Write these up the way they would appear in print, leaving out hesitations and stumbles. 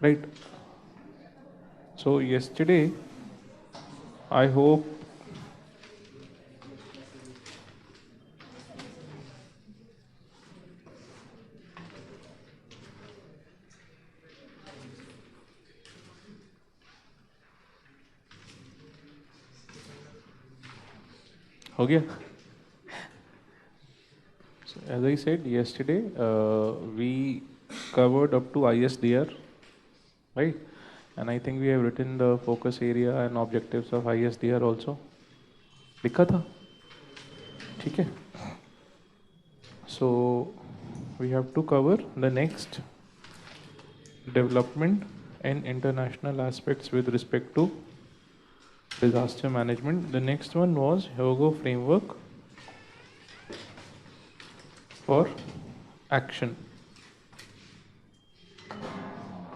Right. So yesterday, I hope हो गया. So as I said yesterday, we covered up to ISDR, right? And I think we have written the focus area and objectives of ISDR also. लिखा था, ठीक है? So we have to cover the next development and international aspects with respect to disaster management. The next one was Hyogo framework for action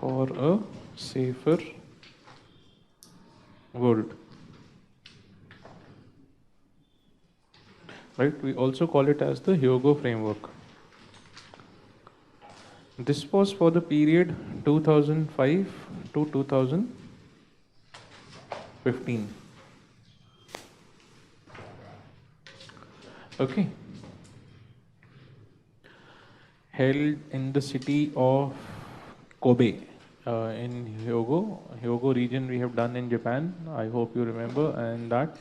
for a safer world. Right? We also call it as the Hyogo framework. This was for the period 2005 to 2015. Okay. Held in the city of Kobe. In Hyogo region we have done in Japan. I hope you remember, and that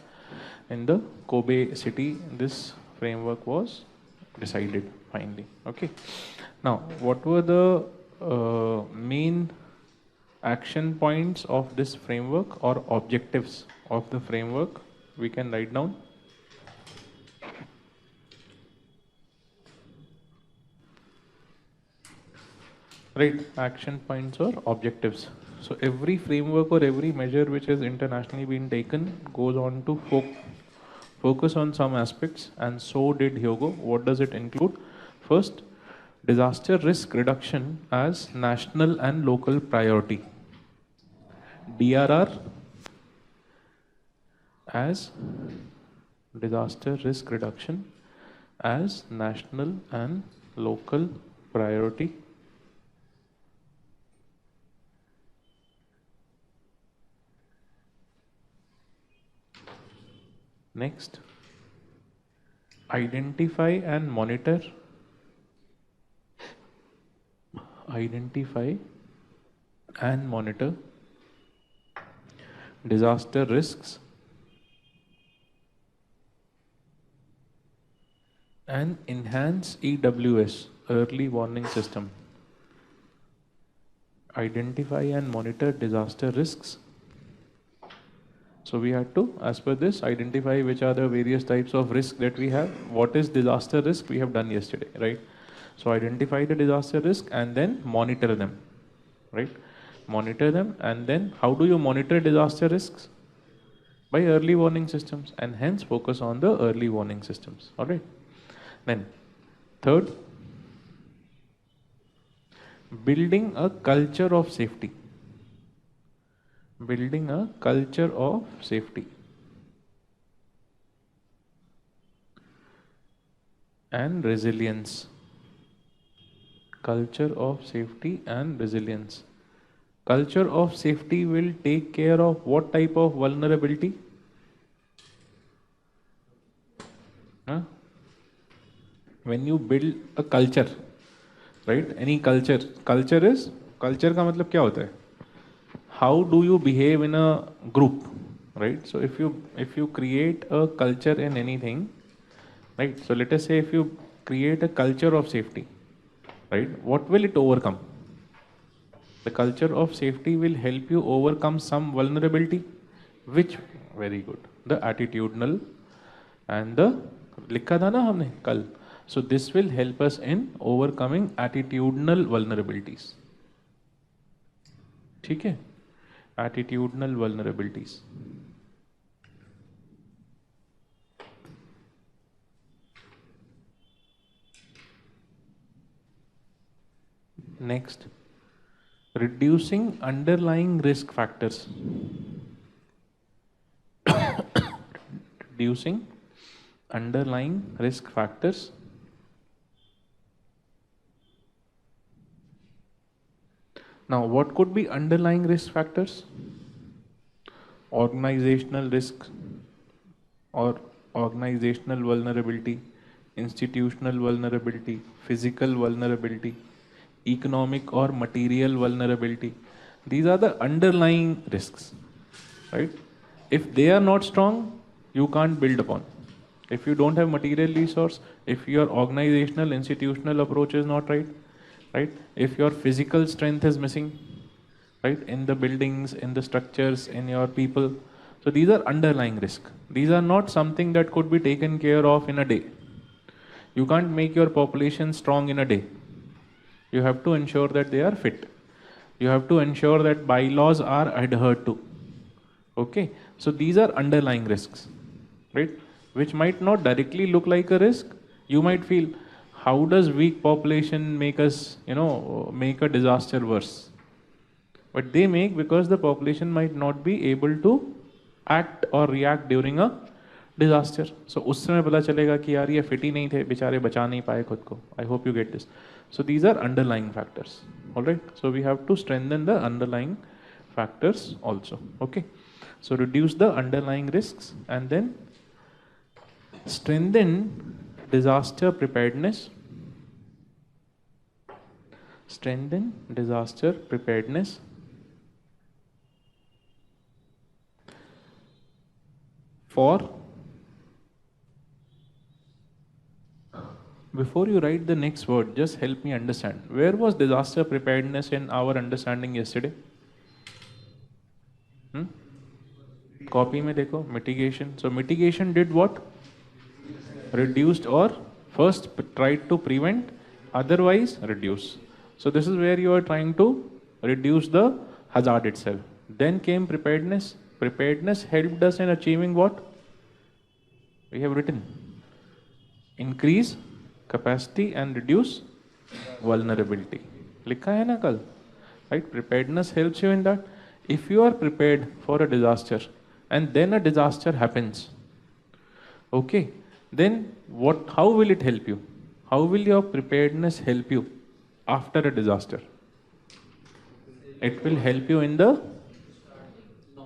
in the Kobe city this framework was decided finally. Okay. Now, what were the main action points of this framework or objectives of the framework? We can write down. Right, action points or objectives. So every framework or every measure which has internationally been taken goes on to focus on some aspects, and so did Hyogo. What does it include? First, disaster risk reduction as national and local priority. DRR as disaster risk reduction as national and local priority. Next, identify and monitor. Identify and monitor disaster risks and enhance EWS, early warning system. Identify and monitor disaster risks. So we had to, as per this, identify which are the various types of risk that we have. What is disaster risk? We have done yesterday, right? So identify the disaster risk and then monitor them, right? Monitor them, and then how do you monitor disaster risks? By early warning systems, and hence focus on the early warning systems, all right? Then third, building a culture of safety. Building a culture of safety and resilience. Culture of safety and resilience. Culture of safety will take care of what type of vulnerability? Huh? When you build a culture, right? Any culture. Culture का मतलब क्या होता है? How do you behave in a group, right? So if you create a culture in anything, right? So let us say if you create a culture of safety, right? What will it overcome? The culture of safety will help you overcome some vulnerability, which very good. The attitudinal and the लिखा था ना हमने कल. So this will help us in overcoming attitudinal vulnerabilities. ठीक है? Attitudinal vulnerabilities. Next, reducing underlying risk factors. Reducing underlying risk factors. Now, what could be underlying risk factors? Organizational risk or organizational vulnerability, institutional vulnerability, physical vulnerability, economic or material vulnerability. These are the underlying risks, right? If they are not strong, you can't build upon. If you don't have material resource, if your organizational, institutional approach is not right, right? If your physical strength is missing, right? In the buildings, in the structures, in your people. So these are underlying risk. These are not something that could be taken care of in a day. You can't make your population strong in a day. You have to ensure that they are fit. You have to ensure that bylaws are adhered to. Okay, so these are underlying risks, right? Which might not directly look like a risk. You might feel, how does weak population make us, make a disaster worse? But they make because the population might not be able to act or react during a disaster. So उस समय पता चलेगा कि यार ये fit ही नहीं थे, बेचारे बचा नहीं पाए खुद को. I hope you get this. So these are underlying factors. All right. So we have to strengthen the underlying factors also. Okay. So reduce the underlying risks and then strengthen disaster preparedness. Strengthen disaster preparedness. For, before you write the next word, just help me understand. Where was disaster preparedness in our understanding yesterday? Copy में देखो, mitigation. So mitigation did what? Reduced or first tried to prevent, otherwise reduce. So this is where you are trying to reduce the hazard itself. Then came preparedness. Preparedness helped us in achieving what? We have written. Increase capacity and reduce vulnerability. लिखा है ना कल? Right? Preparedness helps you in that. If you are prepared for a disaster and then a disaster happens, okay, then how will it help you? How will your preparedness help you after a disaster? It will help you in the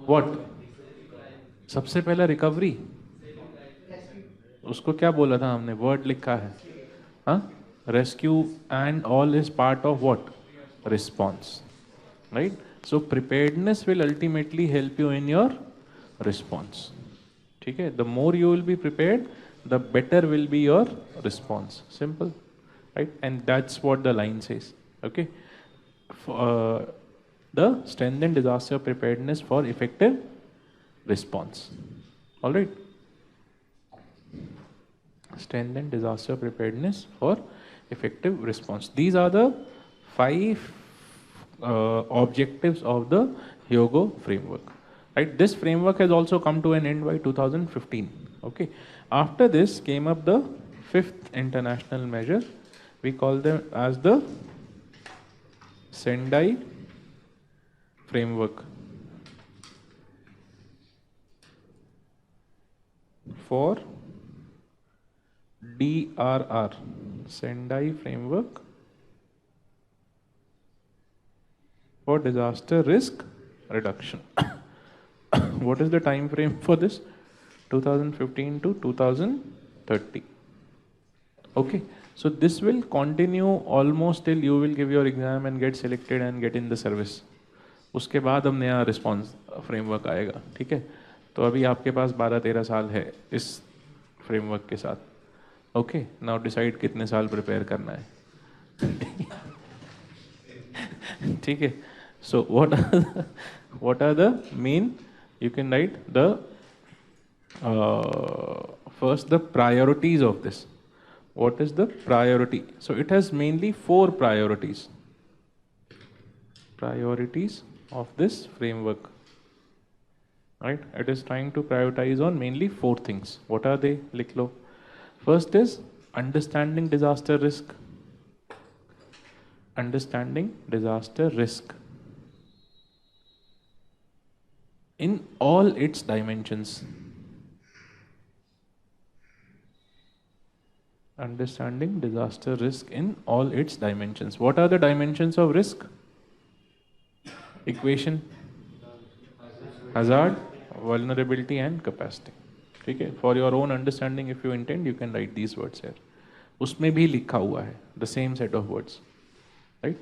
what? सबसे पहला recovery. उसको क्या बोला था हमने? Word लिखा है, हाँ? Rescue and all is part of what? Response, right? So preparedness will ultimately help you in your response. ठीक है? The more you will be prepared, the better will be your response. Simple, right? And that's what the line says. Okay. The strengthen disaster preparedness for effective response. All right. Strengthen disaster preparedness for effective response. These are the 5 objectives of the Hyogo framework. Right? This framework has also come to an end by 2015. Okay. After this came up the 5th international measure. We call them as the Sendai framework for DRR. Sendai framework for disaster risk reduction. What is the time frame for this? 2015 to 2030. Okay, so this will continue almost till you will give your exam and get selected and get in the service. उसके बाद हम नया response framework आएगा. ठीक है, तो अभी आपके पास 12-13 साल है इस फ्रेमवर्क के साथ. ओके, नाउ डिसाइड कितने साल प्रिपेयर करना है. ठीक है, सो what are the main, you can write the first the priorities of this. What is the priority? So it has mainly 4 priorities. Priorities of this framework. Right? It is trying to prioritize on mainly 4 things. What are they? लिख लो. First is understanding disaster risk. Understanding disaster risk in all its dimensions. Understanding disaster risk in all its dimensions. What are the dimensions of risk? Equation: hazard, vulnerability and capacity. ठीक है, for your own understanding if you intend you can write these words here. उसमें भी लिखा हुआ है the same set of words, right?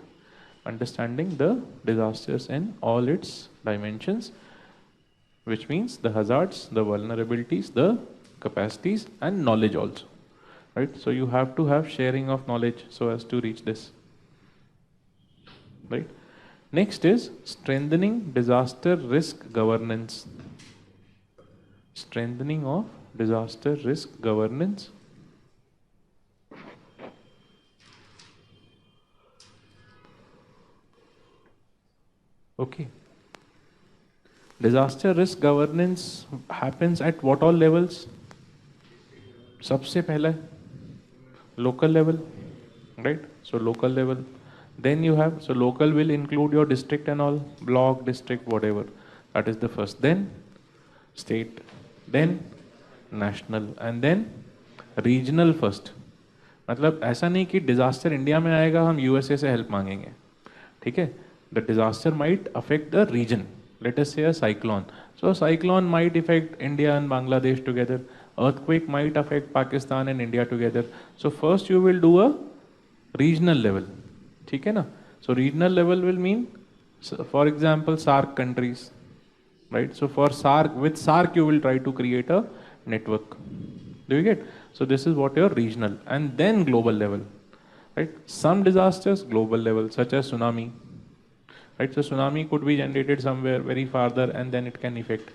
Understanding the disasters in all its dimensions, which means the hazards, the vulnerabilities, the capacities and knowledge also, right? So you have to have sharing of knowledge so as to reach this, right? Next is strengthening disaster risk governance. Strengthening of disaster risk governance. Okay. Disaster risk governance happens at what all levels? सबसे पहला local level, right? So local level. Then you have, so local will include your district and all, block, district, whatever. That is the first. Then state, then national, and then regional first. मतलब ऐसा नहीं कि disaster India में आएगा हम USA से help मांगेंगे, ठीक है? The disaster might affect the region. Let us say a cyclone. So a cyclone might affect India and Bangladesh together. Earthquake might affect Pakistan and India together. So first you will do a regional level. ठीक है ना? So regional level will mean, for example, SARC countries, right? So for SARC, with SARC you will try to create a network. Do you get? So this is what your regional, and then global level, right? Some disasters global level, such as tsunami, right? So tsunami could be generated somewhere very farther and then it can affect.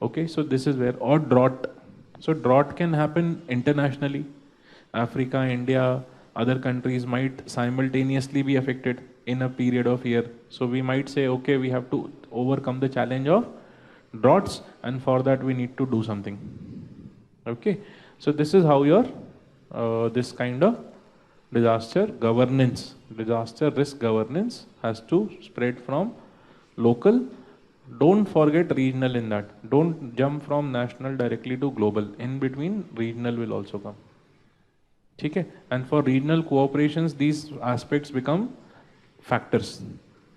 Okay, so this is where, or drought. So drought can happen internationally. Africa, India, other countries might simultaneously be affected in a period of year. So we might say, okay, we have to overcome the challenge of droughts, and for that we need to do something. Okay, so this is how your this kind of disaster governance, disaster risk governance has to spread from local. Don't forget regional in that. Don't jump from national directly to global. In between, regional will also come. Okay? And for regional cooperations, these aspects become factors.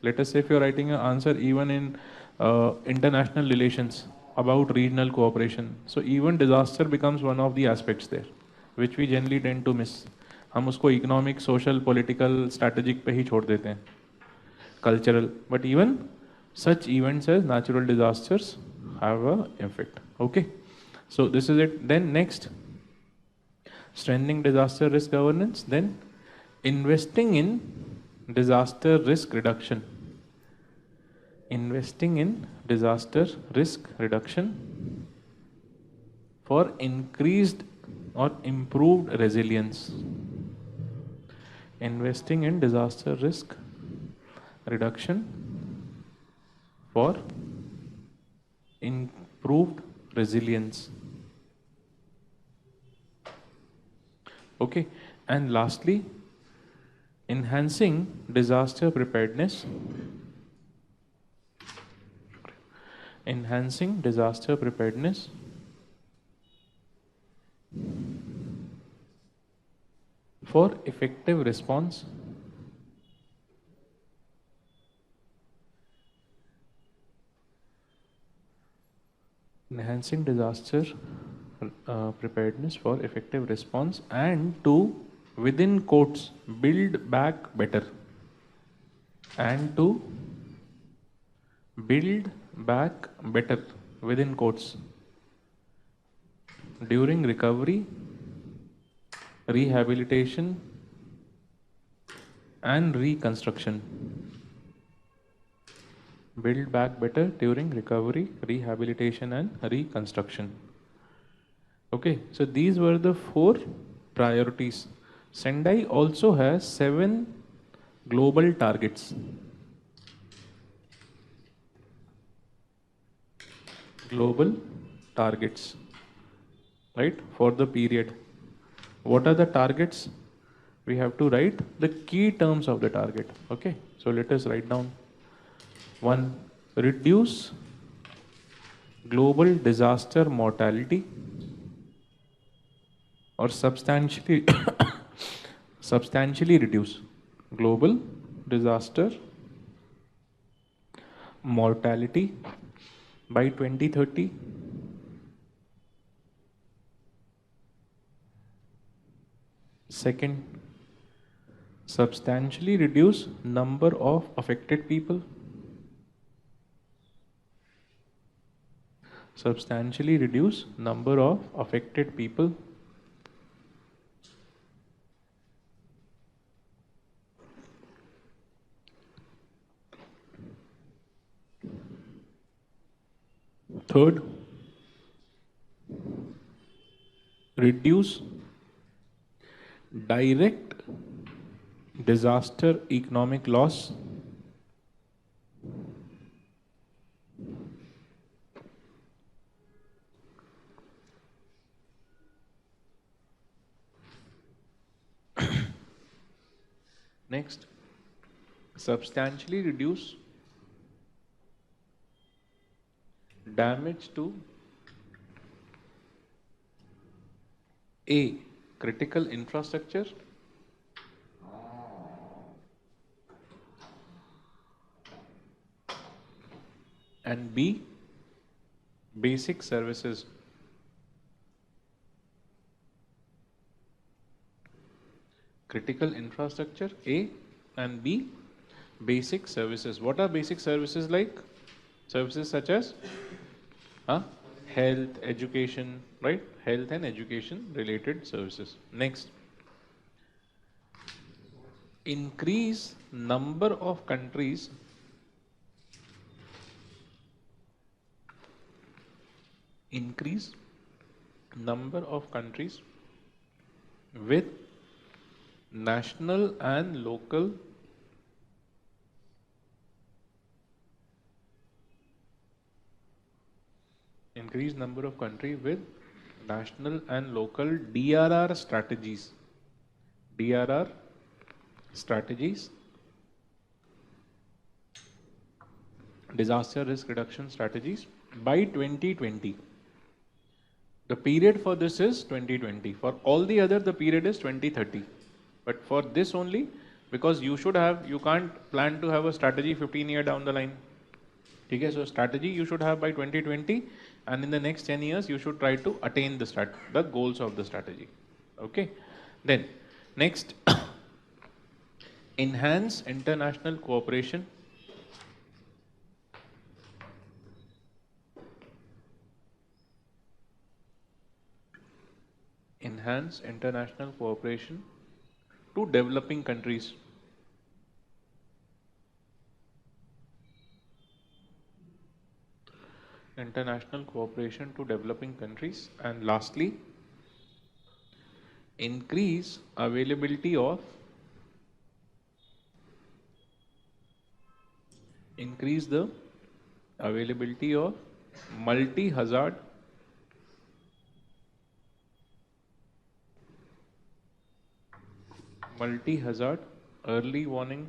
Let us say if you're writing an answer even in international relations about regional cooperation, so even disaster becomes one of the aspects there, which we generally tend to miss. हम उसको economic, social, political, strategic पे ही छोड़ देते हैं, cultural. But even such events as natural disasters have an effect. Okay, so this is it. Then next, strengthening disaster risk governance. Then investing in disaster risk reduction. Investing in disaster risk reduction for increased or improved resilience. Investing in disaster risk reduction for improved resilience. Okay, and lastly, enhancing disaster preparedness. Enhancing disaster preparedness for effective response. Enhancing disaster preparedness for effective response, and to, within quotes, build back better. And to build back better, within quotes, during recovery, rehabilitation and reconstruction. Build back better during recovery, rehabilitation and reconstruction. Okay, so these were the 4 priorities. Sendai also has 7 global targets. Global targets, right, for the period. What are the targets? We have to write the key terms of the target. Okay, so let us write down. 1. Reduce global disaster mortality. or substantially substantially reduce global disaster mortality by 2030. Second, substantially reduce number of affected people. Substantially reduce number of affected people. Third, reduce direct disaster economic loss. Next, substantially reduce damage to A. critical infrastructure, and B. basic services. Critical infrastructure A, and B. basic services. What are basic services like? Services such as health, education, right? Health and education related services. Next, increase number of countries with national and local DRR strategies. DRR strategies, disaster risk reduction strategies, by 2020. The period for this is 2020. For all the other, the period is 2030. But for this only, because you can't plan to have a strategy 15 years down the line. Okay, so strategy you should have by 2020, and in the next 10 years, you should try to attain the goals of the strategy. Okay. Then, next, enhance international cooperation. Enhance international cooperation to developing countries. International cooperation to developing countries. And lastly, increase availability of multi-hazard early warning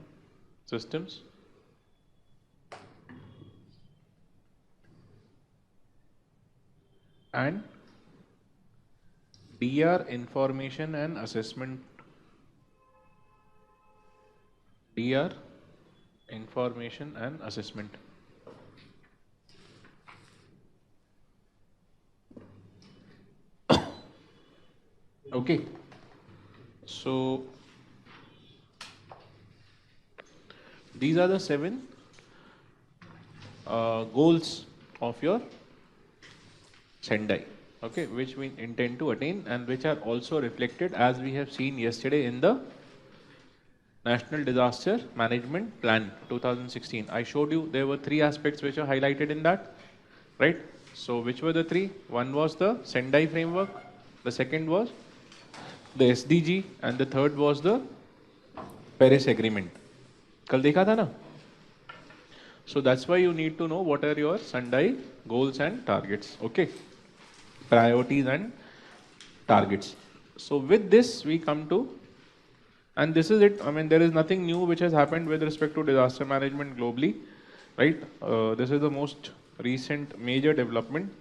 systems and DR information and assessment. DR information and assessment. Okay. So these are the 7 goals of your Sendai, okay, which we intend to attain and which are also reflected, as we have seen yesterday, in the National Disaster Management Plan 2016. I showed you there were 3 aspects which are highlighted in that, right? So which were the 3? One was the Sendai framework, the second was the SDG, and the third was the Paris Agreement. Kal dekha tha na? So that's why you need to know what are your Sendai goals and targets, okay? Priorities and targets. So with this we come to, and this is it. I mean, there is nothing new which has happened with respect to disaster management globally, right? This is the most recent major development.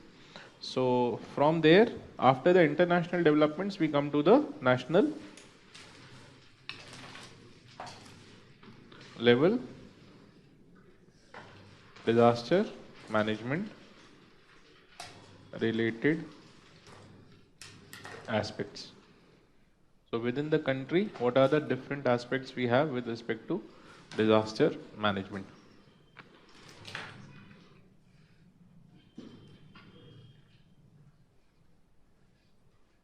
So from there, after the international developments, we come to the national level disaster management related aspects. So within the country, what are the different aspects we have with respect to disaster management?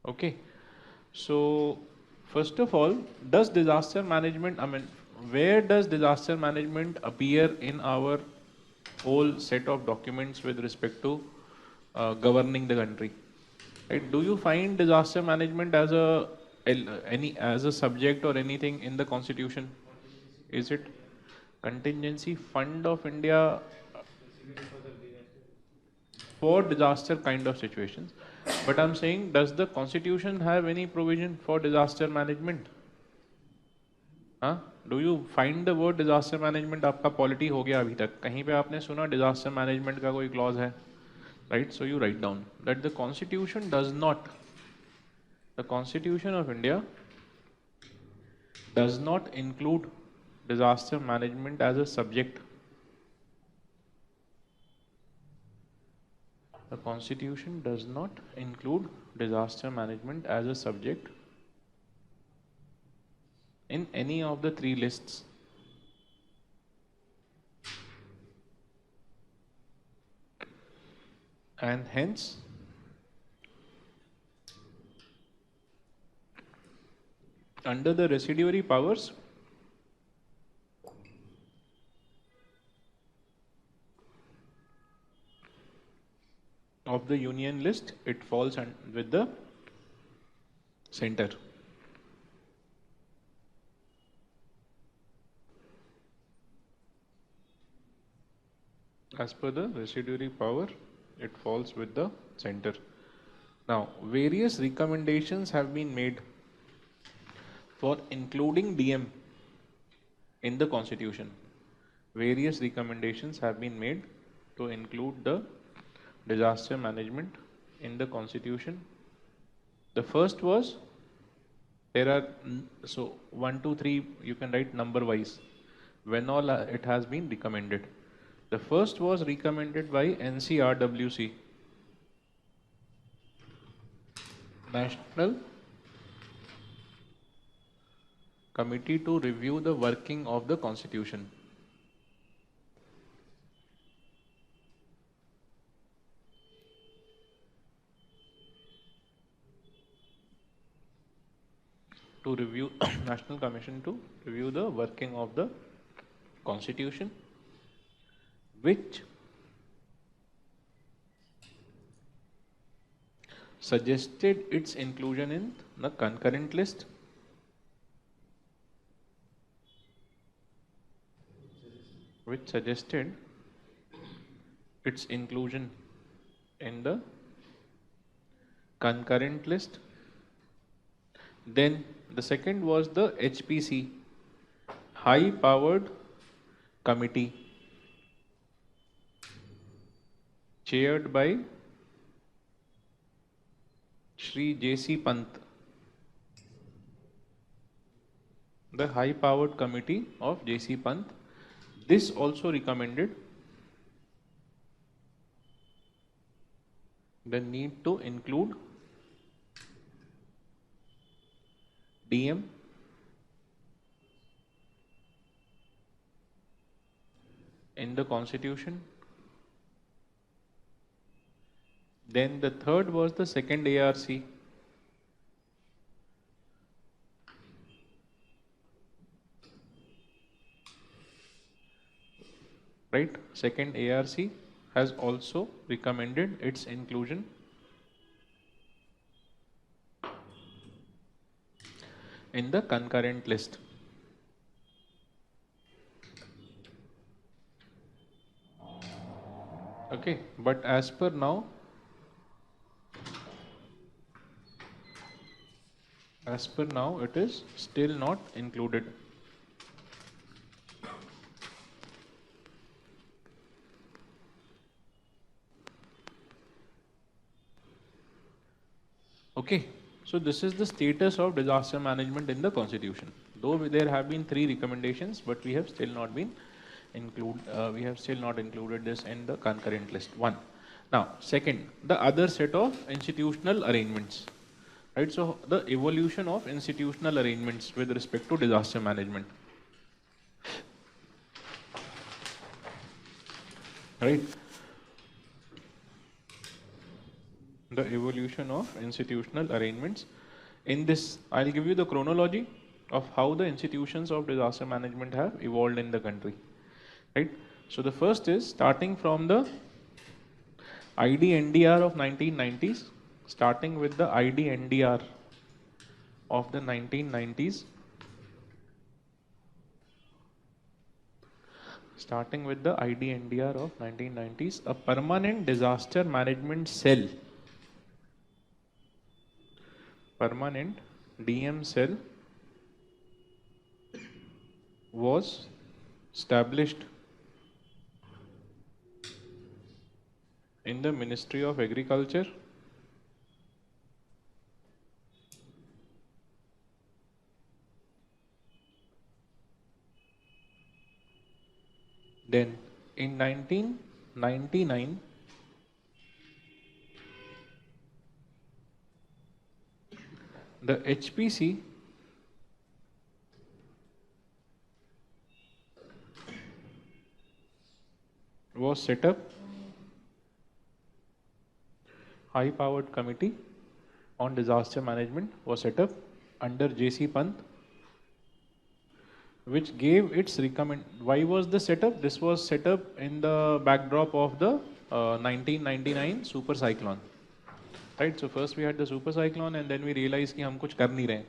Okay. So first of all, does disaster management, where does disaster management appear in our whole set of documents with respect to governing the country? Right? Do you find disaster management as a subject or anything in the constitution? Is it contingency fund of India for disaster kind of situations? But I'm saying, does the constitution have any provision for disaster management? हाँ, do you find the word disaster management? आपका polity हो गया अभी तक, कहीं पे आपने सुना डिजास्टर मैनेजमेंट का कोई क्लॉज है? Right, so you write down that the constitution does not, the constitution of India does not include disaster management as a subject. The constitution does not include disaster management as a subject in any of the three lists. And hence under the residuary powers of the union list, it falls with the center. As per the residuary power, it falls with the center. Now, various recommendations have been made for including DM in the constitution. Various recommendations have been made to include the disaster management in the constitution. The first was, there are, so 1, 2, 3, you can write number wise, when all it has been recommended. The first was recommended by NCRWC, National Committee to Review the Working of the Constitution. To review, National Commission to review the working of the Constitution, which suggested its inclusion in the concurrent list, which suggested its inclusion in the concurrent list. Then the second was the HPC, High Powered Committee, chaired by Shri J.C. Pant. The High Powered Committee of J.C. Pant. This also recommended the need to include DM in the constitution. Then the third was the second ARC, right? Second ARC has also recommended its inclusion in the concurrent list. Okay, but as per now, it is still not included. Okay, so this is the status of disaster management in the constitution. Though there have been 3 recommendations, but we have still not included this in the concurrent list. One. Now, second, the other set of institutional arrangements. Right, so the evolution of institutional arrangements with respect to disaster management. Right. The evolution of institutional arrangements. In this, I'll give you the chronology of how the institutions of disaster management have evolved in the country. Right. So the first is starting from the IDNDR of 1990s, starting with the IDNDR of the 1990s, starting with the IDNDR of 1990s, a permanent disaster management cell, permanent DM cell was established in the Ministry of Agriculture. Then in 1999, the HPC was set up, high powered committee on disaster management was set up under JC Pant, which gave its why was the setup? This was set up in the backdrop of the 1999 super cyclone. Right, so first we had the super cyclone and then we realized कि हम कुछ कर नहीं रहे.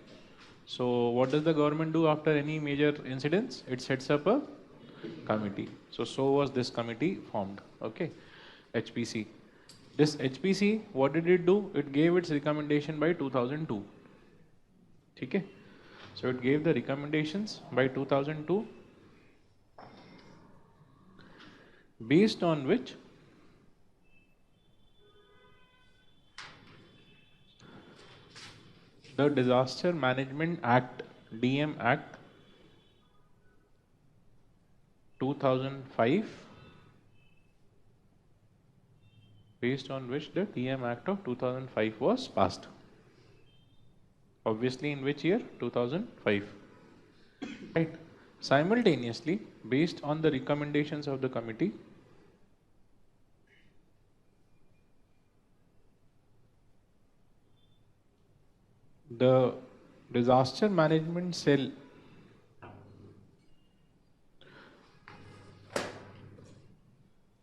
So what does the government do after any major incidents? It sets up a committee. So was this committee formed. Okay, HPC. This HPC, what did it do? It gave its recommendation by 2002. Okay, so it gave the recommendations by 2002, based on which the Disaster Management Act, DM Act 2005, based on which the DM Act of 2005 was passed. Obviously, in which year? 2005. Right. Simultaneously, based on the recommendations of the committee, the disaster management cell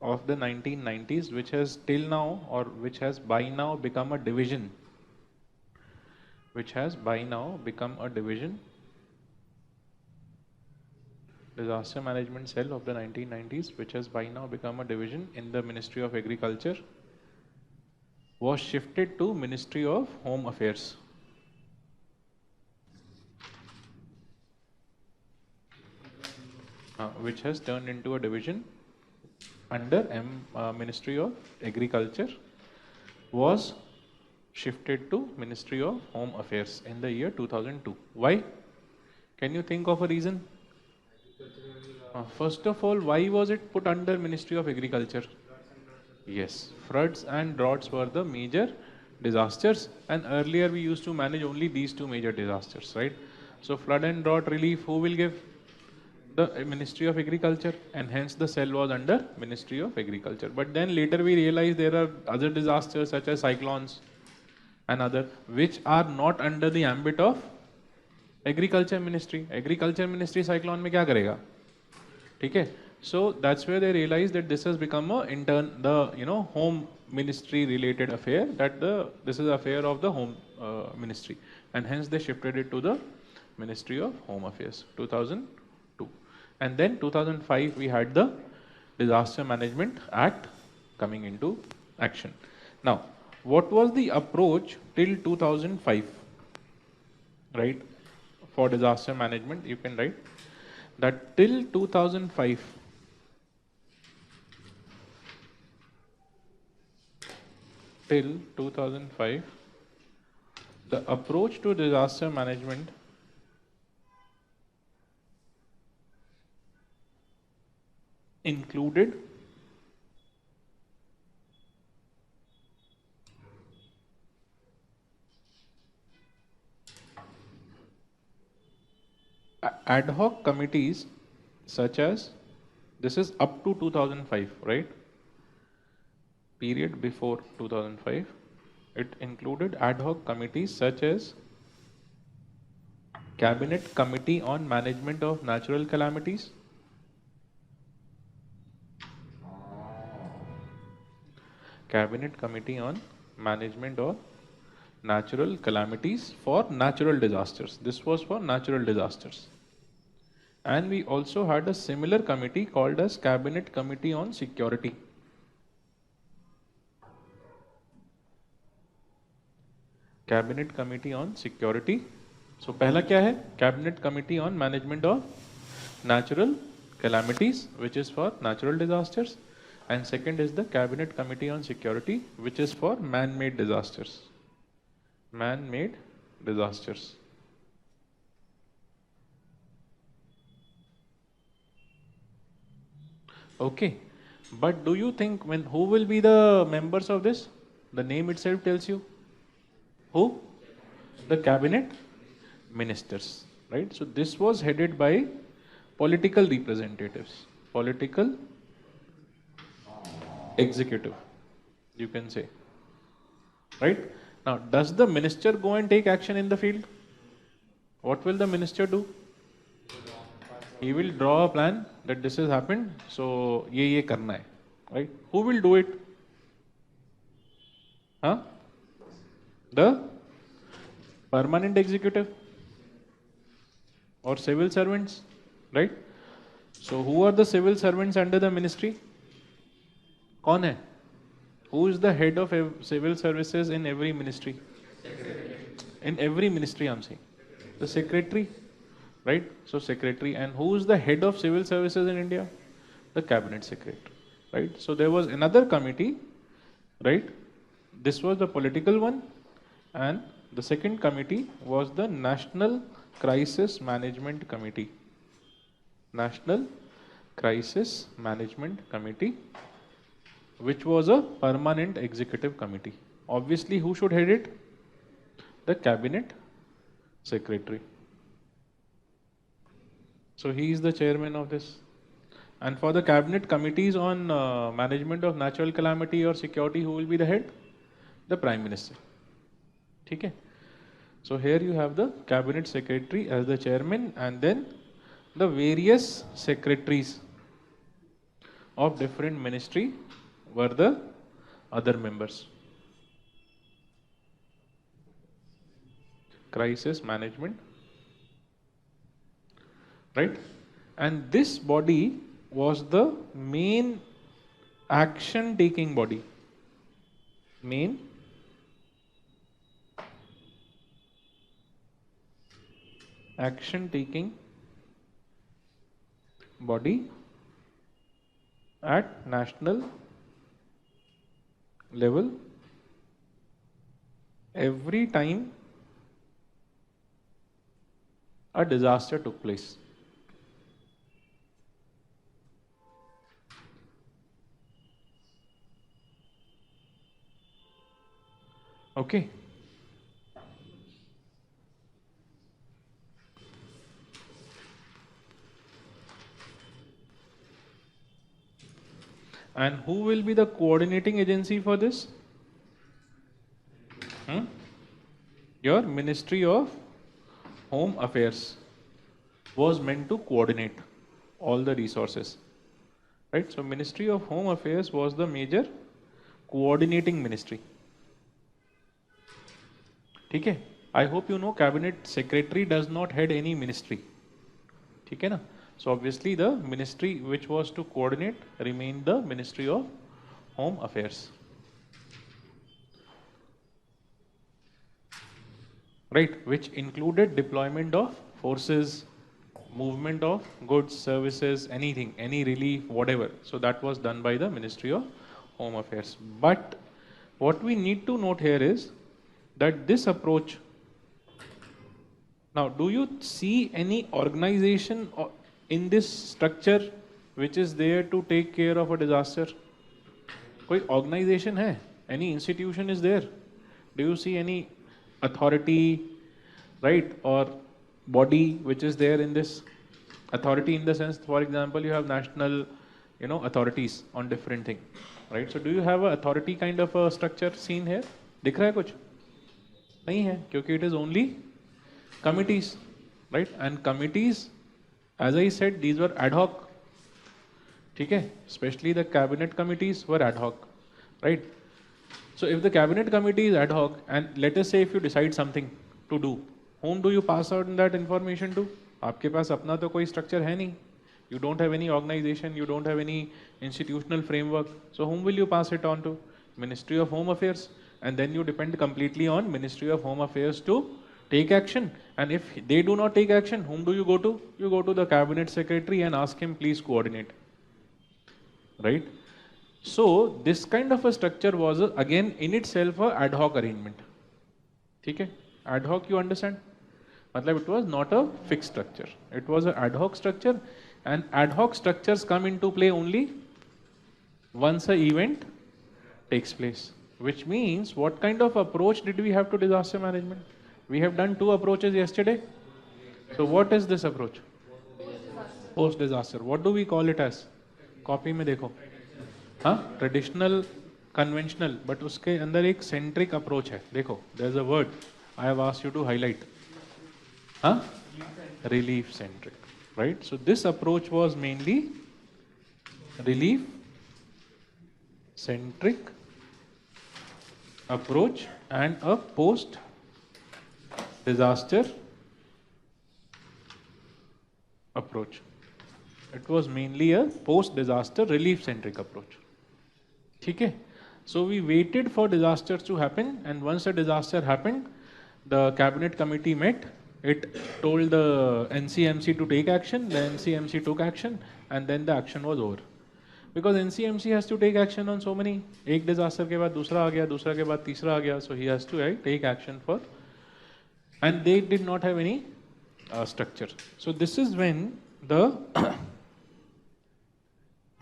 of the 1990s, which has till now, or which has by now become a division, disaster management cell of the 1990s, which has by now become a division in the Ministry of Agriculture, was shifted to Ministry of Home Affairs. Which has turned into a division under Ministry of Agriculture, was shifted to Ministry of Home Affairs in the year 2002. Why? Can you think of a reason? First of all, why was it put under Ministry of Agriculture? Yes, floods and droughts were the major disasters, and earlier we used to manage only these two major disasters, right? So flood and drought relief, who will give? The Ministry of Agriculture, and hence the cell was under Ministry of Agriculture. But then later we realized there are other disasters such as cyclones and other, which are not under the ambit of Agriculture Ministry. Agriculture Ministry cyclone में क्या करेगा? ठीक है? So that's where they realized that this has become the home ministry related affair, that this is affair of the home ministry, and hence they shifted it to the Ministry of Home Affairs 2002. And then 2005 we had the Disaster Management Act coming into action. Now, what was the approach till 2005, right, for disaster management? You can write that till 2005, The approach to disaster management included ad hoc committees such as, this is up to 2005, right? Period before 2005. It included ad hoc committees such as Cabinet Committee on Management of Natural Calamities, Cabinet Committee on Management of Natural Calamities for natural disasters. This was for natural disasters. And we also had a similar committee called as Cabinet Committee on Security. Cabinet Committee on Security. So पहला क्या है? Cabinet Committee on Management of Natural Calamities, which is for natural disasters. And second is the Cabinet Committee on Security, which is for man-made disasters. Man-made disasters. Okay, but do you think who will be the members of this? The name itself tells you. Who? The cabinet ministers, right? So this was headed by political representatives, political executive, you can say, right? Now, does the minister go and take action in the field? What will the minister do? He will draw a plan that this has happened, so ye karna hai, right? Who will do it? Huh? The permanent executive or civil servants, right? So who are the civil servants under the ministry? कौन है? Who is the head of civil services in every ministry? In every ministry, I'm saying. The secretary, right? So secretary. And who is the head of civil services in India? The cabinet secretary, right? So there was another committee, right? This was the political one. And the second committee was the National Crisis Management Committee. National Crisis Management Committee, which was a permanent executive committee. Obviously, who should head it? The cabinet secretary. So he is the chairman of this. And for the cabinet committees on management of natural calamity or security, who will be the head? The prime minister. Okay. So here you have the cabinet secretary as the chairman, and then the various secretaries of different ministry were the other members. Crisis management, right? And this body was the main action taking body. Main action taking body at national level every time a disaster took place. Okay. And who will be the coordinating agency for this? Your Ministry of Home Affairs was meant to coordinate all the resources, right? So Ministry of Home Affairs was the major coordinating ministry. Okay? I hope you know Cabinet Secretary does not head any ministry. Okay, na? So obviously the ministry which was to coordinate remained the Ministry of Home Affairs. Right, which included deployment of forces, movement of goods, services, anything, any relief, whatever. So that was done by the Ministry of Home Affairs. But what we need to note here is that this approach Now, do you see any organization in this structure which is there to take care of a disaster? कोई organization है? Any institution is there? Do you see any authority, right, or body which is there in this? Authority in the sense, for example, you have national, authorities on different thing, right? So do you have a authority kind of a structure seen here? दिख रहा है कुछ? नहीं है, क्योंकि it is only committees, right? And committees, as I said, these were ad hoc. ठीक है? Especially the cabinet committees were ad hoc, right? So if the cabinet committee is ad hoc, and let us say if you decide something to do, whom do you pass out that information to? आपके पास अपना तो कोई structure है नहीं. You don't have any organization, you don't have any institutional framework. So whom will you pass it on to? Ministry of Home Affairs. And then you depend completely on Ministry of Home Affairs to take action. And if they do not take action, whom do you go to? You go to the cabinet secretary and ask him, please coordinate. Right? So this kind of a structure was again in itself a ad hoc arrangement. Okay? Ad hoc, you understand? Matlab, it was not a fixed structure. It was an ad hoc structure, and ad hoc structures come into play only once an event takes place. Which means, what kind of approach did we have to disaster management? We have done two approaches yesterday. So what is this approach? Post disaster. What do we call it as? Copy में देखो. हाँ, traditional, conventional, but उसके अंदर एक centric approach है. देखो, there's a word I have asked you to highlight. Huh? Relief centric, right? So this approach was mainly relief centric approach and a post disaster approach. It was mainly a post disaster relief centric approach. Okay? So we waited for disasters to happen, and once a disaster happened, the cabinet committee met. It told the NCMC to take action, the NCMC took action, and then the action was over. Because NCMC has to take action on so many, एक disaster के बाद दूसरा आ गया, दूसरा के बाद तीसरा आ गया, so he has to take action for, and they did not have any structure. So this is when the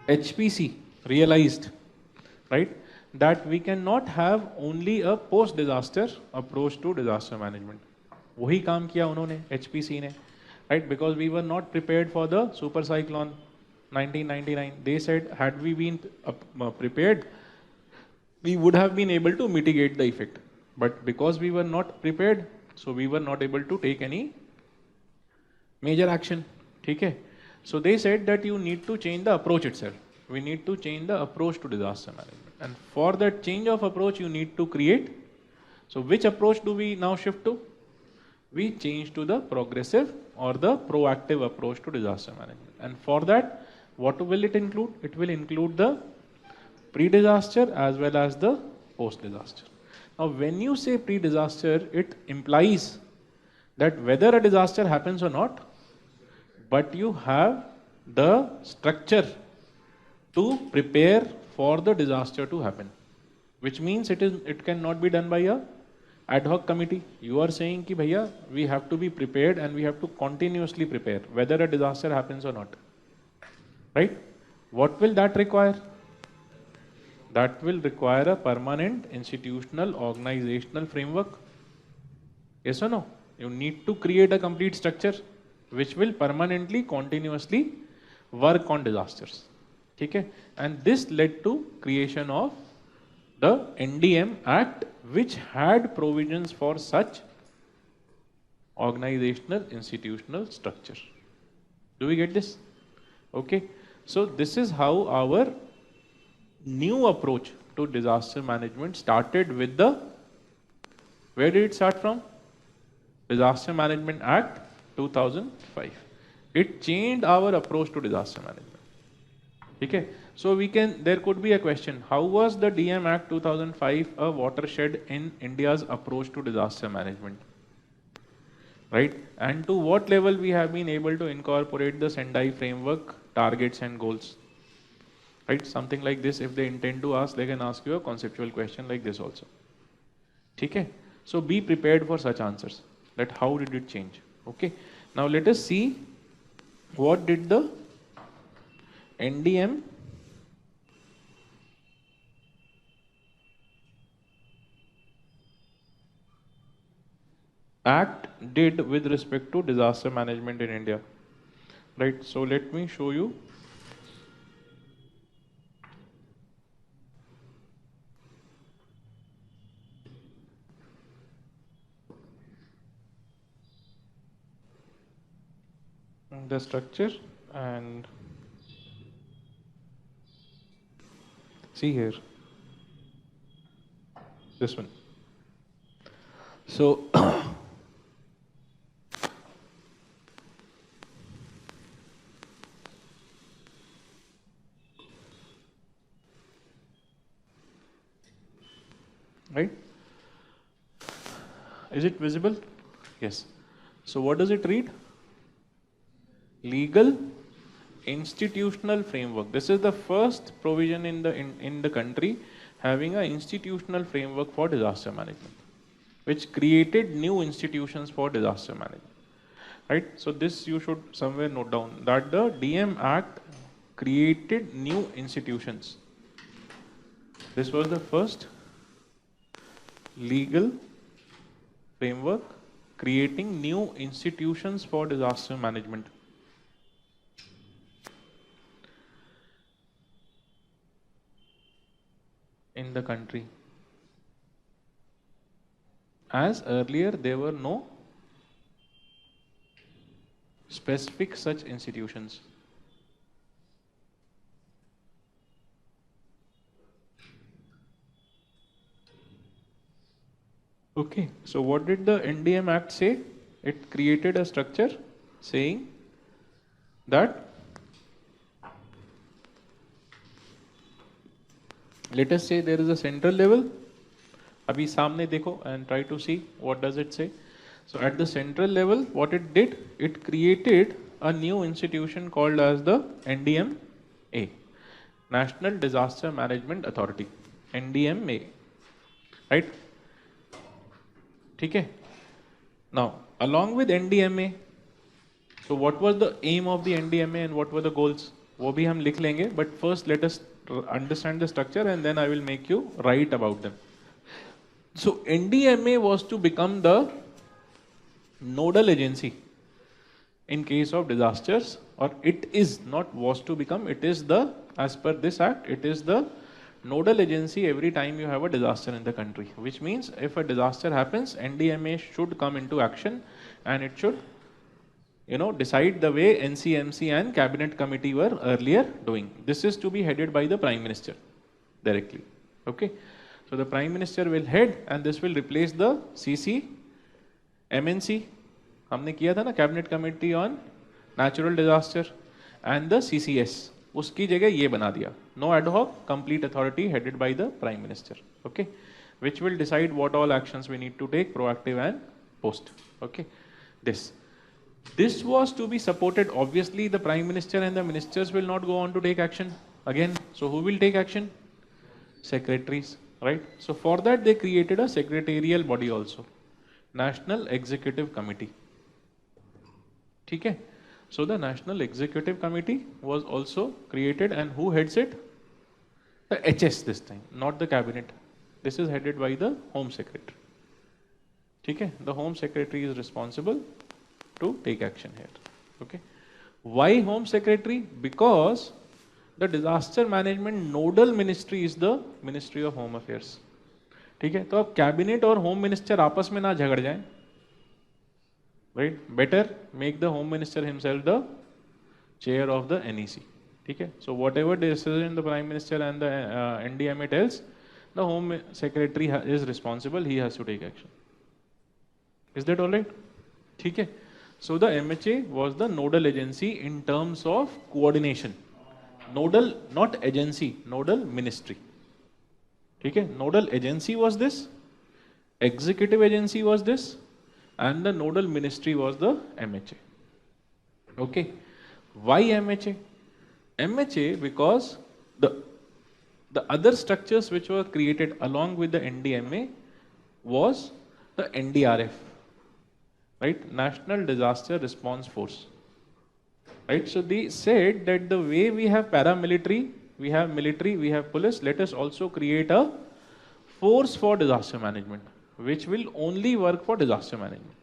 HPC realized, right, that we cannot have only a post-disaster approach to disaster management. वही काम किया उन्होंने HPC ने, right? Because we were not prepared for the super cyclone 1999. They said, had we been prepared, we would have been able to mitigate the effect. But because we were not prepared, so we were not able to take any major action. Okay? So they said that you need to change the approach itself. We need to change the approach to disaster management. And for that change of approach, you need to create. So which approach do we now shift to? We change to the progressive or the proactive approach to disaster management. And for that, what will it include? It will include the pre-disaster as well as the post-disaster. Now, when you say pre-disaster, it implies that whether a disaster happens or not, but you have the structure to prepare for the disaster to happen, which means it cannot be done by a ad hoc committee. You are saying कि भैया, we have to be prepared and we have to continuously prepare whether a disaster happens or not, right? What will that require? That will require a permanent institutional organizational framework. Yes or no? You need to create a complete structure which will permanently, continuously work on disasters. Okay? And this led to creation of the NDM Act, which had provisions for such organizational institutional structure. Do we get this? Okay. So this is how our new approach to disaster management started with the, where did it start from? Disaster Management Act 2005. It changed our approach to disaster management. Okay. So there could be a question, how was the DM Act 2005 a watershed in India's approach to disaster management? Right? And to what level we have been able to incorporate the Sendai framework, targets and goals? Right? Something like this, if they intend to ask, they can ask you a conceptual question like this also. Okay? So be prepared for such answers, that how did it change? Okay, now let us see what did the NDM Act did with respect to disaster management in India. Right, so let me show you. The structure, and see here, this one. So right, is it visible? Yes. So what does it read? Legal institutional framework. This is the first provision in the country having an institutional framework for disaster management, which created new institutions for disaster management. Right? So this you should somewhere note down that the DM Act created new institutions. This was the first legal framework creating new institutions for disaster management. In the country. As earlier there were no specific such institutions. Okay, so what did the NDM Act say? It created a structure saying that, let us say there is a central level. Abhi samne dekho and try to see what does it say. So at the central level, what it did, it created a new institution called as the NDMA, National Disaster Management Authority, NDMA, right? Okay. Now, along with NDMA, so what was the aim of the NDMA and what were the goals? वो भी हम लिख लेंगे, but first let us understand the structure and then I will make you write about them. So NDMA was to become the nodal agency in case of disasters, or it is not was to become, it is the, as per this act, it is the nodal agency every time you have a disaster in the country, which means if a disaster happens, NDMA should come into action and it should, decide the way NCMC and Cabinet Committee were earlier doing. This is to be headed by the Prime Minister directly. Okay. So the Prime Minister will head and this will replace the CC, MNC, हमने किया था ना, Cabinet Committee on Natural Disaster, and the CCS. उसकी जगह ये बना दिया. No ad hoc, complete authority headed by the Prime Minister. Okay. Which will decide what all actions we need to take, proactive and post. Okay. This was to be supported. Obviously, the Prime Minister and the ministers will not go on to take action again. So who will take action? Secretaries, right? So for that they created a secretarial body also, National Executive Committee. Okay. So the National Executive Committee was also created, and who heads it? The HS this time, not the Cabinet. This is headed by the Home Secretary. Okay. The Home Secretary is responsible to take action here. Okay. Why Home Secretary? Because the disaster management nodal ministry is the Ministry of Home Affairs. ठीक है, तो अब cabinet और home minister आपस में ना झगड़ जाएं, right? Better make the home minister himself the chair of the NEC. ठीक है, so whatever decision the Prime Minister and the NDMA tells, the Home Secretary is responsible. He has to take action. Is that all right? ठीक है. So the MHA was the nodal agency in terms of coordination. Nodal, not agency, nodal ministry. Okay, nodal agency was this, executive agency was this, and the nodal ministry was the MHA. Okay, why MHA? MHA because the other structures which were created along with the NDMA was the NDRF, right? National Disaster Response Force, right? So they said that the way we have paramilitary, we have military, we have police, let us also create a force for disaster management, which will only work for disaster management,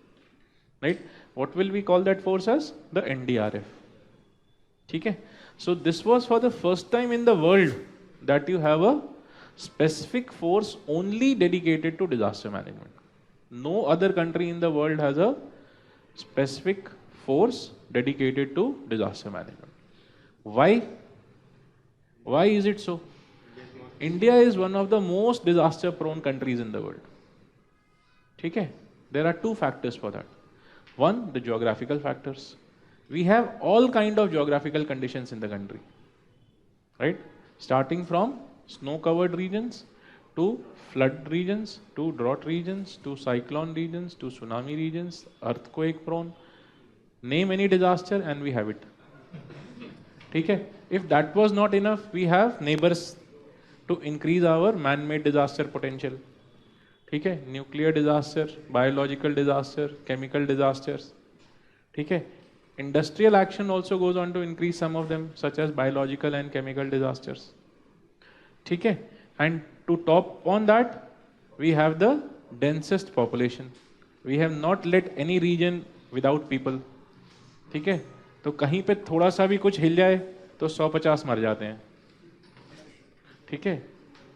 right? What will we call that force as? The NDRF. Okay? So this was for the first time in the world that you have a specific force only dedicated to disaster management. No other country in the world has a specific force dedicated to disaster management. Why? Why is it so? India is one of the most disaster prone countries in the world. Okay? There are two factors for that. One, the geographical factors. We have all kind of geographical conditions in the country, right? Starting from snow-covered regions to flood regions, to drought regions, to cyclone regions, to tsunami regions, earthquake-prone. Name any disaster and we have it. Okay? If that was not enough, we have neighbors to increase our man-made disaster potential. Okay? Nuclear disaster, biological disaster, chemical disasters. Okay? Industrial action also goes on to increase some of them, such as biological and chemical disasters. Okay? And to top on that, we have the densest population. We have not let any region without people. ठीक है? तो कहीं पे थोड़ा सा भी कुछ हिल जाए तो 150 मर जाते हैं. ठीक है?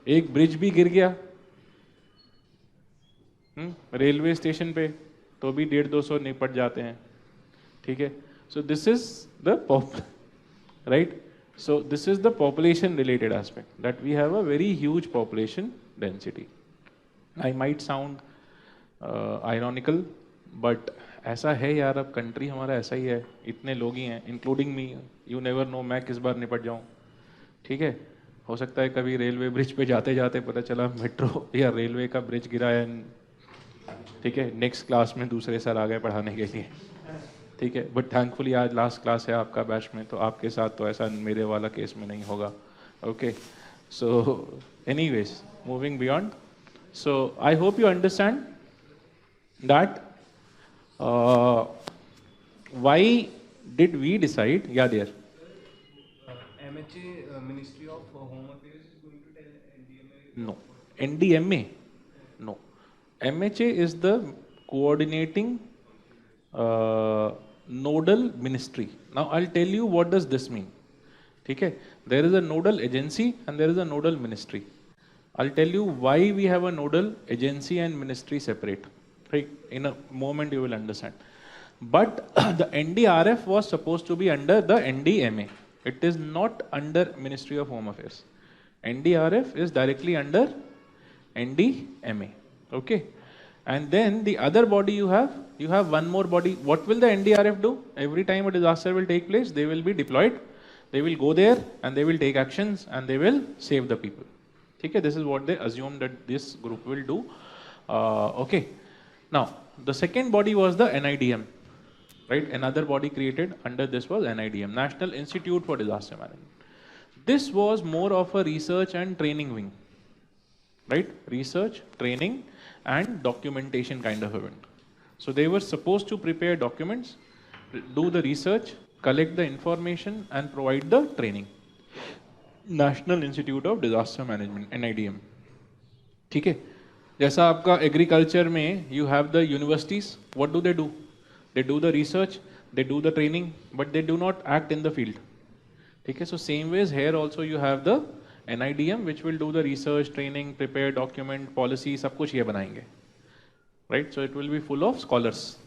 एक ब्रिज भी गिर गया रेलवे स्टेशन पे तो भी 150-200 निपट जाते हैं. ठीक है? So this is the right? So this is the population related aspect, that we have a very huge population density. I might sound ironical, but ऐसा है यार, अब कंट्री हमारा ऐसा ही है, इतने लोग ही हैं, including me. You never know मैं किस बार निपट जाऊं. ठीक है? हो सकता है कभी रेलवे ब्रिज पे जाते जाते पता चला मेट्रो या रेलवे का ब्रिज गिरा है. ठीक है? नेक्स्ट क्लास में दूसरे सर आ गए पढ़ाने के लिए. ठीक है? बट थैंकफुली आज लास्ट क्लास है आपका बैच में, तो आपके साथ तो ऐसा मेरे वाला केस में नहीं होगा. Okay, so anyways moving beyond. So I hope you understand that why did we decide? Yeah, there. MHA, Ministry of Home Affairs is going to tell NDMA? No. NDMA? No. MHA is the coordinating nodal ministry. Now I'll tell you what does this mean. Okay? There is a nodal agency and there is a nodal ministry. I'll tell you why we have a nodal agency and ministry separate. Right? In a moment you will understand. But the NDRF was supposed to be under the NDMA. It is not under Ministry of Home Affairs. NDRF is directly under NDMA. Okay? And then the other body you have one more body. What will the NDRF do? Every time a disaster will take place, they will be deployed. They will go there and they will take actions and they will save the people. Okay? This is what they assume that this group will do. Okay. Now, the second body was the NIDM, right? Another body created under this was NIDM, National Institute for Disaster Management. This was more of a research and training wing, right? Research, training, and documentation kind of event. So they were supposed to prepare documents, do the research, collect the information, and provide the training. National Institute of Disaster Management, NIDM. ठीक है? जैसा आपका agriculture में you have the universities, what do? They do the research, they do the training, but they do not act in the field. ठीक है? So same ways here also you have the NIDM which will do the research, training, prepare document, policy, सब कुछ ये बनाएंगे. Right? So it will be full of scholars,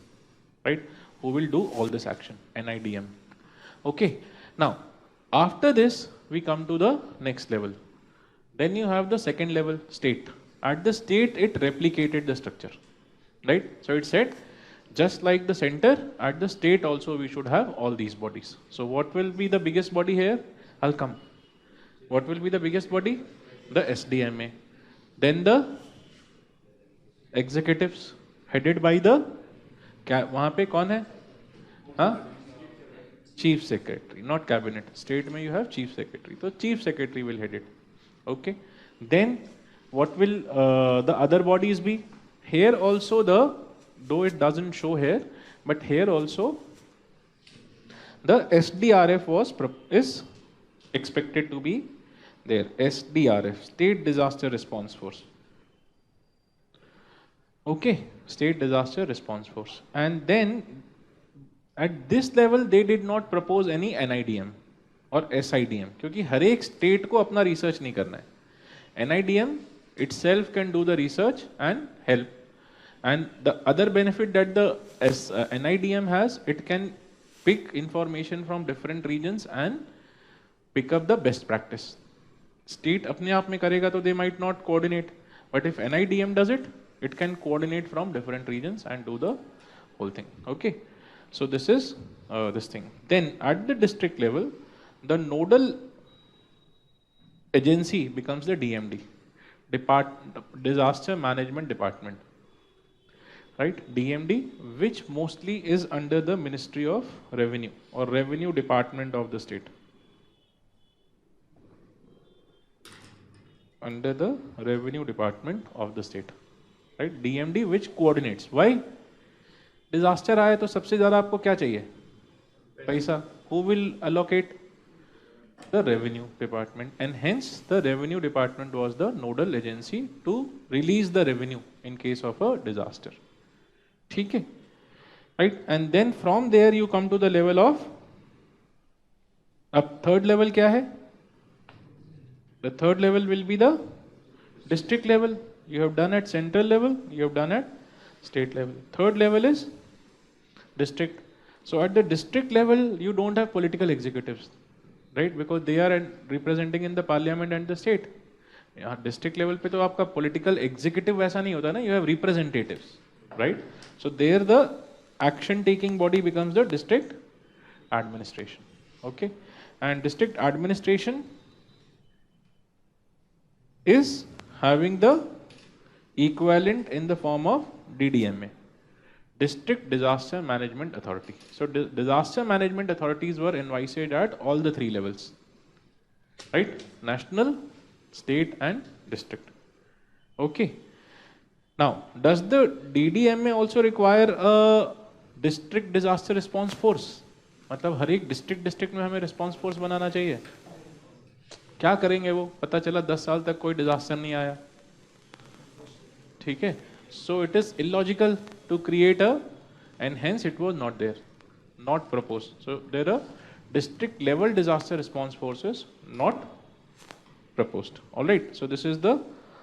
right, who will do all this action. NIDM. Okay, now after this we come to the next level. Then you have the second level, state. At the state, it replicated the structure, right? So it said, just like the center, at the state also we should have all these bodies. So what will be the biggest body here? I'll come. What will be the biggest body? The SDMA. Then the executives, headed by the, वहाँ पे कौन है? हाँ? Chief Secretary, not cabinet. State में you have Chief Secretary. So Chief Secretary will head it. Okay. Then what will the other bodies be? Here also though it doesn't show here, But here also the SDRF is expected to be there. SDRF, State Disaster Response Force. Okay, State Disaster Response Force. And then at this level they did not propose any NIDM और SIDM, क्योंकि हर एक state को अपना research नहीं करना है. NIDM itself can do the research and help. And the other benefit that the NIDM has, it can pick information from different regions and pick up the best practice. State अपने आप में करेगा तो they might not coordinate, but if NIDM does it, it can coordinate from different regions and do the whole thing. Okay, so this is this thing. Then at the district level, the nodal agency becomes the DMD, Disaster Management Department, right? DMD, which mostly is under the Ministry of Revenue or Revenue Department of the state. Under the Revenue Department of the state, right? DMD which coordinates. Why? Disaster आया तो सबसे ज़्यादा आपको क्या चाहिए? पैसा. Who will allocate? The Revenue Department, and hence the Revenue Department was the nodal agency to release the revenue in case of a disaster. ठीक है? Right? And then from there you come to the level of, अब third level क्या है? The third level will be the district level. You have done at central level, you have done at state level. Third level is district. So at the district level, you don't have political executives, right? Because they are representing in the parliament and the state. यहाँ district level पे तो आपका political executive वैसा नहीं होता ना, you have representatives, right? So there the action taking body becomes the district administration, okay? And district administration is having the equivalent in the form of DDMA, District Disaster Management Authority. So disaster management authorities were envisaged at all the three levels, right? National, state and district. Okay. Now, does the DDMA also require a district disaster response force? मतलब हर एक district में हमें response force बनाना चाहिए. क्या करेंगे वो? पता चला 10 साल तक कोई डिजास्टर नहीं आया. ठीक है. So it is illogical to create a, and hence it was not there, not proposed. So there are district level disaster response forces not proposed. All right. So this is the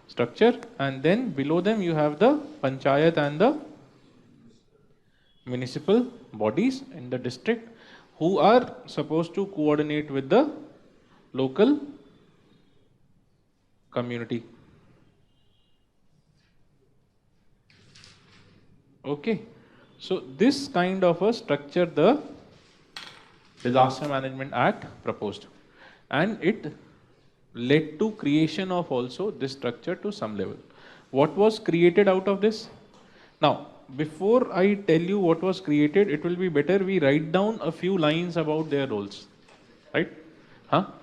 structure, and then below them you have the panchayat and the municipal bodies in the district who are supposed to coordinate with the local community. Okay, so this kind of a structure the Disaster Management Act proposed, and it led to creation of also this structure to some level. What was created out of this? Now, before I tell you what was created, it will be better we write down a few lines about their roles, right? हाँ?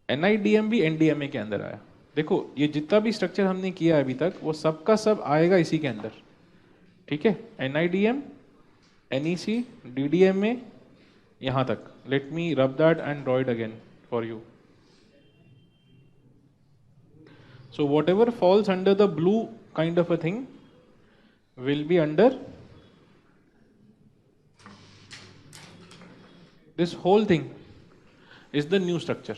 NIDM भी NDMA के अंदर आया. देखो ये जितना भी structure हमने किया अभी तक वो सबका सब आएगा इसी के अंदर. ठीक है. NIDM, NEC, DDMA यहाँ तक. Let me rub that and draw it again for you. So whatever falls under the blue kind of a thing will be under this whole thing is the new structure.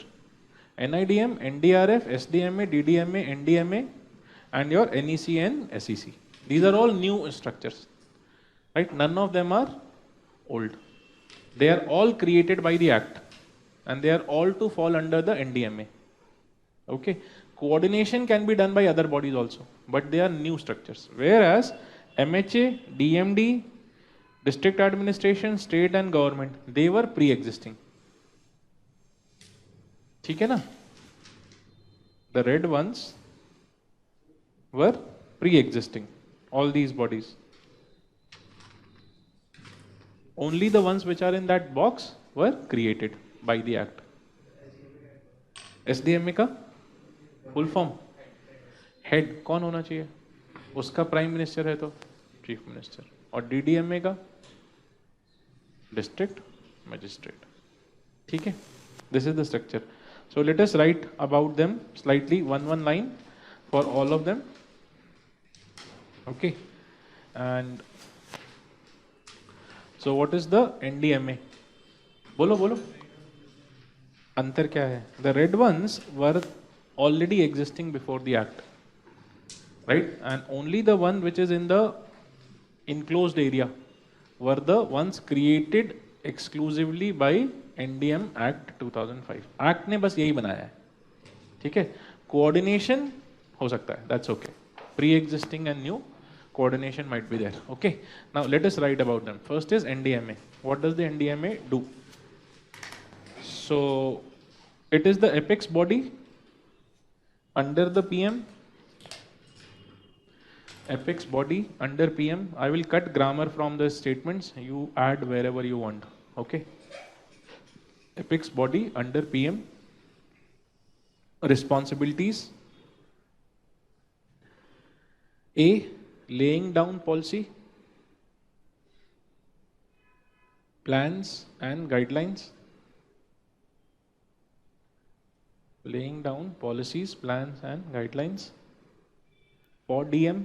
NIDM, NDRF, SDMA, DDMA, NDMA and your NEC and SEC. These are all new structures, right? None of them are old. They are all created by the Act and they are all to fall under the NDMA. Okay. Coordination can be done by other bodies also, but they are new structures. Whereas MHA, DMD, district administration, state and government, they were pre-existing. ठीक है ना? The red ones were pre-existing, all these bodies. Only the ones which are in that box were created by the Act. SDMA का full form head कौन होना चाहिए? उसका prime minister है तो चीफ मिनिस्टर. और DDMA का डिस्ट्रिक्ट मजिस्ट्रेट. ठीक है, this is the structure. So let us write about them slightly, one line for all of them. Okay, and so what is the NDMA? बोलो बोलो, अंतर क्या है? The red ones were already existing before the act, right? And only the one which is in the enclosed area were the ones created exclusively by NDM Act 2005. Act ने बस यही बनाया है. ठीक है, coordination हो सकता है, that's okay. Pre-existing and new coordination might be there. Okay, now let us write about them. First is NDMA. What does the NDMA do? So it is the apex body under the PM. Apex body under PM. I will cut grammar from the statements. You add wherever you want. Okay. Apex body under PM. Responsibilities. A. Laying down policy, plans and guidelines. Laying down policies, plans and guidelines for DM.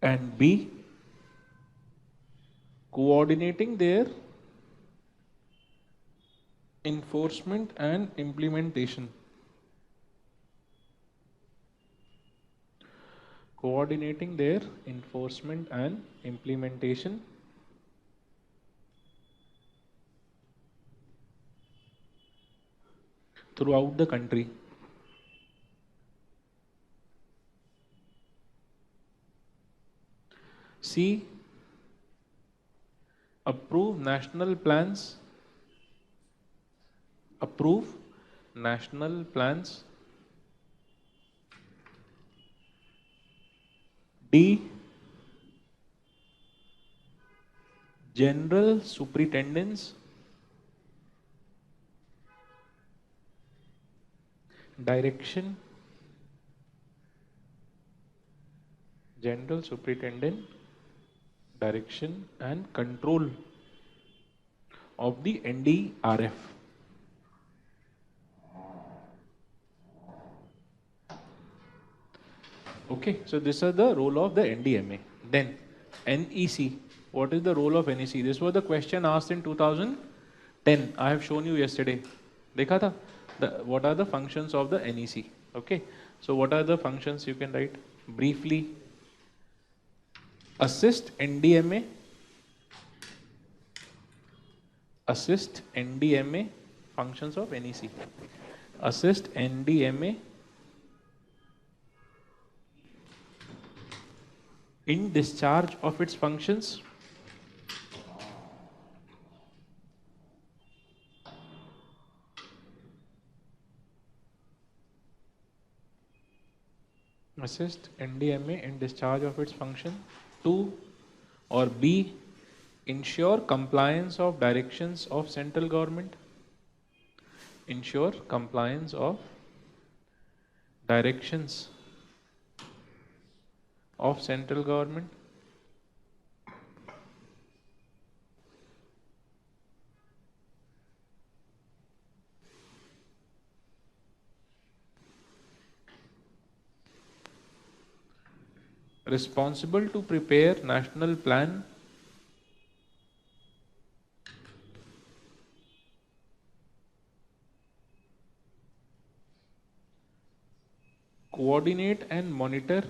And B. Coordinating their enforcement and implementation. Coordinating their enforcement and implementation throughout the country. C. Approve national plans. Approve national plans. D. General superintendents. Direction. General superintendent direction and control of the NDRF. Okay, so these are the role of the NDMA. Then NEC. What is the role of NEC? This was the question asked in 2010. I have shown you yesterday. देखा था? What are the functions of the NEC? Okay, so what are the functions you can write briefly? Assist NDMA. Assist NDMA. Functions of NEC. Assist NDMA in discharge of its functions. Assist NDMA in discharge of its function. 2 or B. Ensure compliance of directions of central government. Ensure compliance of directions of central government. Responsible to prepare national plan. Coordinate and monitor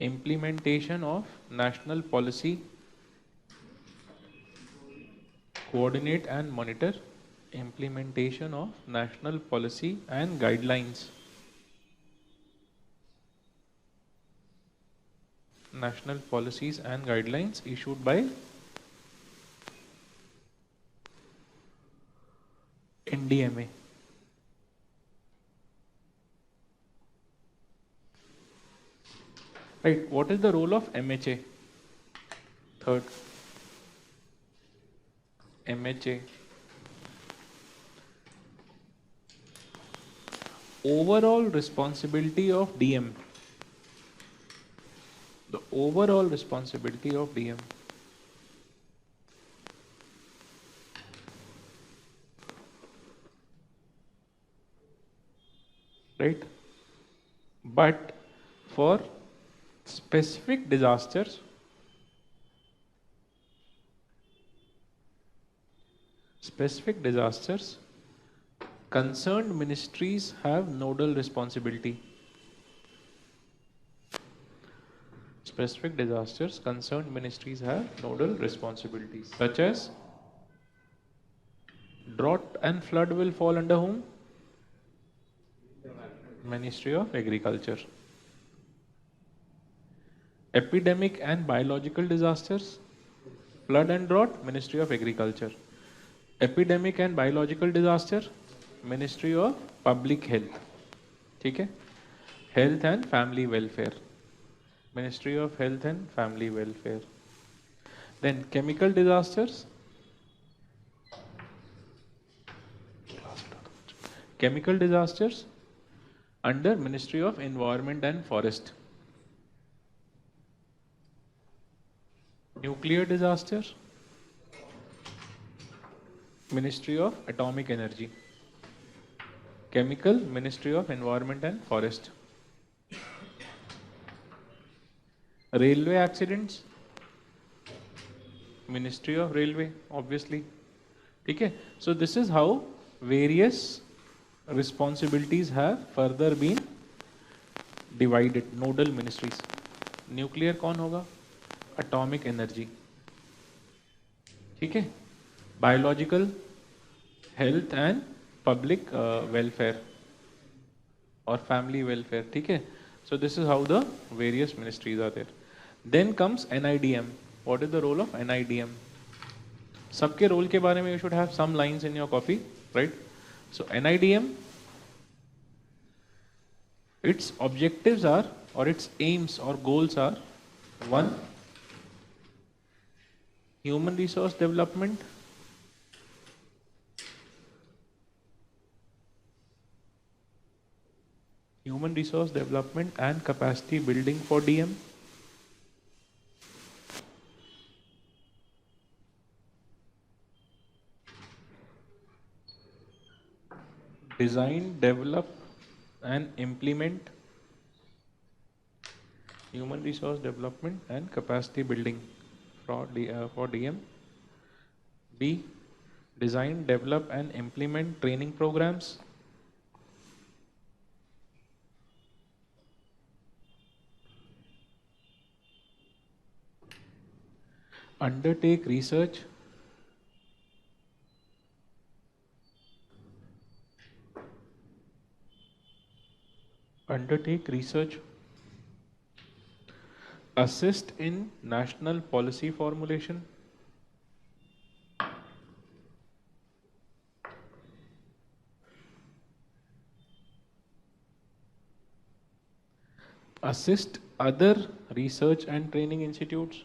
implementation of national policy. Coordinate and monitor implementation of national policy and guidelines. National policies and guidelines issued by NDMA. Right, what is the role of MHA? Third, MHA. overall responsibility of DM. The overall responsibility of DM. Right? But for specific disasters, concerned ministries have nodal responsibility. Specific disasters, concerned ministries have nodal responsibilities, such as drought and flood will fall under whom? Ministry of Agriculture. Epidemic and biological disasters, flood and drought, Ministry of Agriculture. Epidemic and biological disaster, Ministry of Public Health. ठीक है? Health and Family Welfare, Ministry of Health and Family Welfare. Then chemical disasters, under Ministry of Environment and Forest. Nuclear disaster, Ministry of Atomic Energy. Chemical, Ministry of Environment and Forest. Railway accidents, Ministry of Railway, obviously. Okay, so this is how various responsibilities have further been divided. Nodal ministries. Nuclear कौन होगा? Atomic energy. ठीक है? Biological, health and public welfare or family welfare. ठीक है? So this is how the various ministries are there. Then comes NIDM. What is the role of NIDM? सबके role के बारे में you should have some lines in your copy, right? So NIDM, its objectives are, or its aims or goals are: 1, human resource development, and capacity building for DM. Design, develop and implement human resource development and capacity building for DM. B, design, develop and implement training programs. Undertake research, assist in national policy formulation, assist other research and training institutes,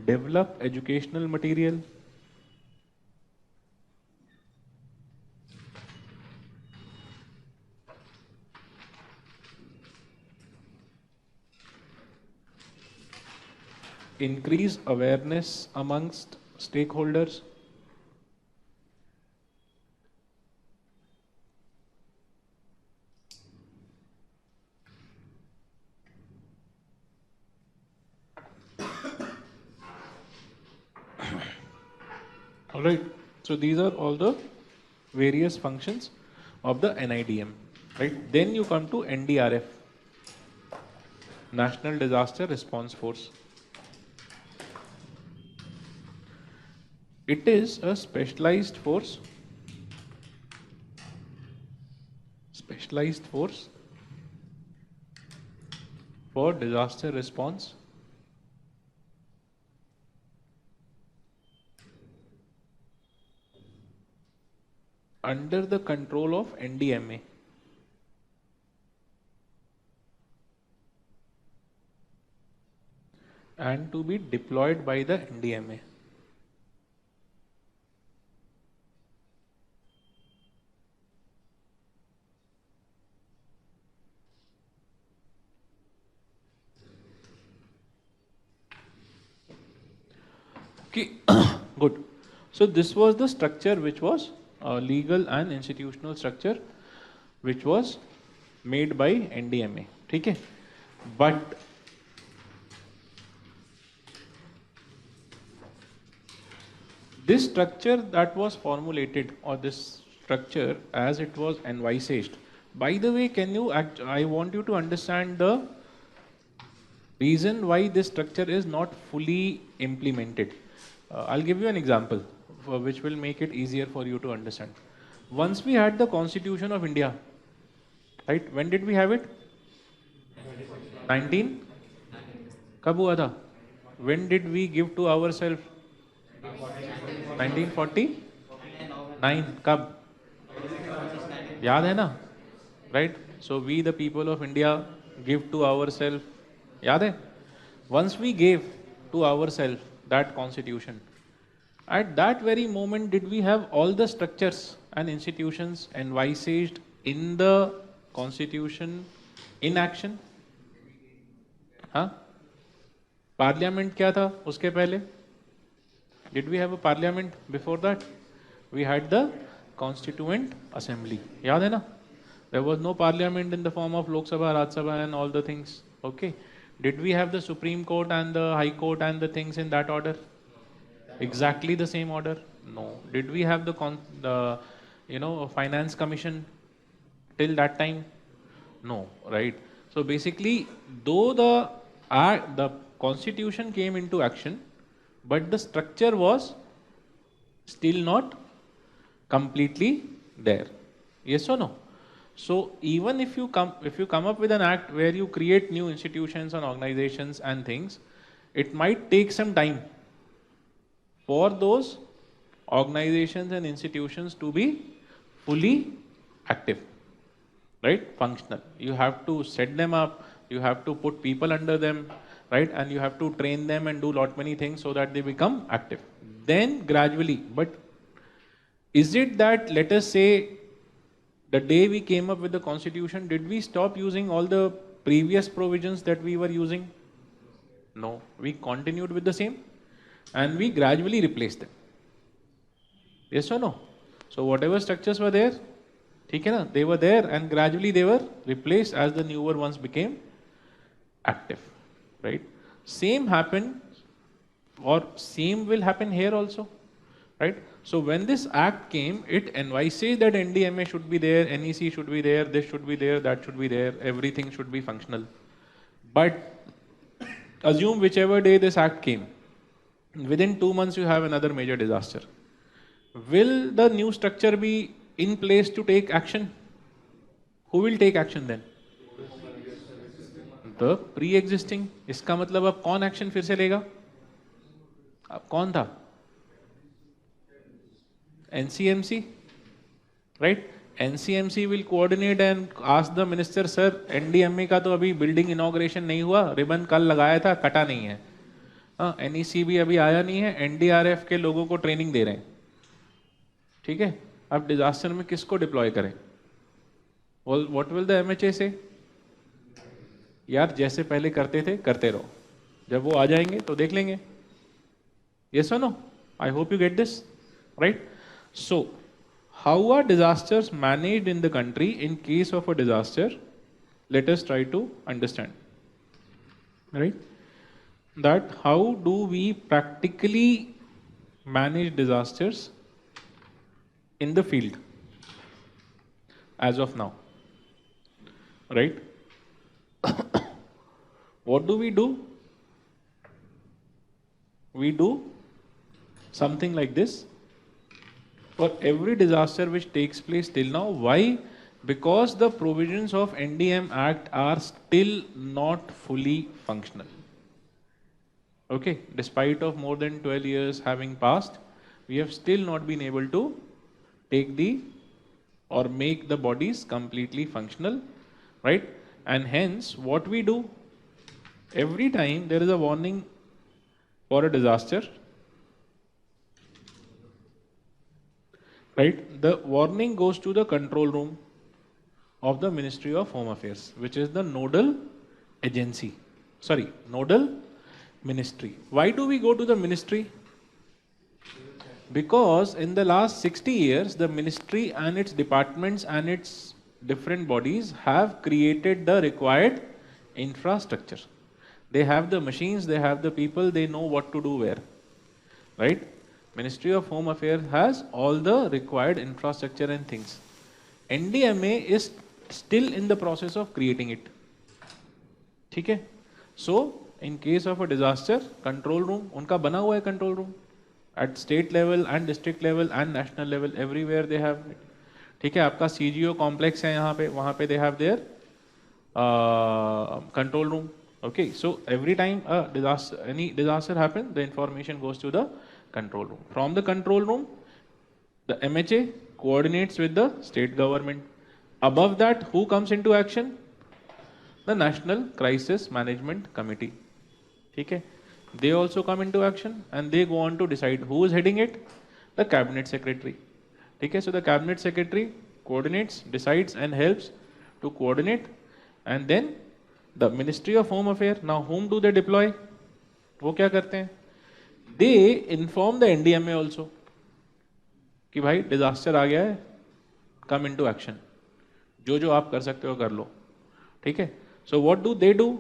develop educational material, increase awareness amongst stakeholders, all right. So these are all the various functions of the NIDM, right? Then you come to NDRF, National Disaster Response Force. It is a specialized force for disaster response under the control of NDMA. and to be deployed by the NDMA. Okay, good. So this was the structure which was legal and institutional structure which was made by NDMA. ठीक है? But this structure that was formulated, or this structure as it was envisaged. By the way, I want you to understand the reason why this structure is not fully implemented. I'll give you an example which will make it easier for you to understand. Once we had the Constitution of India, right? When did we have it? 19? कब हुआ था? When did we give to ourselves? 1949? कब? याद है ना? Right? So we the people of India give to ourselves. याद है? Once we gave to ourselves that constitution, at that very moment did we have all the structures and institutions envisaged in the constitution in action? हाँ? Parliament क्या था उसके पहले? Did we have a parliament before that? We had the Constituent Assembly. याद है ना? There was no parliament in the form of Lok Sabha, Raj Sabha and all the things. Okay. Did we have the Supreme Court and the High Court and the things in that order? Exactly the same order? No. Did we have the Finance Commission till that time? No. Right. So basically, though the Constitution came into action, but the structure was still not completely there. Yes or no? So even if you come up with an act where you create new institutions and organizations and things, it might take some time for those organizations and institutions to be fully active, right? Functional. You have to set them up, you have to put people under them, right? And you have to train them and do lot many things so that they become active. Then gradually, but is it that, let us say, the day we came up with the constitution, did we stop using all the previous provisions that we were using? No, we continued with the same and we gradually replaced them. Yes or no? So whatever structures were there, they were there and gradually they were replaced as the newer ones became active, right? Same happened, or same will happen here also, right? So when this act came, it envisaged that NDMA should be there, NEC should be there, this should be there, that should be there, everything should be functional. But assume whichever day this act came, within 2 months you have another major disaster. Will the new structure be in place to take action? Who will take action then? The pre-existing. इसका मतलब अब कौन action फिर से लेगा? अब कौन था? NCMC, right? NCMC will coordinate and ask the minister, sir, NDMA का तो अभी building inauguration नहीं हुआ, रिबन कल लगाया था, कटा नहीं है. NEC भी अभी आया नहीं है, NDRF के लोगों को ट्रेनिंग दे रहे हैं. ठीक है? अब डिजास्टर में किसको डिप्लॉय करें? What will the MHA say? यार जैसे पहले करते थे करते रहो, जब वो आ जाएंगे तो देख लेंगे. Yes or no? I hope you get this, right? So, how are disasters managed in the country in case of a disaster? Let us try to understand, right? That how do we practically manage disasters in the field as of now, right? What do? We do something like this for every disaster which takes place till now. Why? Because the provisions of NDM Act are still not fully functional. Okay, despite of more than 12 years having passed, we have still not been able to take or make the bodies completely functional, right? And hence, what we do, every time there is a warning for a disaster, right? The warning goes to the control room of the Ministry of Home Affairs, which is the nodal agency. Sorry, nodal ministry. Why do we go to the ministry? Because in the last 60 years, the ministry and its departments and its different bodies have created the required infrastructure. They have the machines, they have the people, they know what to do where. Right? Ministry of Home Affairs has all the required infrastructure and things. NDMA is still in the process of creating it. ठीक है? So, in case of a disaster, control room, उनका बना हुआ है control room. At state level and district level and national level, everywhere they have it. ठीक है? आपका CGO complex है यहाँ पे, वहाँ पे they have their control room. Okay, so every time a disaster, any disaster happens, the information goes to the control room. From the control room, the MHA coordinates with the state government. Above that, who comes into action? The National Crisis Management Committee. Okay? They also come into action and they go on to decide who is heading it? The Cabinet Secretary. Okay? So the Cabinet Secretary coordinates, decides and helps to coordinate, and then the Ministry of Home Affairs, now whom do they deploy? वो क्या करते हैं? They inform the NDMA also कि भाई disaster आ गया है, come into action. जो जो आप कर सकते हो कर लो. ठीक है? So what do they do?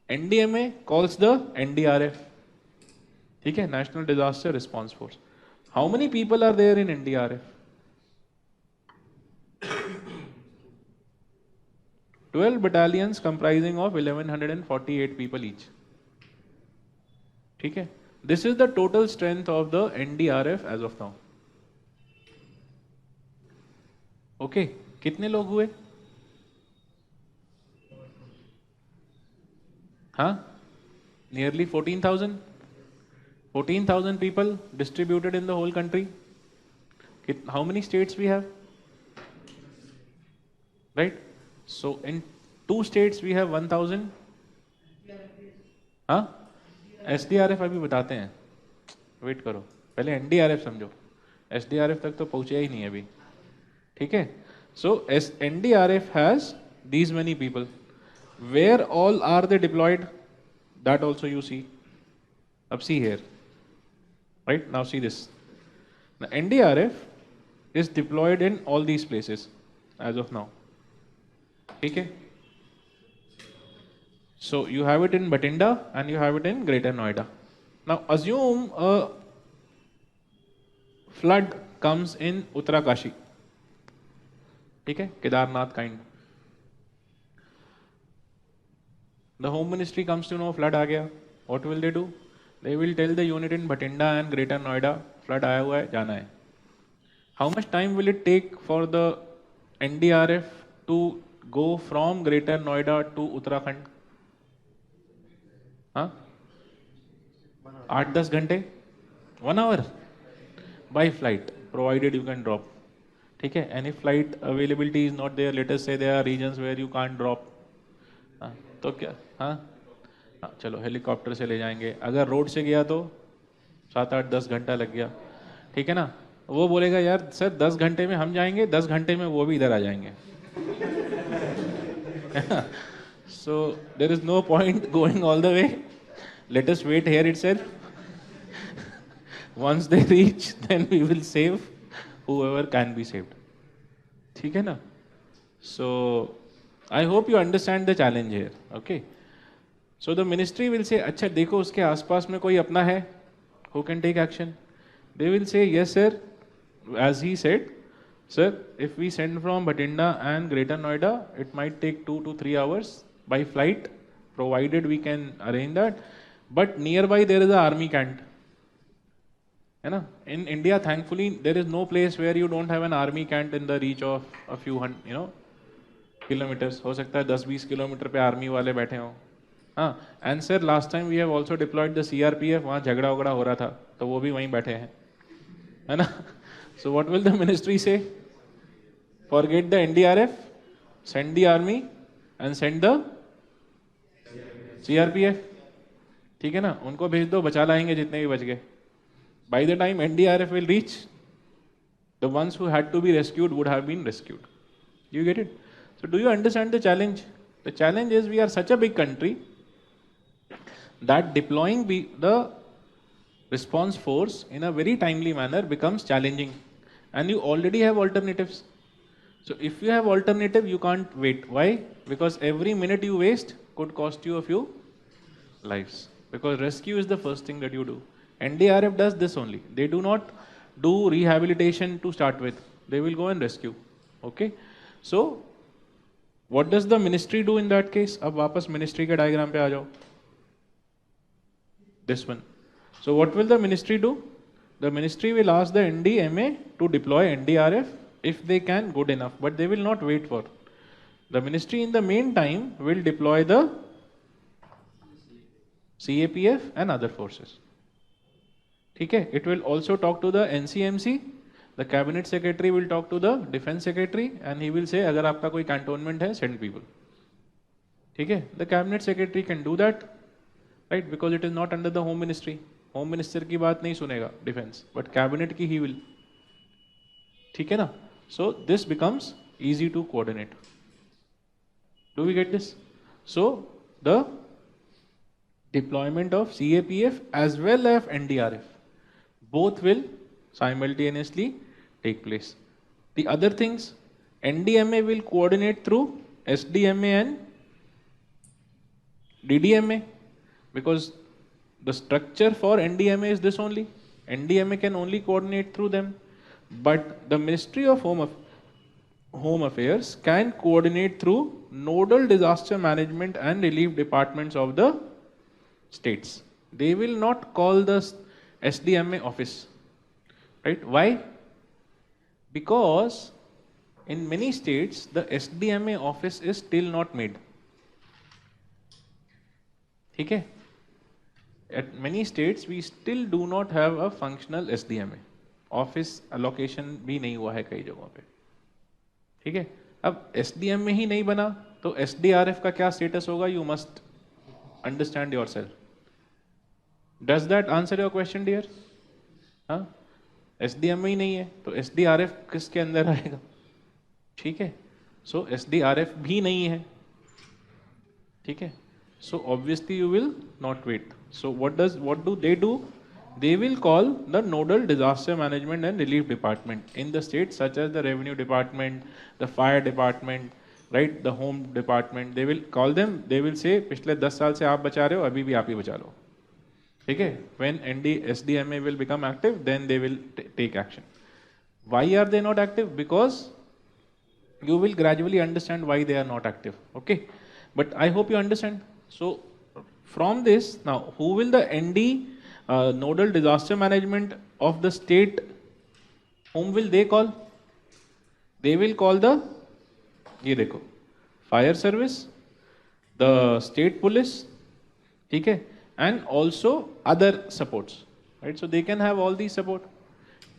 NDMA calls the NDRF. ठीक है? National Disaster Response Force. How many people are there in NDRF? 12 battalions comprising of 1148 people each. ठीक है? This is the total strength of the NDRF as of now. Okay, कितने लोग हुए? हाँ? Nearly 14,000. 14,000 people distributed in the whole country. How many states we have? Right? So in 2 states we have 1,000. हाँ? SDRF अभी बताते हैं. Wait करो. पहले NDRF समझो. SDRF तक तो पहुंचे ही नहीं अभी. ठीक है? So NDRF has these many people. Where all are they deployed? That also you see. Ab see here. Right? Now see this. The NDRF is deployed in all these places as of now. Okay? So you have it in Bathinda and you have it in Greater Noida. Now assume a flood comes in Uttarakashi. Okay? Kedarnath kind. The Home Ministry comes to know flood aa gaya. What will they do? They will tell the unit in Bathinda and Greater Noida, flood aaya hua hai, jana hai. How much time will it take for the NDRF to go from Greater Noida to Uttarakhand? हाँ? 8-10 घंटे? 1 hour? By flight, provided you can drop. ठीक है? And if flight availability is not there, let us say there are regions where you can't drop. हाँ? तो क्या? हाँ? हाँ, चलो हेलीकॉप्टर से ले जाएंगे. अगर रोड से गया तो 7-8-10 घंटा लग गया. ठीक है ना? वो बोलेगा यार सर 10 घंटे में हम जाएंगे, 10 घंटे में वो भी इधर आ जाएंगे. So there is no point going all the way. Let us wait here itself. Once they reach, then we will save whoever can be saved. ठीक है ना? So I hope you understand the challenge here. Okay. So the ministry will say, अच्छा देखो उसके आसपास में कोई अपना है who can take action. They will say, yes sir, as he said, sir, if we send from Bathinda and Greater Noida, it might take 2 to 3 hours by flight, provided we can arrange that. But nearby there is an army camp. है ना? In India, thankfully, there is no place where you don't have an army camp in the reach of a few hundred, kilometers. हो सकता है 10-20 kilometre पे army वाले बैठे हों. हाँ. And sir, last time we have also deployed the CRPF. वहाँ झगड़ा वगड़ा हो रहा था, तो वो भी वहीं बैठे हैं. है ना? So what will the ministry say? Forget the NDRF, send the army and send the CRPF. ठीक है ना, उनको भेज दो, बचा लाएंगे जितने भी बच गए. By the time NDRF will reach, the ones who had to be rescued would have been rescued. You get it? So do you understand the challenge? The challenge is we are such a big country that deploying the response force in a very timely manner becomes challenging, and you already have alternatives. So if you have alternative, you can't wait. Why? Because every minute you waste could cost you a few lives. Because rescue is the first thing that you do. NDRF does this only. They do not do rehabilitation to start with. They will go and rescue. Okay? So what does the ministry do in that case? अब वापस ministry के diagram पे आ जाओ. This one. So what will the ministry do? The ministry will ask the NDMA to deploy NDRF if they can, good enough, but they will not wait for. The ministry in the meantime will deploy the CAPF and other forces. ठीक है? It will also talk to the NCMC. The cabinet secretary will talk to the defense secretary and he will say अगर आपका कोई cantonment है, send people. ठीक है? The cabinet secretary can do that, right? Because it is not under the home ministry. Home minister की बात नहीं सुनेगा defense, but cabinet की he will. ठीक है ना? So this becomes easy to coordinate. Do we get this? So the deployment of CAPF as well as NDRF, both will simultaneously take place. The other things, NDMA will coordinate through SDMA and DDMA, because the structure for NDMA is this only. NDMA can only coordinate through them, but the Ministry of Home Affairs can coordinate through nodal disaster management and relief departments of the states. They will not call the SDMA office, right? Why? Because in many states the SDMA office is still not made. Okay? At many states we still do not have a functional SDMA. Office allocation भी नहीं हुआ है कई जगहों पे. ठीक है? अब SDMA ही नहीं बना तो SDRF का क्या status होगा? You must understand yourself. Does that answer your question, dear? हाँ? SDMA ही नहीं है तो SDRF किसके अंदर आएगा? ठीक है? So SDRF भी नहीं है. ठीक है? So obviously you will not wait. So what do they do? They will call the nodal disaster management and relief department in the states, such as the revenue department, the fire department, right, the home department. They will call them. They will say, पिछले 10 साल से आप बचा रहे हो, अभी भी आप ही बचा लो. ठीक है? When SDMA will become active, then they will take action. Why are they not active? Because you will gradually understand why they are not active. Okay? But I hope you understand. So from this, now who will the nodal disaster management of the state, whom will they call? They will call the, ये देखो, fire service, the state police, ठीक है, and also other supports, right? So they can have all these support.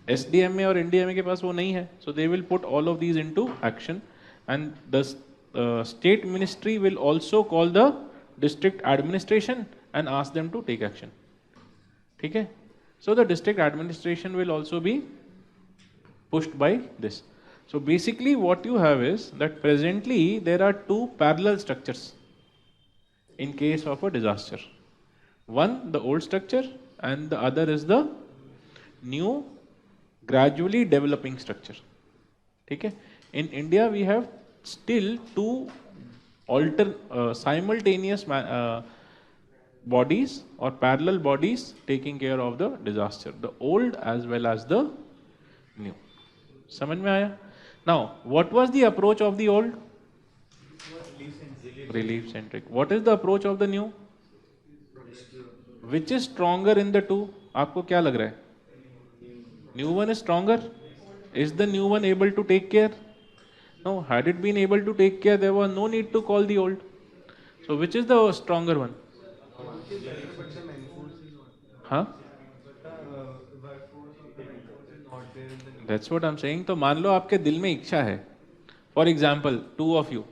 SDMA और NDMA के पास वो नहीं है, so they will put all of these into action, and the state ministry will also call the district administration and ask them to take action. ठीक है? So the district administration will also be pushed by this. So basically what you have is that presently there are two parallel structures in case of a disaster. One, the old structure, and the other is the new gradually developing structure. ठीक है? In India we have still two simultaneous bodies or parallel bodies taking care of the disaster, the old as well as the new. समझ में आया? Now, what was the approach of the old? Relief centric. What is the approach of the new? Which is stronger in the two? आपको क्या लग रहा है? New one is stronger. Is the new one able to take care? No. Had it been able to take care, there was no need to call the old. So which is the stronger one? Huh? That's what I'm saying. तो मान लो आपके दिल में इच्छा है. For example, two of you,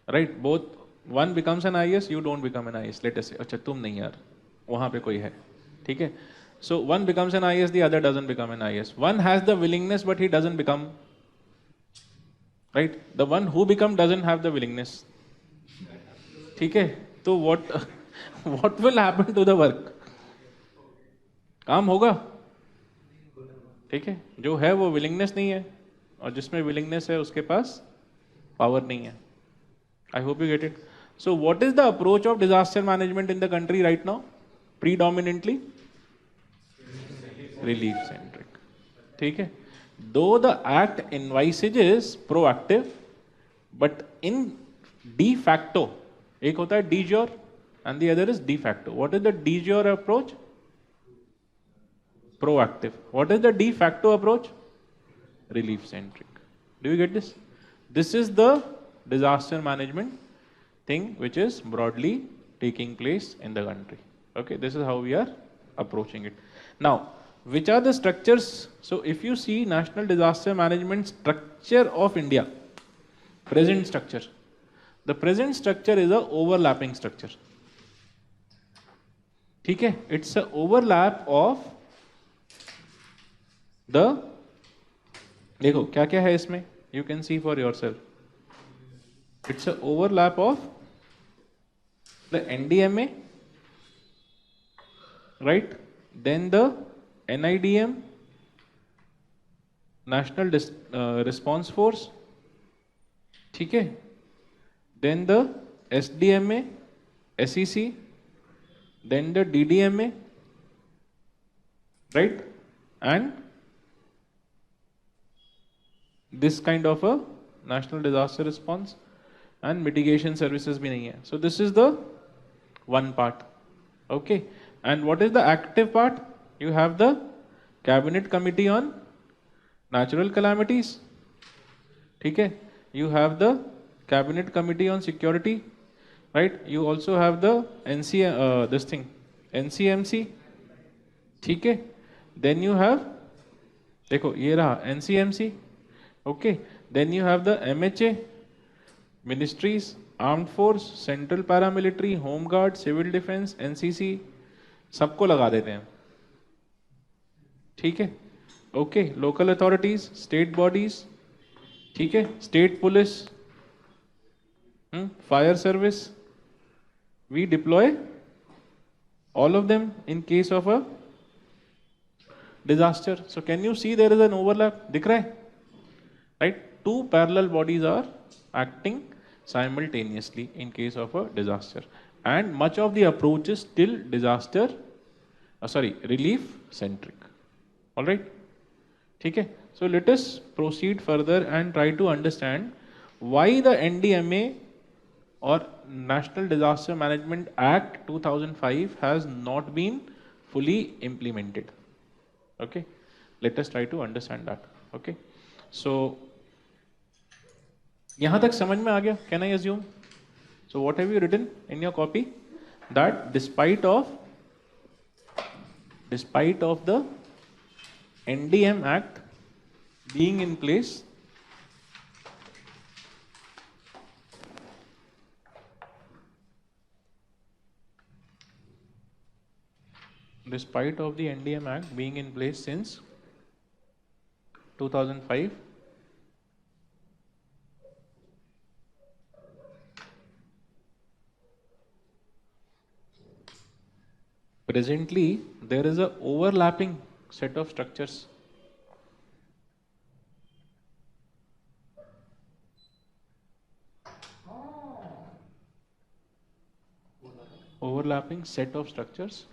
right? Both, one becomes an IAS, you don't become an IAS. Let us say, अच्छा तुम नहीं यार, वहां पे कोई है, ठीक है. So one becomes an IS, the other doesn't become an IS. One has the willingness, but he doesn't become, right? The one who become doesn't have the willingness. ठीक है. तो what what will happen to the work? काम होगा, ठीक है. जो है वो willingness नहीं है, और जिसमें willingness है उसके पास power नहीं है. I hope you get it. So what is the approach of disaster management in the country right now? Predominantly relief centric. ठीक है. Though the act envisages proactive, but in de facto, एक होता है de jure and the other is de facto. What is the de jure approach? Proactive. What is the de facto approach? Relief centric. Do you get this? This is the disaster management thing which is broadly taking place in the country. Okay, this is how we are approaching it. Now, which are the structures? So if you see national disaster management structure of India, present structure, the present structure is a overlapping structure. ठीक है, it's a overlap of the, देखो क्या क्या है इसमें, you can see for yourself. It's a overlap of the NDMA, right? Then the NIDM, National Response Force, ठीक है. Then the SDMA, SEC, then the DDMA, right? And this kind of a national disaster response and mitigation services भी नहीं है. So this is the one part. Okay. And what is the active part? You have the Cabinet Committee on Natural Calamities. ठीक है. You have the Cabinet Committee on Security, right? You also have the NCMC. ठीक है. Then you have, देखो ये रहा NCMC. Okay. Then you have the MHA, Ministries, Armed Force, Central Paramilitary, Home Guard, Civil Defense, NCC, सबको लगा देते हैं. ठीक है. Okay. Local authorities, state bodies, ठीक है, state police, fire service, we deploy all of them in case of a disaster. So can you see there is an overlap? दिख रहा है, right? Two parallel bodies are acting simultaneously in case of a disaster, and much of the approach is still disaster, relief centric. All right, ठीक है. So let us proceed further and try to understand why the NDMA or National Disaster Management Act 2005 has not been fully implemented. Okay, let us try to understand that. Okay, so यहाँ तक समझ में आ गया? Can I assume? So what have you written in your copy? That despite of the NDM Act being in place, since 2005, presently there is a overlapping set of structures. Overlapping set of structures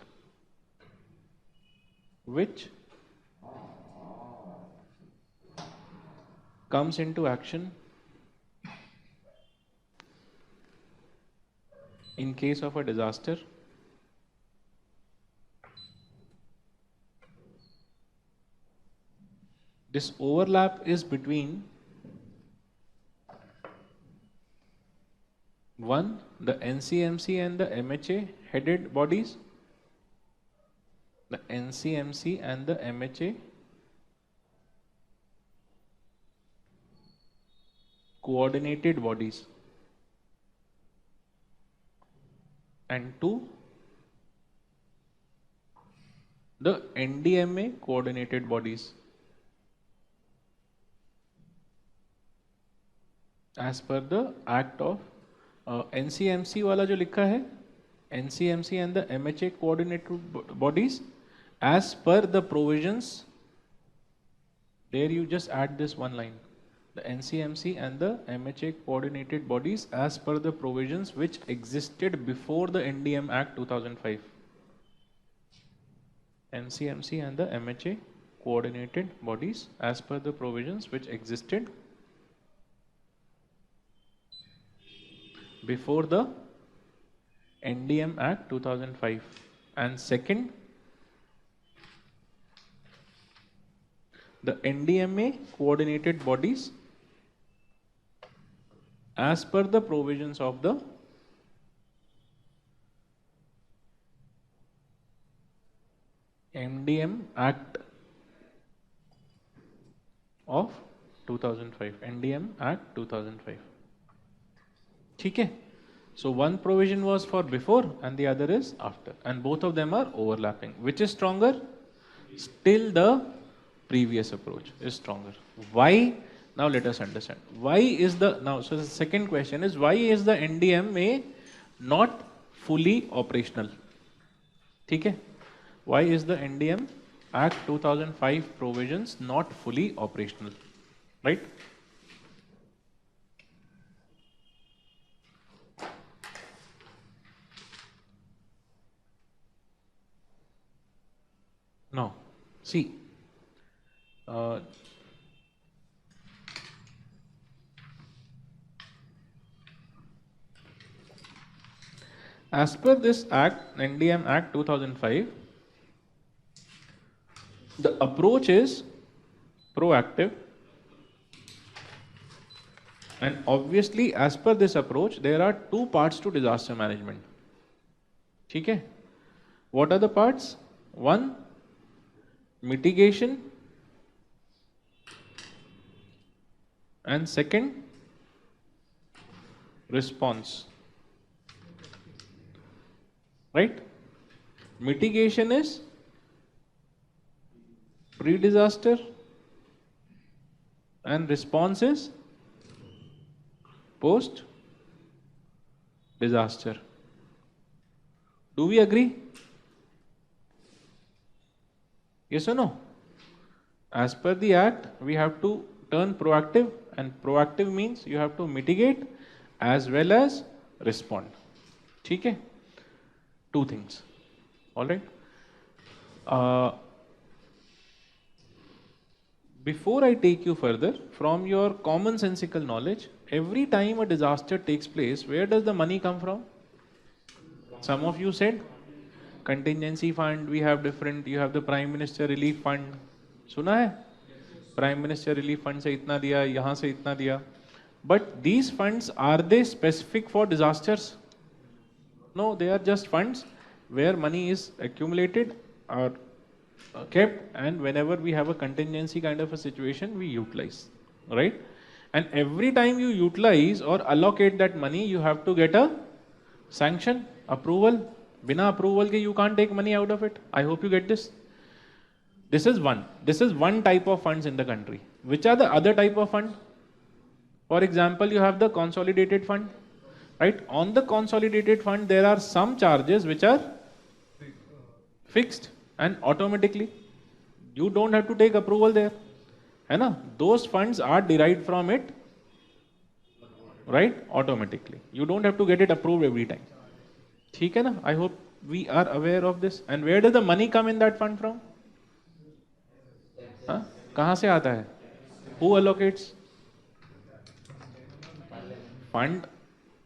which comes into action in case of a disaster. This overlap is between one, the NCMC and the MHA headed bodies, the NCMC and the MHA coordinated bodies, and two, the NDMA coordinated bodies as per the act of NCMC वाला जो लिखा है NCMC and the MHA coordinated bodies as per the provisions, there you just add this one line, the NCMC and the MHA coordinated bodies as per the provisions which existed before the NDM Act 2005. NCMC and the MHA coordinated bodies as per the provisions which existed before the NDM Act 2005. And second, the NDMA coordinated bodies as per the provisions of the NDM Act of 2005. NDM Act 2005. ठीक है? So one provision was for before and the other is after, and both of them are overlapping. Which is stronger? Still the previous approach is stronger. Why? Now let us understand. Why is so the second question is, why is the NDMA not fully operational? ठीक है? Why is the NDM Act 2005 provisions not fully operational? Right? Now, see, as per this Act, NDM Act 2005, the approach is proactive, and obviously as per this approach, there are two parts to disaster management. ठीक है? What are the parts? One, mitigation, and second, response. Right? Mitigation is pre-disaster and response is post-disaster. Do we agree? Yes or no? As per the Act, we have to turn proactive, and proactive means you have to mitigate as well as respond. ठीक है? Two things. All right? Before I take you further, from your commonsensical knowledge, every time a disaster takes place, where does the money come from? Some of you said contingency fund, we have different, you have the Prime Minister Relief Fund. सुना है? Prime Minister Relief Fund से इतना दिया, यहाँ से इतना दिया. But these funds, are they specific for disasters? No, they are just funds where money is accumulated or kept, and whenever we have a contingency kind of a situation, we utilize, right? And every time you utilize or allocate that money, you have to get a sanction, approval. Bina approval ke you can't take money out of it. I hope you get this. This is one type of funds in the country. Which are the other type of fund? For example, you have the consolidated fund, right? On the consolidated fund, there are some charges which are fixed and automatically. You don't have to take approval there. है ना? Those funds are derived from it, right? Automatically. You don't have to get it approved every time. ठीक है ना? I hope we are aware of this. And where does the money come in that fund from? हाँ? कहाँ से आता है? Who allocates? Fund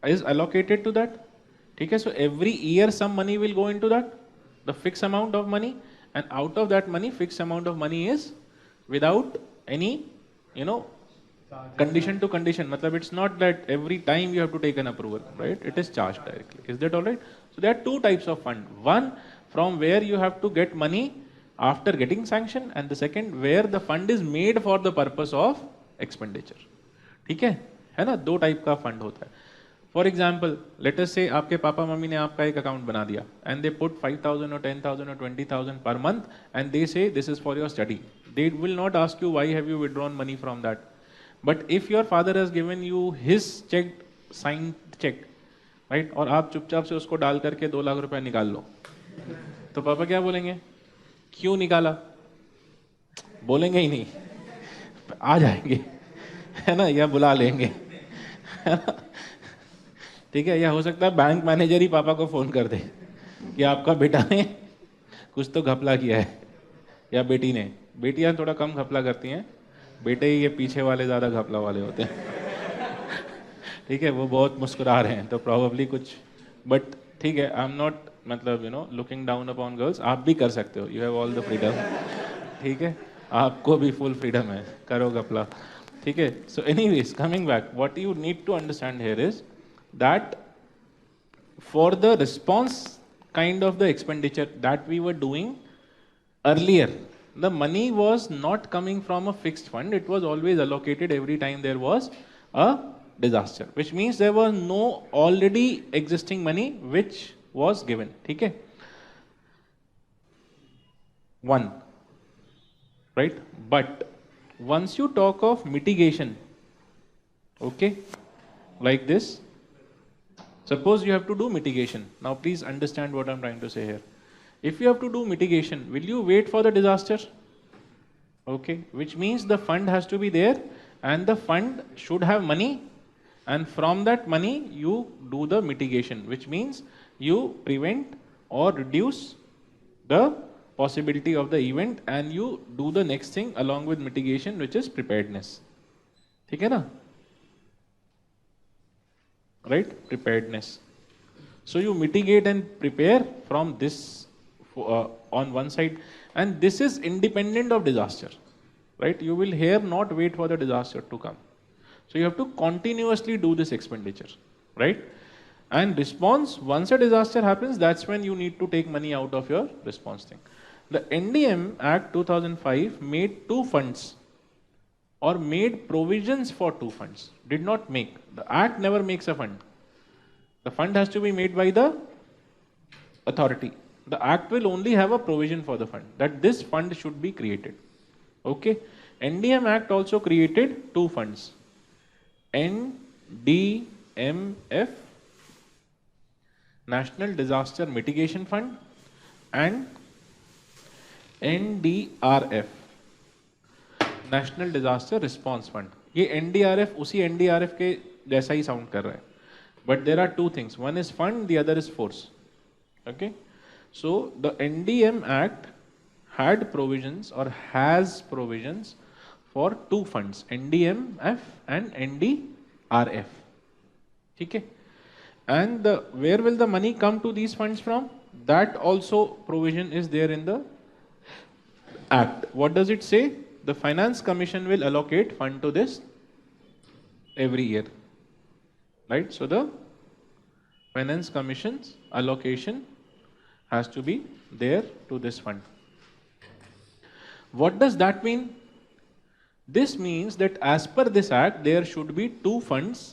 is allocated to that. ठीक है? So every year some money will go into that, the fixed amount of money, and out of that money, fixed amount of money is without any, condition to condition. Matlab, it's not that every time you have to take an approval, right? It is charged directly. Is that all right? So there are two types of fund. One, from where you have to get money after getting sanction, and the second, where the fund is made for the purpose of expenditure. ठीक है? है ना? दो type का fund होता है. For example let us से आपके पापा मम्मी ने आपका एक अकाउंट बना दिया and they put 5,000 or 10,000 or 20,000 per month and they say this is for your study. They will not ask you why have you withdrawn money from that. But if your father has given you his check, signed check, right, और आप चुपचाप से उसको डाल करके 2 लाख रुपया निकाल लो, तो पापा क्या बोलेंगे? क्यों निकाला? बोलेंगे ही नहीं, आ जाएंगे, है ना, या बुला लेंगे, है ना, ठीक है, या हो सकता है बैंक मैनेजर ही पापा को फोन कर दे कि आपका बेटा ने कुछ तो घपला किया है, या बेटी ने। बेटियां थोड़ा कम घपला करती हैं, बेटे ही ये पीछे वाले ज़्यादा घपला वाले होते हैं, ठीक है, वो बहुत मुस्कुरा रहे हैं तो प्रॉबली कुछ, बट ठीक है, आई एम नॉट मतलब लुकिंग डाउन अपॉन गर्ल्स, आप भी कर सकते हो, you have all the freedom, ठीक है, आपको भी फुल फ्रीडम है, करो घपला, ठीक है। So anyways coming back, what you need to understand here is that for the response kind of the expenditure that we were doing earlier, the money was not coming from a fixed fund, it was always allocated every time there was a disaster, which means there was no already existing money which was given, ठीक है, one, right? But once you talk of mitigation, okay, like this, suppose you have to do mitigation. Now please understand what I'm trying to say here. If you have to do mitigation, will you wait for the disaster? Okay, which means the fund has to be there and the fund should have money, and from that money you do the mitigation, which means you prevent or reduce the possibility of the event and you do the next thing along with mitigation, which is preparedness. ठीक है ना? Right? Preparedness. So you mitigate and prepare from this on one side, and this is independent of disaster, right? You will here not wait for the disaster to come. So you have to continuously do this expenditure, right? And response, once a disaster happens, that's when you need to take money out of your response thing. The NDM Act 2005 made two funds, or made provisions for two funds, did not make. The act never makes a fund. The fund has to be made by the authority. The act will only have a provision for the fund, that this fund should be created. Okay. NDM Act also created two funds. NDMF, National Disaster Mitigation Fund, and NDRF, National Disaster Response Fund. ये NDRF उसी NDRF के जैसा ही sound कर रहा है, but there are two things, one is fund, the other is force. Okay, so the NDM act had provisions और has provisions for two funds, NDMF and NDRF, ठीक है। And where will the money come to these funds from, that also provision is there in the act. What does it से? The Finance Commission will allocate fund to this every year, right? So the Finance Commission's allocation has to be there to this fund. What does that mean? This means that as per this act, there should be two funds,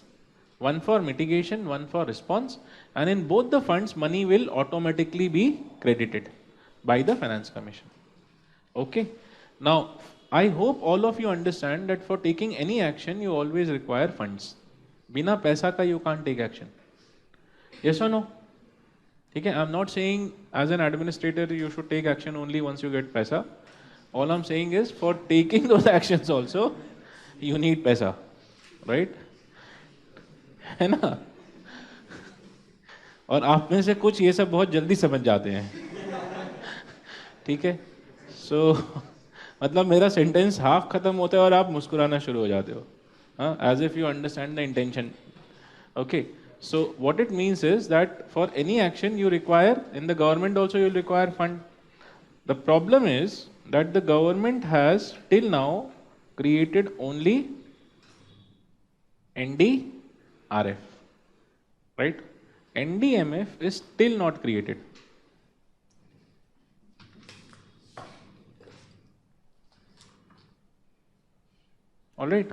one for mitigation, one for response, and in both the funds, money will automatically be credited by the Finance Commission. Okay. Now, I hope all of you understand that for taking any action, you always require funds. बिना पैसा का you can't take action. Yes or no? ठीक है, I'm not saying as an administrator you should take action only once you get पैसा. All I'm saying is for taking those actions also, you need पैसा, right? है ना? और आप में से कुछ ये सब बहुत जल्दी समझ जाते हैं, ठीक है? So मतलब मेरा सेंटेंस हाफ खत्म होता है और आप मुस्कुराना शुरू हो जाते हो, as if you understand the intention. Okay, so what it means is that for any action you require, in the government also you require fund. The problem is that the government has till now created only NDRF, right? NDMF is still not created. All right.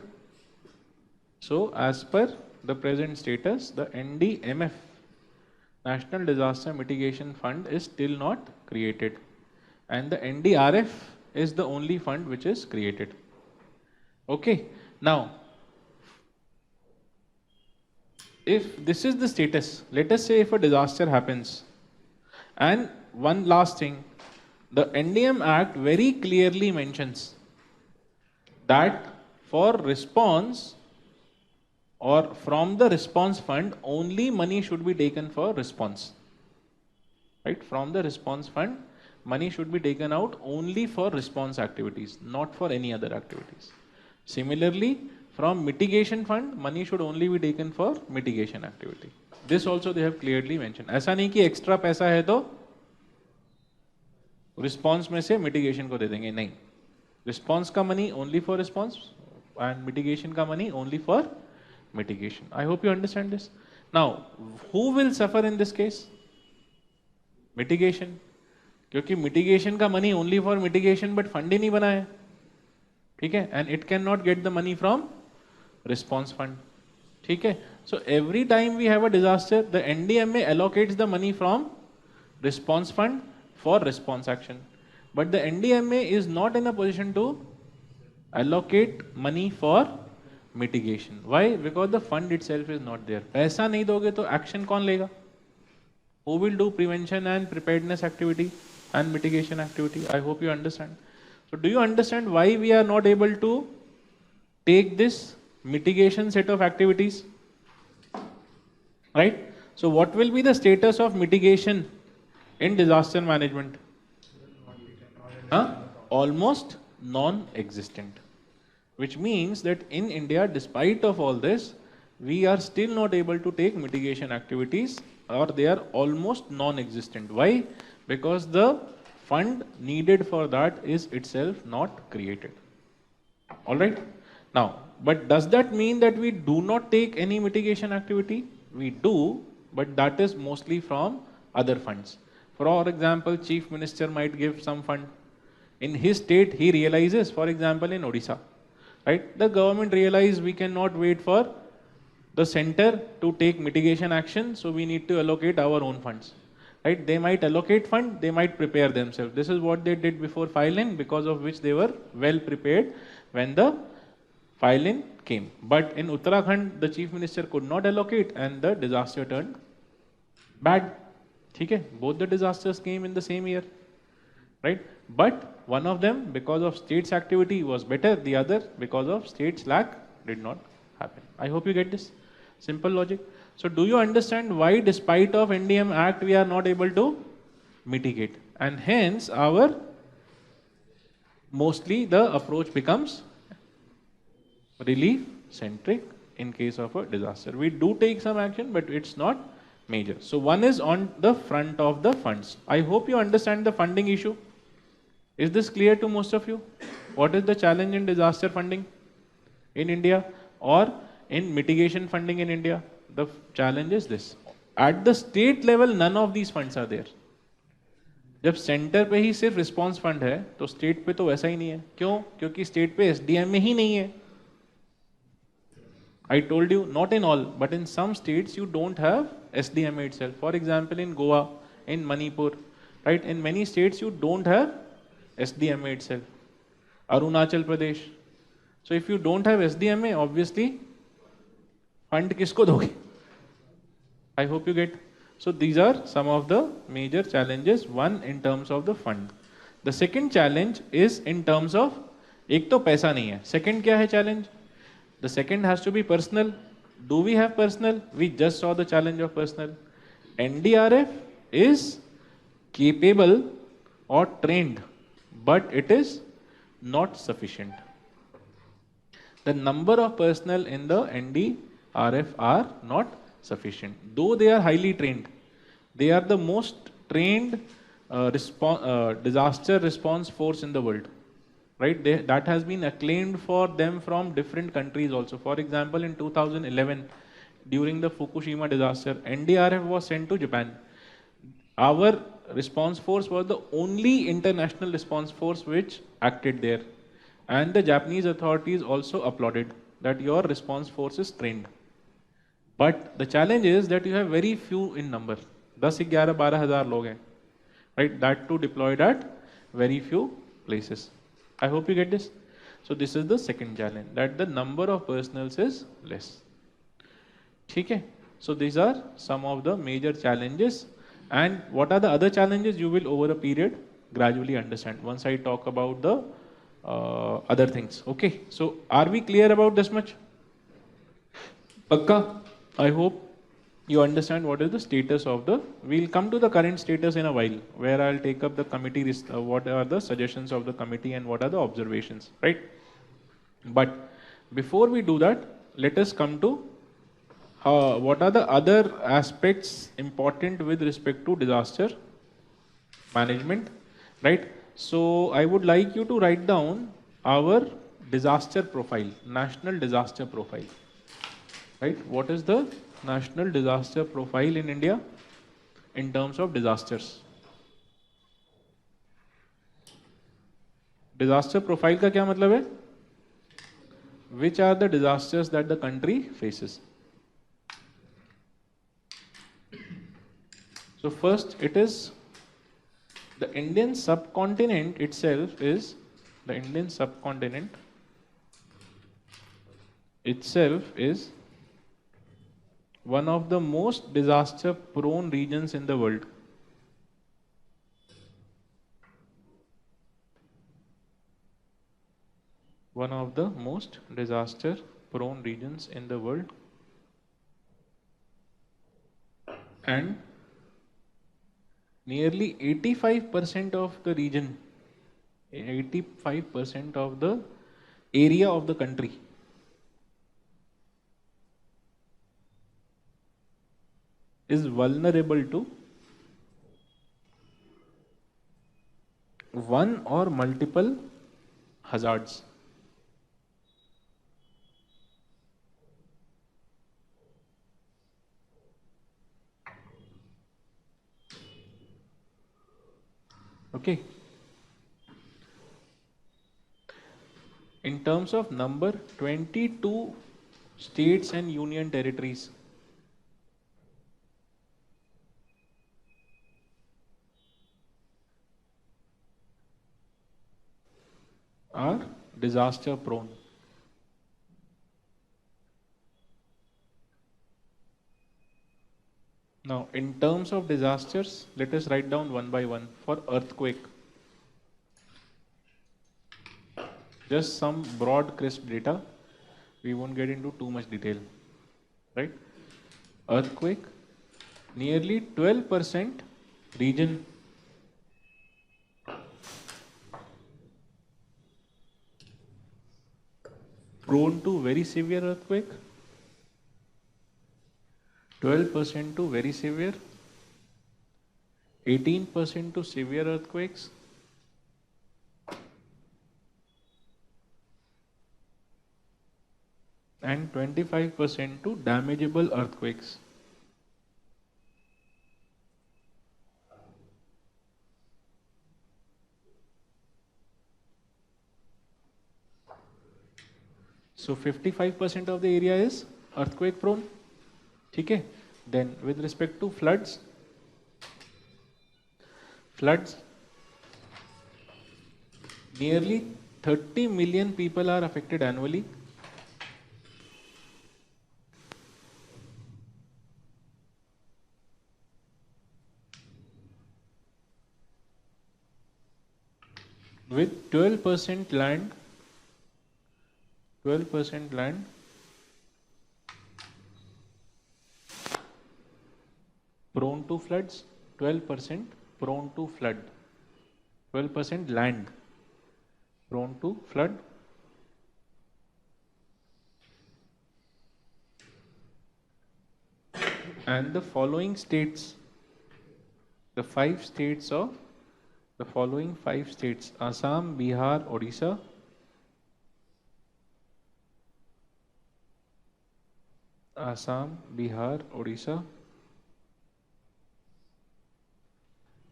So as per the present status, the NDMF, National Disaster Mitigation Fund, is still not created, and the NDRF is the only fund which is created. Okay, now if this is the status, let us say if a disaster happens, and one last thing, the NDM Act very clearly mentions that for response or from the response fund, only money should be taken for response. Right? From the response fund, money should be taken out only for response activities, not for any other activities. Similarly, from mitigation fund, money should only be taken for mitigation activity. This also they have clearly mentioned. ऐसा नहीं कि extra पैसा है तो response में से mitigation को दे देंगे, नहीं. Response का money only for response and mitigation का money only for mitigation. I hope you understand this. Now, who will suffer in this case? Mitigation. क्योंकि mitigation का money only for mitigation but fund ही नहीं बना है, ठीक है, and it cannot get the money from response fund, ठीक है. So every time we have a disaster, the NDMA allocates the money from response fund for response action, but the NDMA is not in a position to allocate money for mitigation. Why? Because the fund itself is not there. पैसा नहीं दोगे तो action कौन लेगा? Who will do prevention and preparedness activity and mitigation activity? I hope you understand. So do you understand why we are not able to take this mitigation set of activities? Right? So what will be the status of mitigation in disaster management? Almost non-existent. Which means that in India, despite of all this, we are still not able to take mitigation activities, or they are almost non-existent. Why? Because the fund needed for that is itself not created. Alright? Now, but does that mean that we do not take any mitigation activity? We do, but that is mostly from other funds. For example, Chief Minister might give some fund. In his state, he realizes, for example, in Odisha, right? The government realizes we cannot wait for the center to take mitigation action, so we need to allocate our own funds. Right? They might allocate fund, they might prepare themselves. This is what they did before file-in, because of which they were well prepared when the file-in came. But in Uttarakhand, the Chief Minister could not allocate and the disaster turned bad. Okay? Both the disasters came in the same year. Right? But one of them, because of state's activity, was better. The other, because of state's lack, did not happen. I hope you get this. Simple logic. So do you understand why, despite of NDM Act, we are not able to mitigate? And hence, our mostly the approach becomes relief centric in case of a disaster. We do take some action, but it's not major. So one is on the front of the funds. I hope you understand the funding issue. Is this clear to most of you? What is the challenge in disaster funding in India or in mitigation funding in India? The challenge is this. At the state level, none of these funds are there. जब centre पे ही सिर्फ response fund है तो state पे तो वैसा ही नहीं है. क्यों? क्योंकि स्टेट पे एसडीएम में ही नहीं है. I told you, not in all, but in some states you don't have SDMA itself. For example, in Goa, in Manipur, right? In many states you don't have SDMA itself. Arunachal Pradesh. So if you don't have SDMA, obviously, fund kisko doge? I hope you get. So these are some of the major challenges. One, in terms of the fund. The second challenge is in terms of, एक तो पैसा नहीं है. Second क्या है challenge? The second has to be personal. Do we have personal? We just saw the challenge of personal. NDRF is capable or trained, but it is not sufficient. The number of personnel in the NDRF are not sufficient. Though they are highly trained, they are the most trained disaster response force in the world. Right? That has been acclaimed for them from different countries also. For example, in 2011, during the Fukushima disaster, NDRF was sent to Japan. Our response force was the only international response force which acted there. And the Japanese authorities also applauded that your response force is trained. But the challenge is that you have very few in number. 10, 11, 12,000 लोग हैं, right? That too deployed at very few places. I hope you get this. So this is the second challenge, that the number of personnels is less. ठीक है? So these are some of the major challenges. And what are the other challenges? You will over a period gradually understand once I talk about the other things. Okay. So are we clear about this much? Pakka? I hope you understand what is the status of the. We'll come to the current status in a while, where I'll take up the committee, what are the suggestions of the committee and what are the observations, right? But before we do that, let us come to what are the other aspects important with respect to disaster management, right? So I would like you to write down our disaster profile, national disaster profile, right? What is the national disaster profile in India in terms of disasters? Disaster profile का क्या मतलब है? Which are the disasters that the country faces? So first it is the Indian subcontinent itself is one of the most disaster prone regions in the world. One of the most disaster prone regions in the world. And nearly 85% of the region, 85% of the area of the country is vulnerable to one or multiple hazards. Okay. In terms of number, 22 states and union territories are disaster prone. Now, in terms of disasters, let us write down one by one. For earthquake, just some broad crisp data. We won't get into too much detail, right? Earthquake, nearly 12% region prone to very severe earthquake, 12% to very severe, 18% to severe earthquakes, and 25% to damageable earthquakes. So 55% of the area is earthquake prone. Okay. Then with respect to floods, nearly 30 million people are affected annually. With 12% land prone to floods, 12% prone to flood, 12% land prone to flood, and the following states, the following five states, Assam, Bihar, Odisha,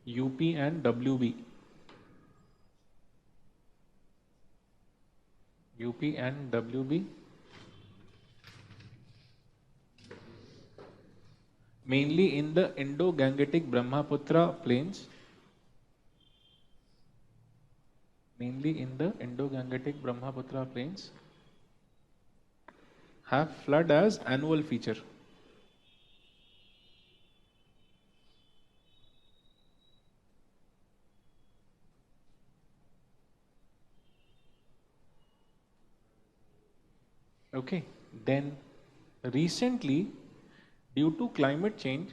UP and WB. mainly in the Indo-Gangetic Brahmaputra plains, mainly in the Indo-Gangetic Brahmaputra plains, have flood as annual feature. Okay, then recently, due to climate change,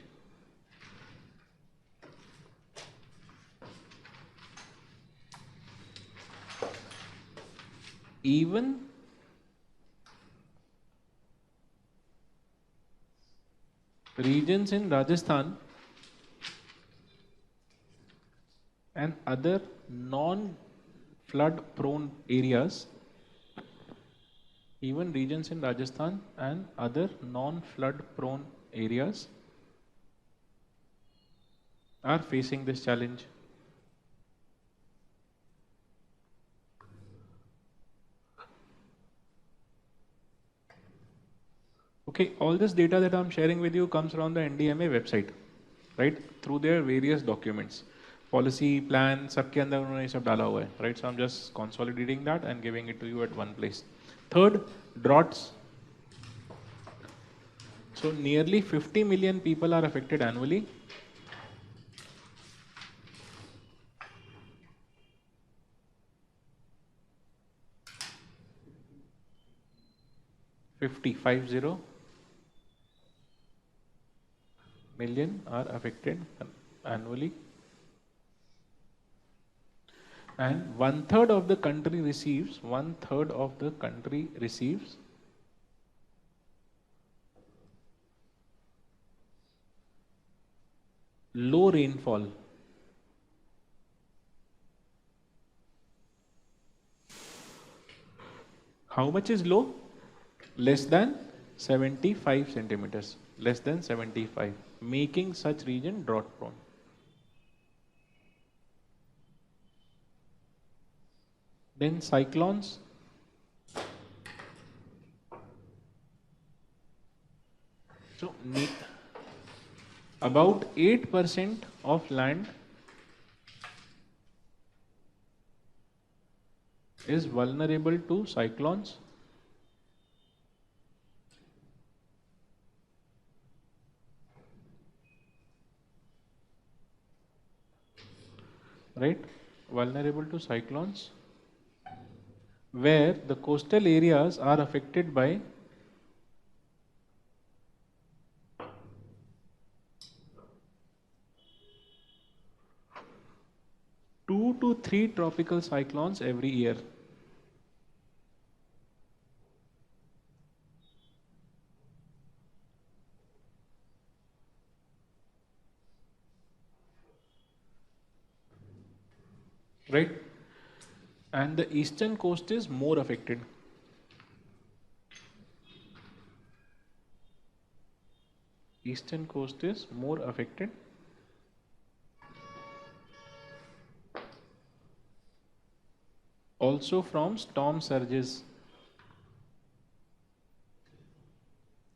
even regions in Rajasthan and other non-flood prone areas, even regions in Rajasthan and other non-flood prone areas are facing this challenge. Okay, all this data that I'm sharing with you comes from the NDMA website, right? Through their various documents, policy, plan, सबके अंदर उन्होंने ये सब डाला हुआ है, right? So I'm just consolidating that and giving it to you at one place. Third, droughts. So nearly 50 million people are affected annually. Five zero million are affected annually, and one third of the country receives low rainfall. How much is low? Less than 75 centimeters, less than 75, making such region drought prone. Then cyclones. So about 8% of land is vulnerable to cyclones. Right? Vulnerable to cyclones, where the coastal areas are affected by two to three tropical cyclones every year. Right? And the eastern coast is more affected. Eastern coast is more affected. Also from storm surges.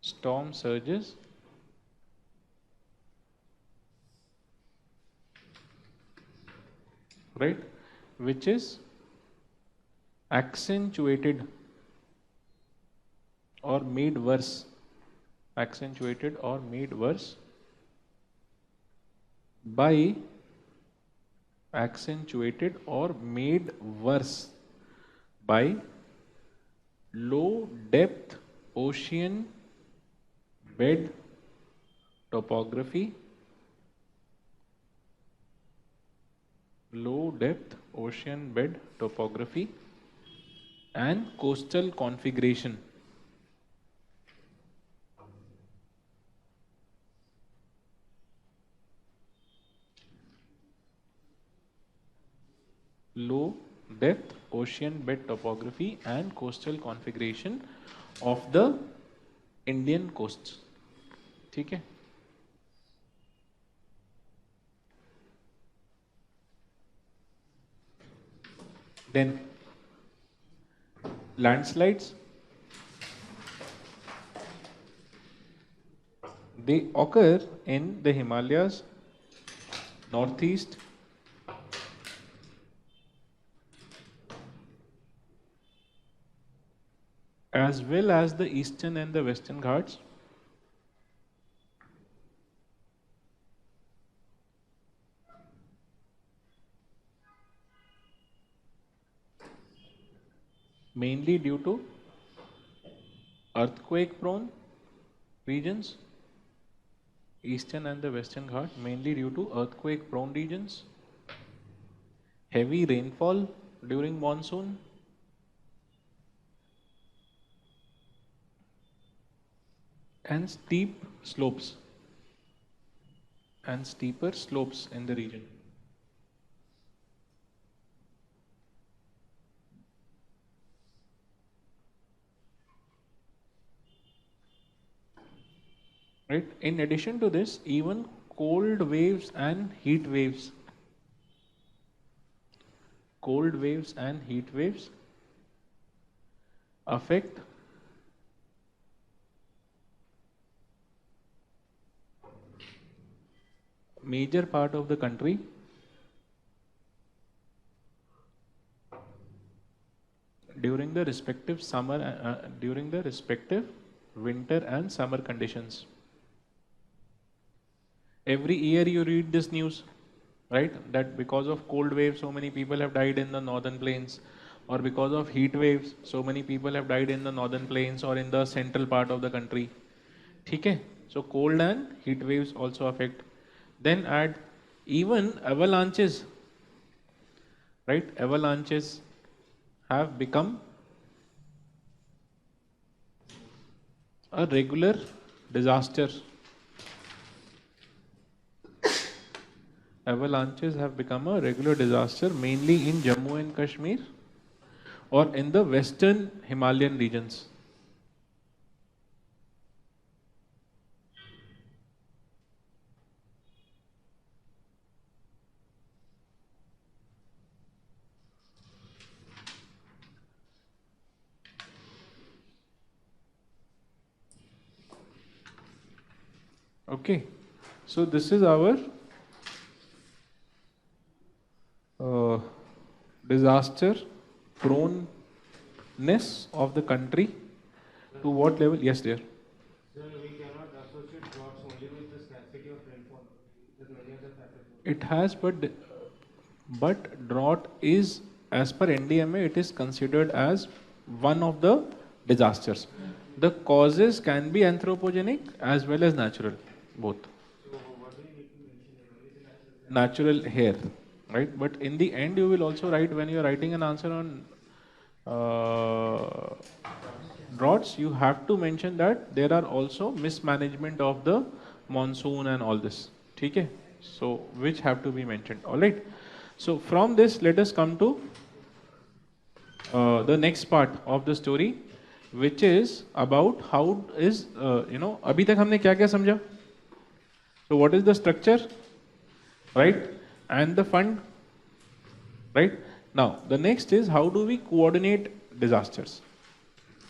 Storm surges. Right? Which is accentuated or made worse. Accentuated or made worse by accentuated or made worse by low depth ocean bed topography, low depth ocean bed topography and coastal configuration. Low depth ocean bed topography and coastal configuration of the Indian coasts. ठीक है? Then landslides, They occur in the Himalayas, northeast, as well as the eastern and the western Ghats. Mainly due to earthquake prone regions, eastern and the western Ghat, mainly due to earthquake prone regions, heavy rainfall during monsoon, and steep slopes and steeper slopes in the region. Right? In addition to this, even cold waves and heat waves, affect major part of the country during the respective winter and summer conditions. Every year you read this news, right? That because of cold waves, so many people have died in the northern plains, or because of heat waves, so many people have died in the northern plains or in the central part of the country. Okay? So cold and heat waves also affect. Then add even avalanches, right? Avalanches have become a regular disaster. Avalanches have become a regular disaster mainly in Jammu and Kashmir or in the western Himalayan regions. Okay, so this is our disaster proneness of the country. To what level? Yes, dear. Sir, we cannot associate droughts only with the scarcity of rainfall. There are many other factors. It has, but drought is, as per NDMA, it is considered as one of the disasters. The causes can be anthropogenic as well as natural, both. So, what do you need to mention here? Only the Natural hair, right? But in the end, you will also write, when you are writing an answer on droughts, you have to mention that there are also mismanagement of the monsoon and all this. Okay? So, which have to be mentioned. All right. So, from this, let us come to the next part of the story, which is about how is, अभी तक हमने क्या क्या समझा? So, what is the structure, right? And the fund, right? Now, the next is how do we coordinate disasters,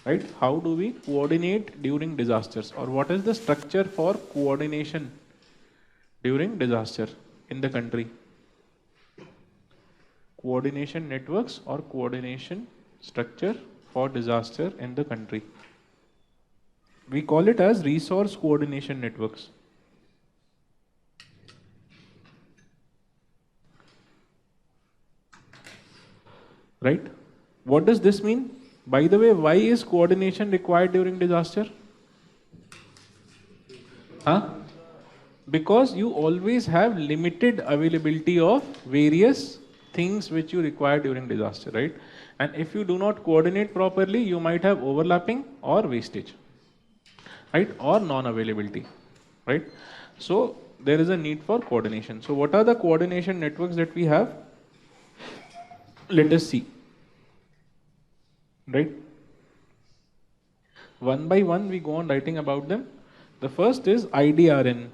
right? How do we coordinate during disasters, or what is the structure for coordination during disaster in the country? Coordination networks or coordination structure for disaster in the country. We call it as resource coordination networks. Right? What does this mean? By the way, why is coordination required during disaster? Huh? Because you always have limited availability of various things which you require during disaster, right? And if you do not coordinate properly, you might have overlapping or wastage, right? Or non-availability, right? So there is a need for coordination. So what are the coordination networks that we have? Let us see, right? One by one, we go on writing about them. The first is IDRN.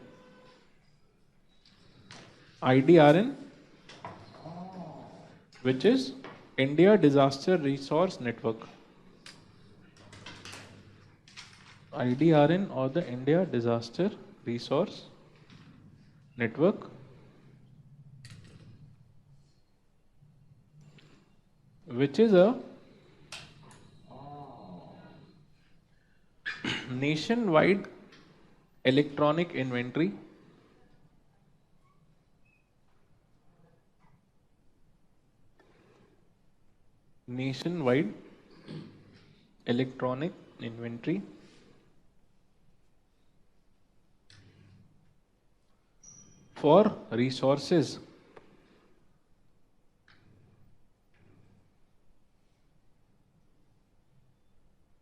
IDRN, which is India Disaster Resource Network. IDRN or the India Disaster resource network which is a nationwide electronic inventory nationwide electronic inventory for resources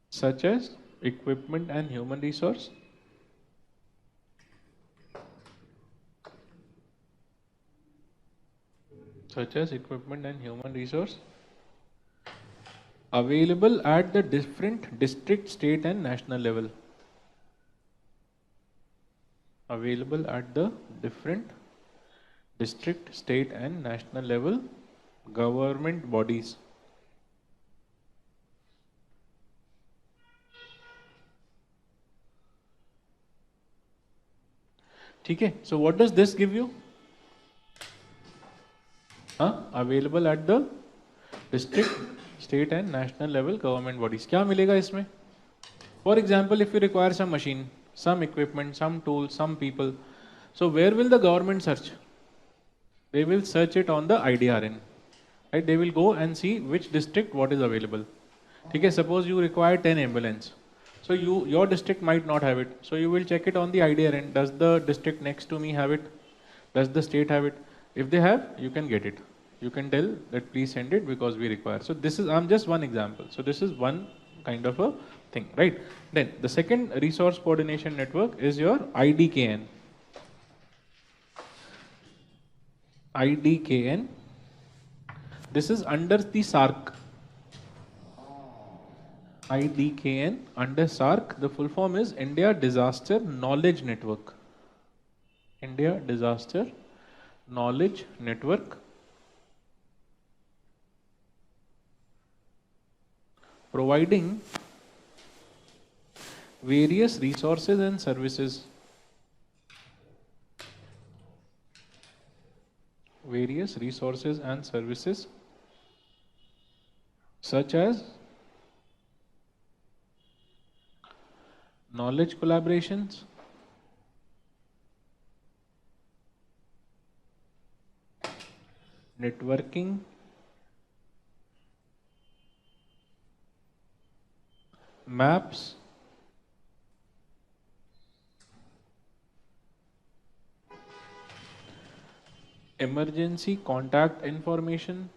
such as equipment and human resource available at the different district, state and national level. Available at the different district, state and national level government bodies. ठीक है, so what does this give you? Available at the district, state and national level government bodies. क्या मिलेगा इसमें? For example, if you require some machine, some equipment, some tools, some people, so where will the government search? They will search it on the IDRN, right? They will go and see which district what is available. ठीक है, suppose you require 10 ambulance, so your district might not have it, so you will check it on the IDRN. Does the district next to me have it? Does the state have it? If they have, you can get it. You can tell that please send it because we require. So this is, I'm just one example. So this is one kind of a thing, right? Then the second resource coordination network is your IDKN. IDKN. This is under the SARC. IDKN under SARC. The full form is India Disaster Knowledge Network. India Disaster Knowledge Network. Providing various resources and services. Various resources and services such as knowledge collaborations, networking, maps, emergency contact information,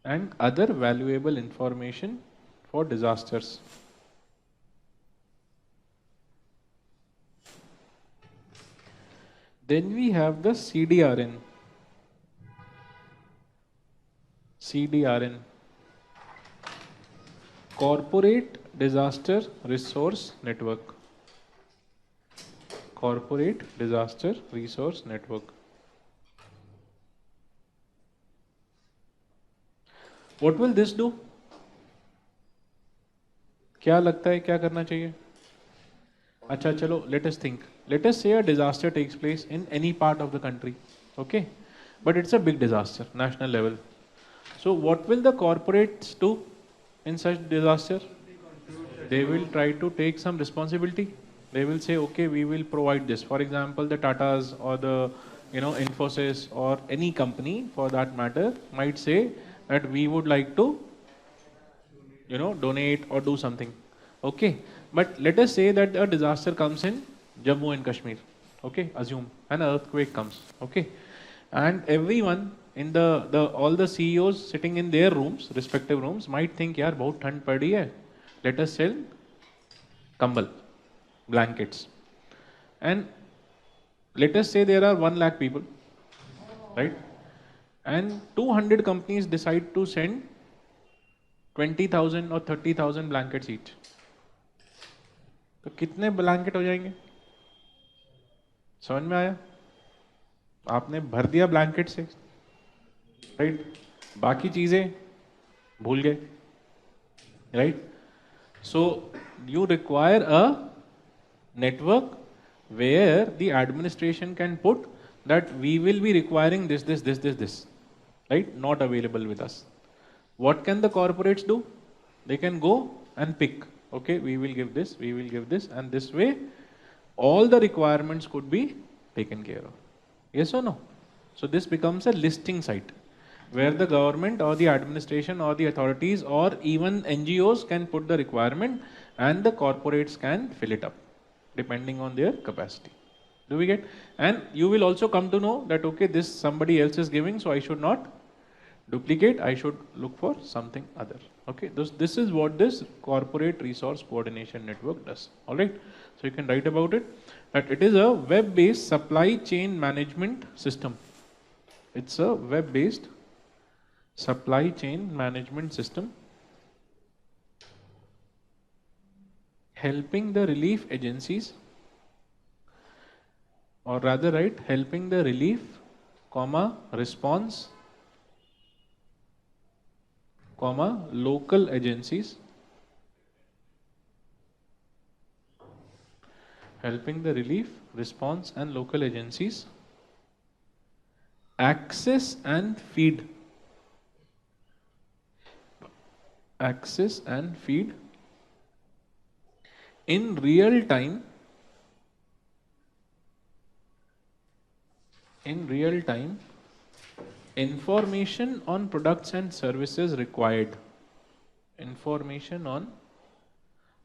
and other valuable information for disasters. Then we have the CDRN. CDRN. Corporate Disaster Resource Network. Corporate Disaster Resource Network. What will this do? क्या लगता है क्या करना चाहिए? अच्छा चलो, let us think. Let us say a disaster takes place in any part of the country, okay? But it's a big disaster, national level. So what will the corporates do in such disaster? They will try to take some responsibility. They will say, okay, we will provide this. For example, the Tatas or the Infosys or any company for that matter might say that we would like to donate or do something. Okay, but let us say that a disaster comes in Jammu and Kashmir. Okay, assume an earthquake comes. Okay, and everyone in all the CEOs sitting in their rooms, respective rooms, might think, यार बहुत ठंड पड़ रही है. Let us sell kambal, blankets, and let us say there are 1 lakh people, right? And 200 companies decide to send 20,000 or 30,000 blankets each. तो कितने blanket हो जाएंगे? समझ में आया? आपने भर दिया ब्लैंकेट से, राइट? बाकी चीजें भूल गए, right? So you require a network where the administration can put that we will be requiring this, right? Not available with us. What can the corporates do? They can go and pick, okay, we will give this, we will give this, and this way all the requirements could be taken care of. Yes or no? So this becomes a listing site where the government or the administration or the authorities or even NGOs can put the requirement and the corporates can fill it up depending on their capacity. Do we get? And you will also come to know that, okay, this somebody else is giving, so I should not duplicate, I should look for something other. Okay, this is what this corporate resource coordination network does. All right, so you can write about it that it is a web-based supply chain management system. It's a web-based supply chain management system helping the relief agencies, or rather write helping the relief, response, local agencies, helping the relief, response and local agencies access and feed in real time information on products and services required, information on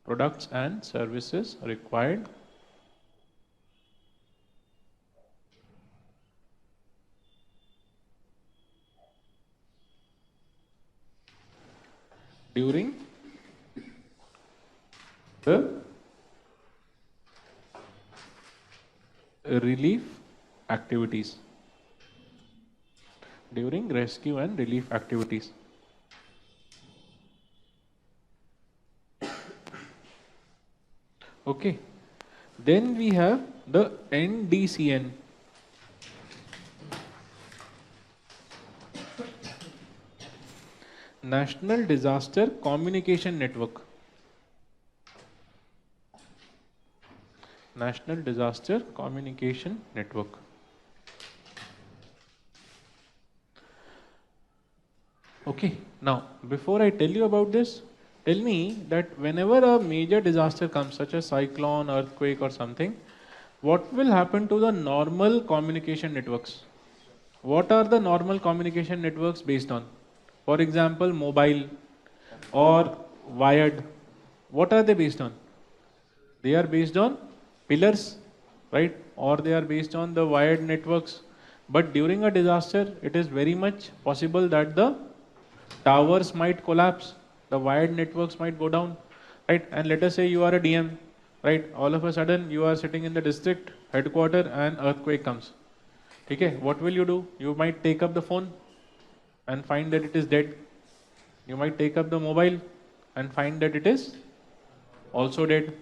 products and services required during the relief activities, during rescue and relief activities. Okay, then we have the NDCN, National Disaster Communication Network. National Disaster Communication Network. Okay, now before I tell you about this, tell me that whenever a major disaster comes, such as cyclone, earthquake or something, what will happen to the normal communication networks? What are the normal communication networks based on? For example, mobile or wired. What are they based on? They are based on pillars, right? Or they are based on the wired networks. But during a disaster, it is very much possible that the towers might collapse, the wired networks might go down, right? And let us say you are a DM, right? All of a sudden you are sitting in the district headquarters and earthquake comes. Okay, what will you do? You might take up the phone and find that it is dead. You might take up the mobile and find that it is also dead.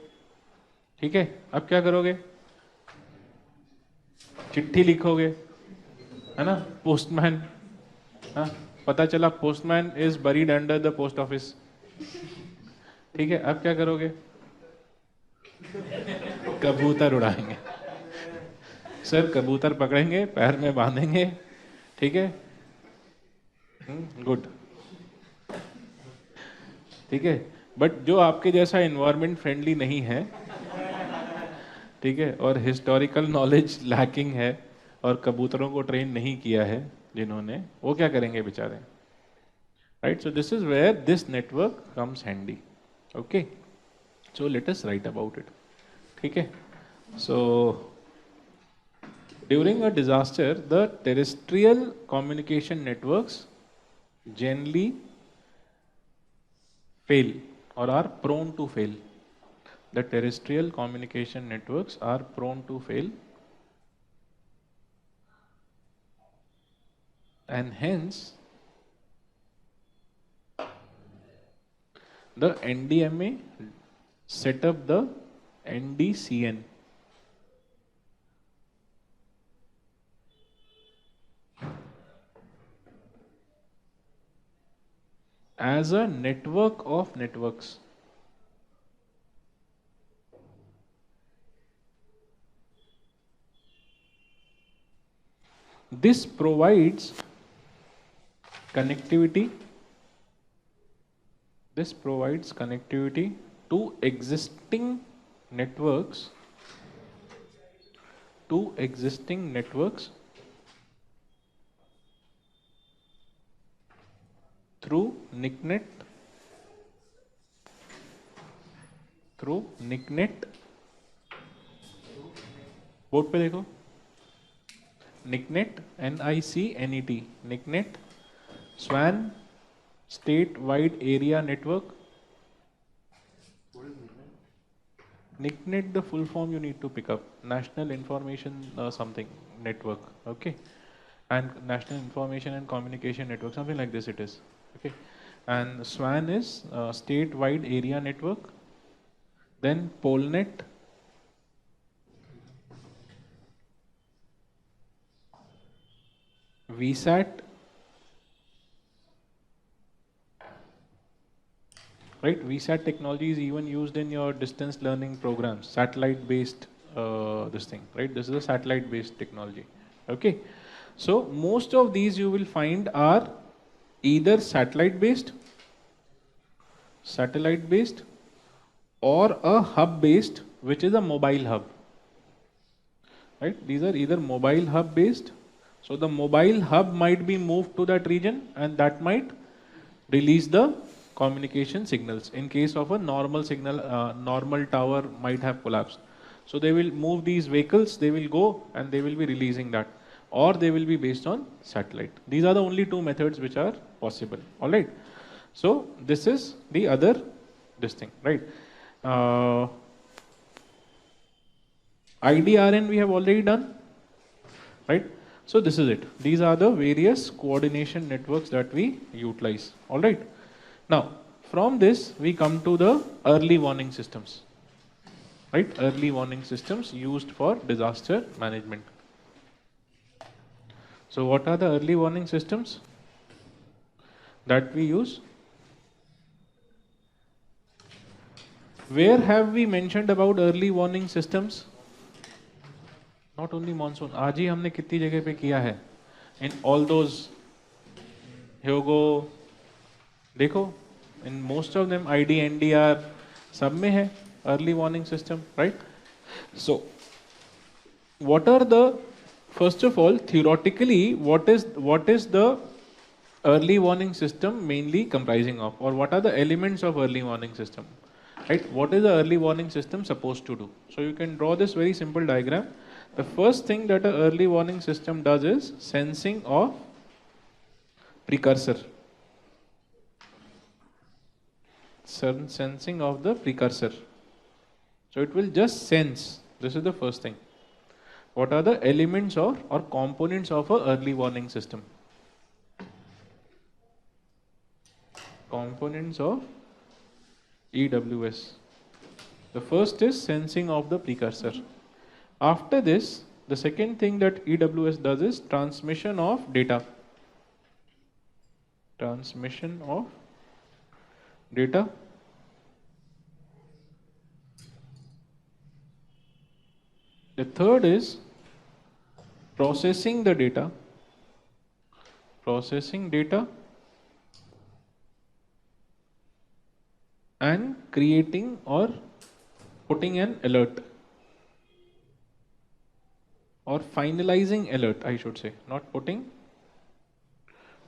ठीक है, अब क्या करोगे? चिट्ठी लिखोगे, है ना? Postman, हाँ, पता चला postman is buried under the post office. ठीक है, अब क्या करोगे? कबूतर उड़ाएंगे. सर कबूतर पकड़ेंगे, पैर में बांधेंगे, ठीक है, गुड, ठीक है. बट जो आपके जैसा एनवायरमेंट फ्रेंडली नहीं है, ठीक है, और हिस्टोरिकल नॉलेज लैकिंग है और कबूतरों को ट्रेन नहीं किया है जिन्होंने, वो क्या करेंगे बेचारे, right? So this is where this network comes handy. Okay, so let us write about it. ठीक है, so during a disaster, the terrestrial communication networks generally fail or are prone to fail. The terrestrial communication networks are prone to fail, and hence the NDMA set up the NDCN. as a network of networks. This provides connectivity. This provides connectivity to existing networks, through NICnet, board पे देखो, NICnet, NICNET, NICnet, SWAN, State Wide Area Network. NICnet, the full form you need to pick up, National Information something Network, okay, and National Information and Communication Network, something like this it is, okay, and SWAN is State Wide Area Network, then Polnet, VSAT, right? VSAT technology is even used in your distance learning programs, satellite based this thing, right? This is a satellite based technology, okay? So most of these you will find are either satellite based or a hub based, which is a mobile hub, right? These are either mobile hub based. So the mobile hub might be moved to that region and that might release the communication signals. In case of a normal signal, normal tower might have collapsed. So they will move these vehicles, they will go and they will be releasing that, or they will be based on satellite. These are the only two methods which are possible. All right. So this is the other this thing, right? IDRN we have already done, right? So this is it. These are the various coordination networks that we utilize. All right. Now, from this we come to the early warning systems, right? Early warning systems used for disaster management. So what are the early warning systems that we use? Where have we mentioned about early warning systems? Not only monsoon. आज ही हमने कितनी जगह पे किया है? In all those Hyogo, देखो, in most of them ID, NDR, सब में है early warning system, right? So, what are the, first of all, theoretically, what is the early warning system mainly comprising of, or what are the elements of early warning system, right? What is the early warning system supposed to do? So you can draw this very simple diagram. The first thing that an early warning system does is sensing of precursor. Sensing of the precursor. So it will just sense. This is the first thing. What are the elements or components of an early warning system? Components of EWS. The first is sensing of the precursor. After this, the second thing that EWS does is transmission of data. Transmission of data. The third is processing the data. Processing data and creating or putting an alert. Or finalizing alert, I should say. Not putting,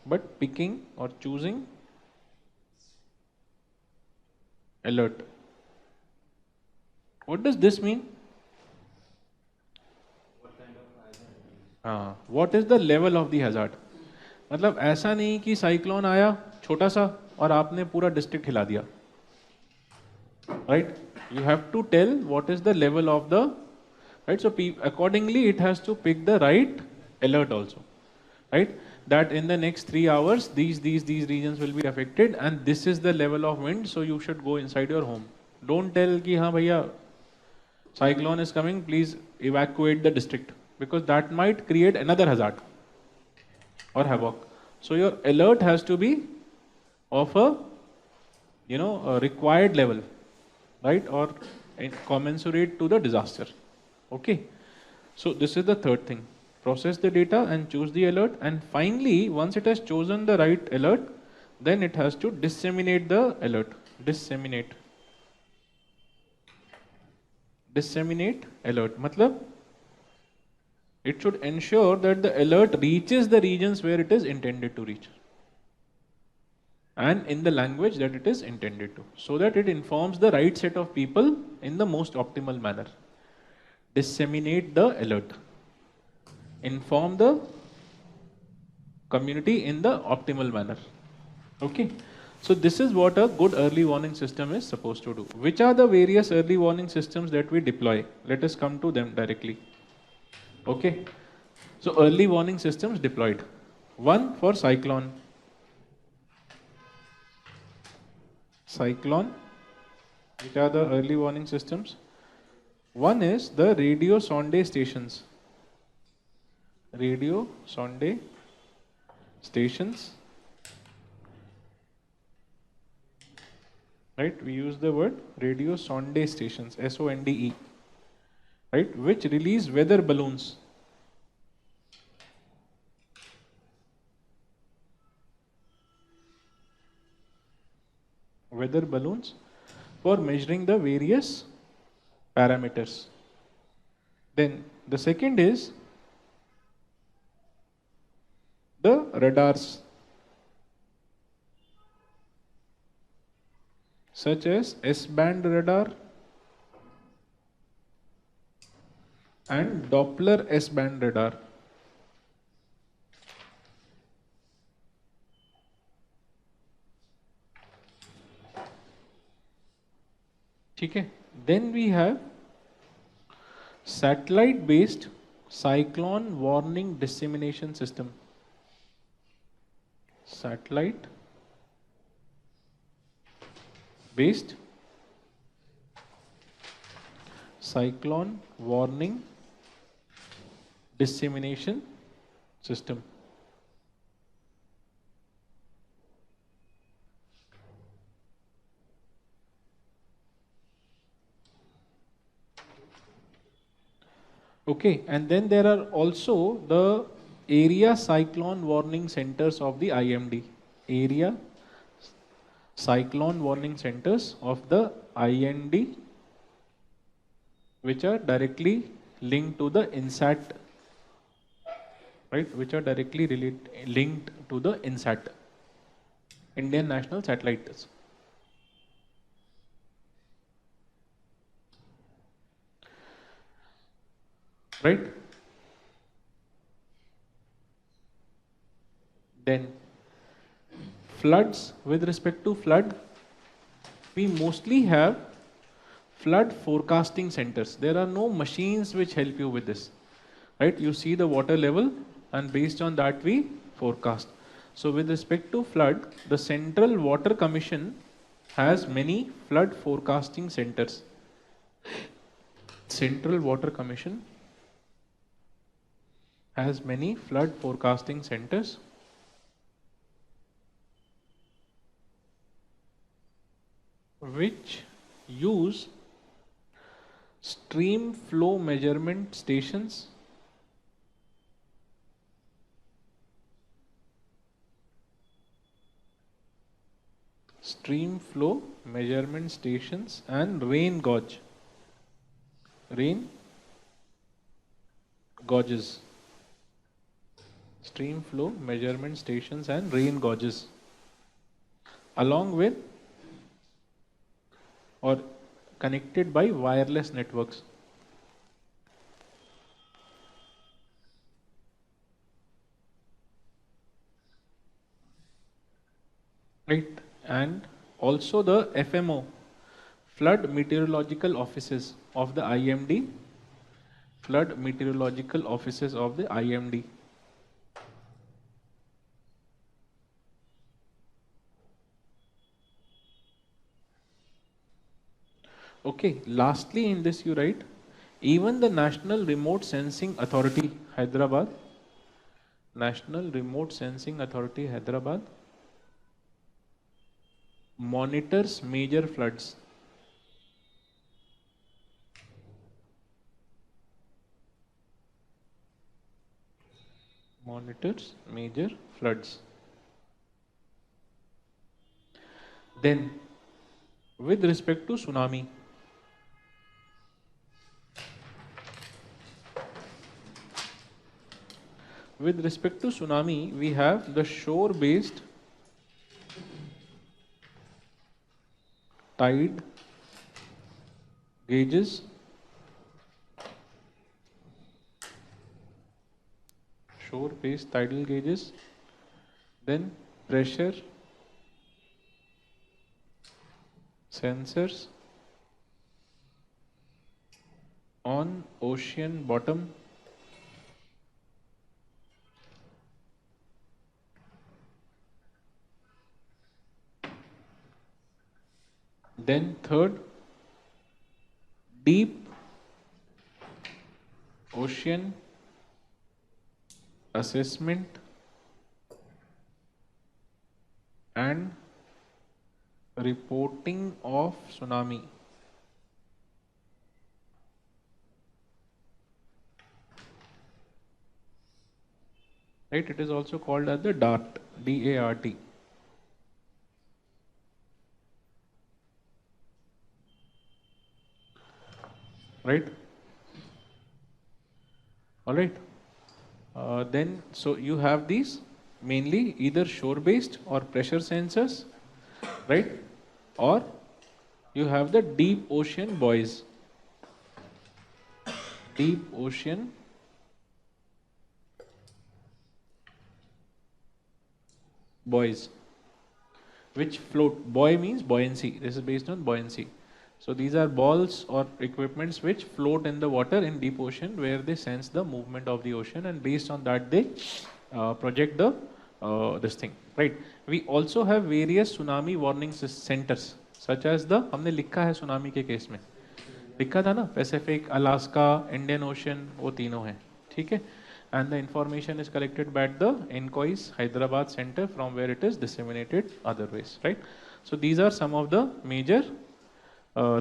but picking or choosing alert. What does this mean? What is the level of the hazard? मतलब ऐसा नहीं कि cyclone आया छोटा सा और आपने पूरा डिस्ट्रिक्ट हिला दिया, right? You have to tell what is the level of the, right? So accordingly it has to pick the right alert also, right? That in the next 3 hours these regions will be affected and this is the level of wind, so you should go inside your home. Don't tell कि हाँ भैया cyclone is coming, please evacuate the district, because that might create another hazard or havoc. So your alert has to be of a, a required level, right, or commensurate to the disaster. Okay, so this is the third thing. Process the data and choose the alert, and finally, once it has chosen the right alert, then it has to disseminate the alert. Disseminate alert matlab it should ensure that the alert reaches the regions where it is intended to reach, and in the language that it is intended to, so that it informs the right set of people in the most optimal manner. Disseminate the alert, inform the community in the optimal manner. Okay, so this is what a good early warning system is supposed to do. Which are the various early warning systems that we deploy? Let us come to them directly. Okay, so early warning systems deployed. One for cyclone. Which are the early warning systems? One is the radio sonde stations. Radio sonde stations. Right, we use the word radio sonde stations, SONDE, right, which release weather balloons. Weather balloons for measuring the various parameters. Then the second is the radars, such as S-band radar and Doppler S-band radar. Okay. Then we have satellite based cyclone warning dissemination system. Satellite based cyclone warning dissemination system. Okay, and then there are also the area cyclone warning centers of the IMD. Area cyclone warning centers of the IND, which are directly linked to the INSAT, right? Which are directly linked to the INSAT, Indian National Satellites. Right? Then floods, with respect to flood, we mostly have flood forecasting centers. There are no machines which help you with this, right? You see the water level and based on that we forecast. So with respect to flood, the Central Water Commission has many flood forecasting centers. Central Water Commission has many flood forecasting centers. Which use stream flow measurement stations, and rain gauges. Stream flow measurement stations and rain gauges, along with or connected by wireless networks. Right, and also the FMO, flood meteorological offices of the IMD. Flood meteorological offices of the IMD. Okay, lastly in this you write, even the National Remote Sensing Authority, Hyderabad, National Remote Sensing Authority, Hyderabad, monitors major floods. Monitors major floods. Then, with respect to tsunami, we have the shore-based tide gauges, shore-based tidal gauges, then pressure sensors on ocean bottom, then third, deep ocean assessment and reporting of tsunami. Right, it is also called as the DART, D-A-R-T. Right? All right. Then, so you have these mainly either shore-based or pressure sensors, right? Or you have the deep ocean buoys. Deep ocean buoys, which float. Buoy means buoyancy. This is based on buoyancy. So these are balls or equipments which float in the water in deep ocean, where they sense the movement of the ocean, and based on that they project the this thing, right? We also have various tsunami warning centers, such as the हमने लिखा है tsunami के case में लिखा था ना, Pacific, Alaska, Indian ocean, वो तीनों हैं, ठीक है. And the information is collected by the Encois Hyderabad center, from where it is disseminated other ways, right? So these are some of the major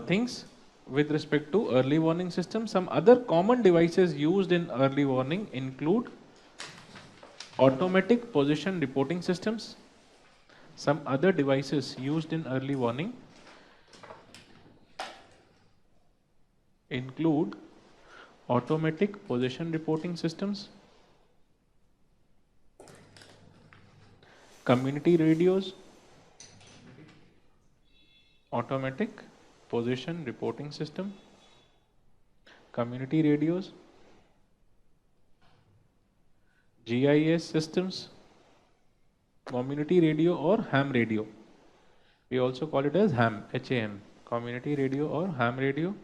things with respect to early warning system. Some other common devices used in early warning include automatic position reporting systems. Some other devices used in early warning include automatic position reporting systems, community radios, automatic position reporting system, community radios, GIS systems, community radio or ham radio. We also call it as ham, HAM, community radio or ham radio.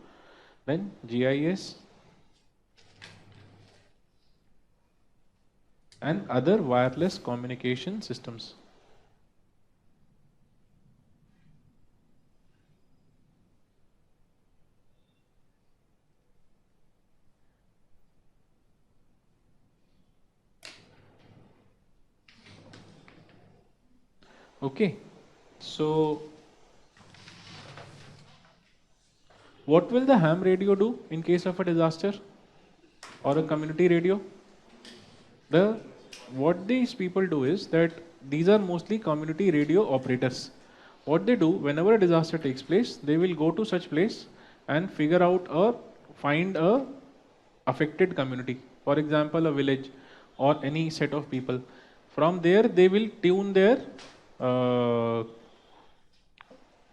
Then GIS and other wireless communication systems. Okay, so what will the ham radio do in case of a disaster, or a community radio? What these people do is that these are mostly community radio operators. What they do whenever a disaster takes place, they will go to such place and figure out or find a affected community, for example a village or any set of people. From there they will tune their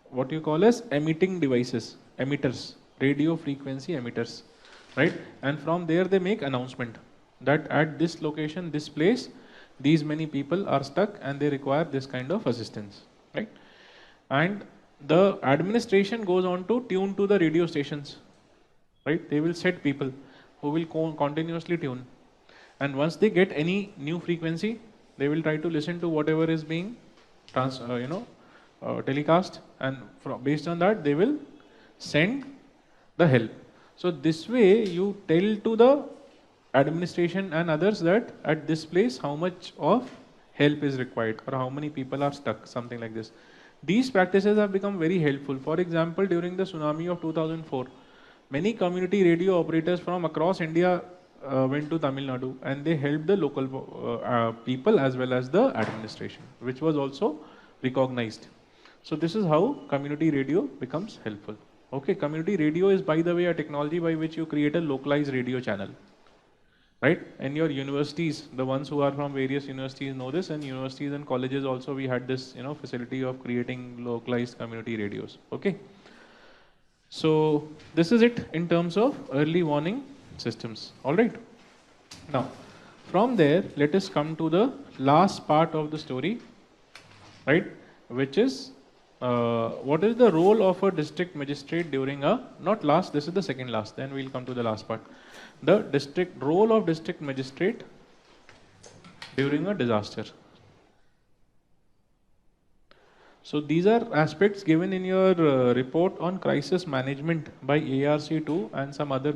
what you call as emitting devices, emitters, radio frequency emitters, right? And from there they make announcement that at this location, this place, these many people are stuck and they require this kind of assistance, right? And the administration goes on to tune to the radio stations, right? They will set people who will continuously tune, and once they get any new frequency, they will try to listen to whatever is being telecast, and based on that they will send the help. So this way you tell to the administration and others that at this place how much of help is required or how many people are stuck, something like this. These practices have become very helpful. For example, during the tsunami of 2004, many community radio operators from across India went to Tamil Nadu, and they helped the local people as well as the administration, which was also recognized. So this is how community radio becomes helpful. Okay, community radio is, by the way, a technology by which you create a localized radio channel, right? And your universities, the ones who are from various universities know this, and universities and colleges also, we had this, facility of creating localized community radios. Okay. So this is it in terms of early warning systems. All right. Now, from there, let us come to the last part of the story, right? Which is what is the role of a district magistrate during a, not last, this is the second last, then we'll come to the last part. The role of district magistrate during a disaster. So these are aspects given in your report on crisis management by ARC2 and some other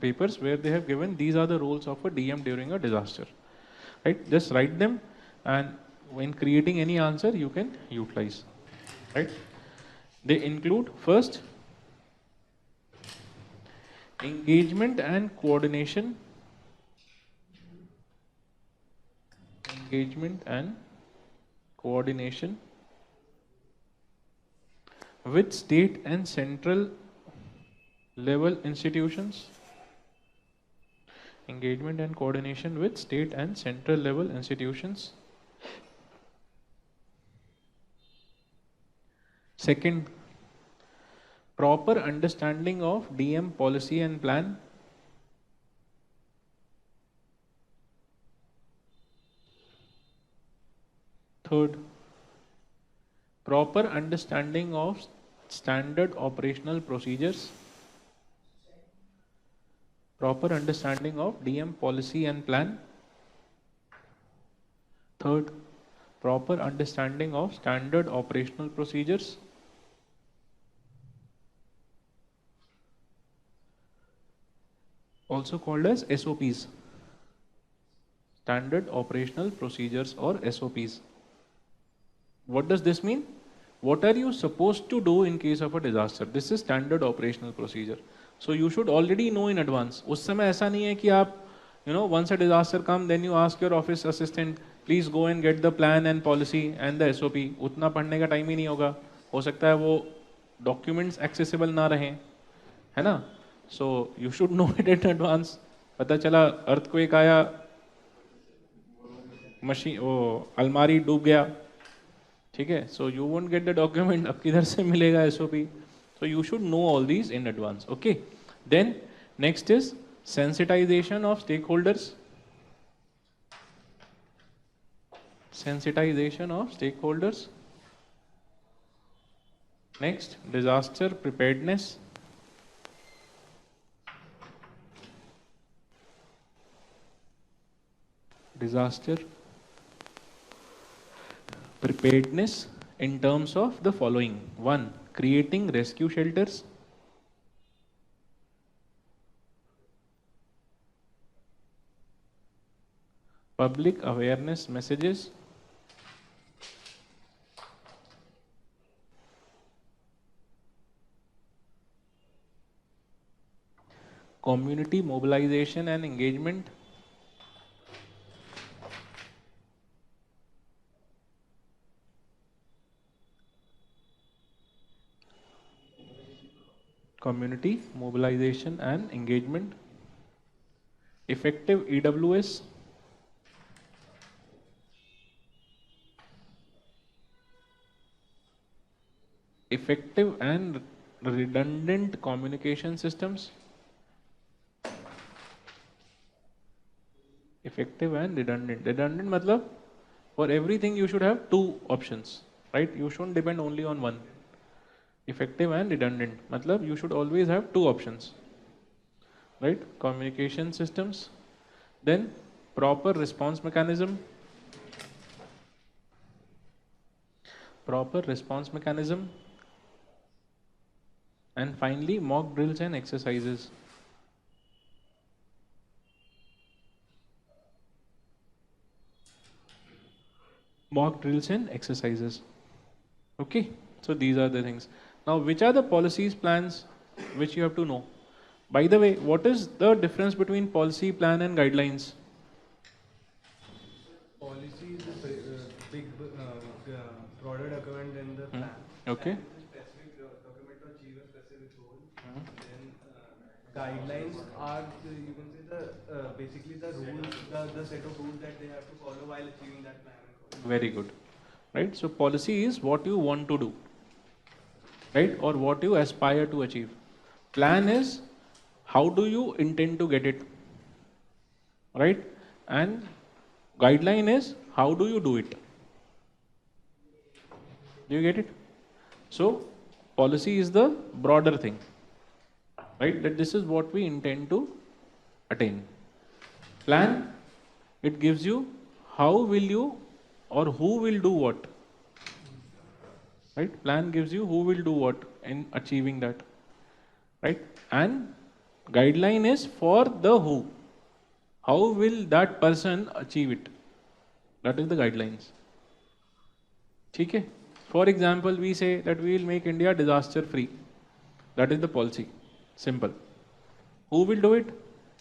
papers where they have given these are the roles of a DM during a disaster. Right? Just write them, and when creating any answer you can utilize. Right? They include first engagement and coordination. Engagement and coordination with state and central level institutions. Engagement and coordination with state and central level institutions. Second, proper understanding of DM policy and plan. Third, proper understanding of standard operational procedures. Proper understanding of DM policy and plan. Third, proper understanding of standard operational procedures. Also called as SOPs. Standard operational procedures or SOPs. What does this mean? What are you supposed to do in case of a disaster? This is standard operational procedure. So you should already know in advance. उस समय ऐसा नहीं है कि आप, once a disaster come, then you ask your office assistant, please go and get the plan and policy and the SOP. उतना पढ़ने का टाइम ही नहीं होगा. हो सकता है वो documents accessible ना रहें, है ना? So you should know it in advance. पता चला earthquake आया, मशीन वो अलमारी डूब गया, ठीक है? So you won't get the document. अब किधर से मिलेगा SOP? So you should know all these in advance. Okay. Then next is sensitization of stakeholders. Sensitization of stakeholders. Next, disaster preparedness. Disaster preparedness in terms of the following. 1. Creating rescue shelters. Public awareness messages. Community mobilization and engagement. Community mobilization and engagement. Effective EWS. Effective and redundant communication systems. Effective and redundant. Redundant matlab, for everything you should have two options, right? You shouldn't depend only on one. Effective and redundant matlab you should always have two options, right? Communication systems. Then proper response mechanism. Proper response mechanism. And finally, mock drills and exercises. Mock drills and exercises. Okay, so these are the things. Now, which are the policies, plans which you have to know? By the way, what is the difference between policy, plan, and guidelines? Policy is a big, broader document than the Hmm. plan. Okay. Plan is a specific document to achieve a specific goal. Then guidelines are, you can say, the basically the rules, the set of rules that they have to follow while achieving that plan and goal. Very good. Right. So policy is what you want to do, right, or what you aspire to achieve. Plan is how do you intend to get it, right? And guideline is how do you do it. Do you get it? So policy is the broader thing, right? That this is what we intend to attain. Plan, it gives you how will you or who will do what. Right? Plan gives you who will do what in achieving that. Right? And guideline is for the who. How will that person achieve it? That is the guidelines. Okay? For example, we say that we will make India disaster free. That is the policy. Simple. Who will do it?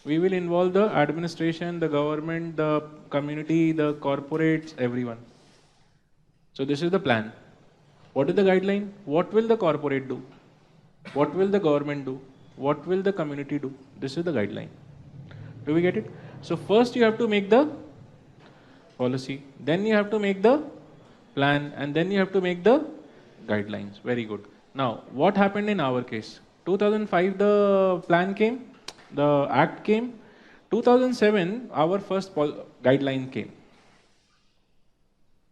We will involve the administration, the government, the community, the corporates, everyone. So this is the plan. What is the guideline? What will the corporate do? What will the government do? What will the community do? This is the guideline. Do we get it? So first you have to make the policy, then you have to make the plan, and then you have to make the guidelines. Very good. Now, what happened in our case? 2005 the plan came, the act came. 2007 our first guideline came.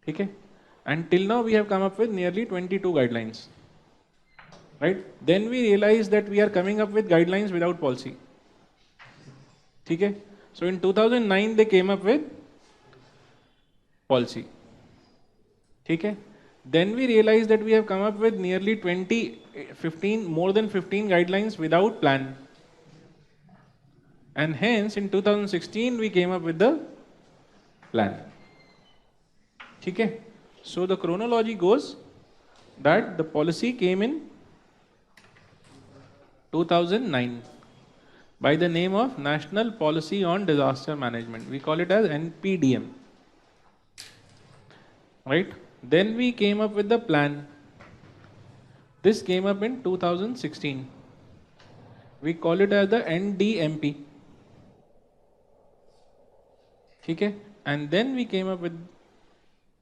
Okay? And till now we have come up with nearly 22 guidelines. Right? Then we realized that we are coming up with guidelines without policy. Okay? So in 2009 they came up with policy. Okay? Then we realized that we have come up with nearly 15, more than 15 guidelines without plan. And hence in 2016 we came up with the plan. Okay? So the chronology goes that the policy came in 2009 by the name of National Policy on Disaster Management. We call it as NPDM. Right? Then we came up with the plan. This came up in 2016. We call it as the NDMP. Okay? And then we came up with,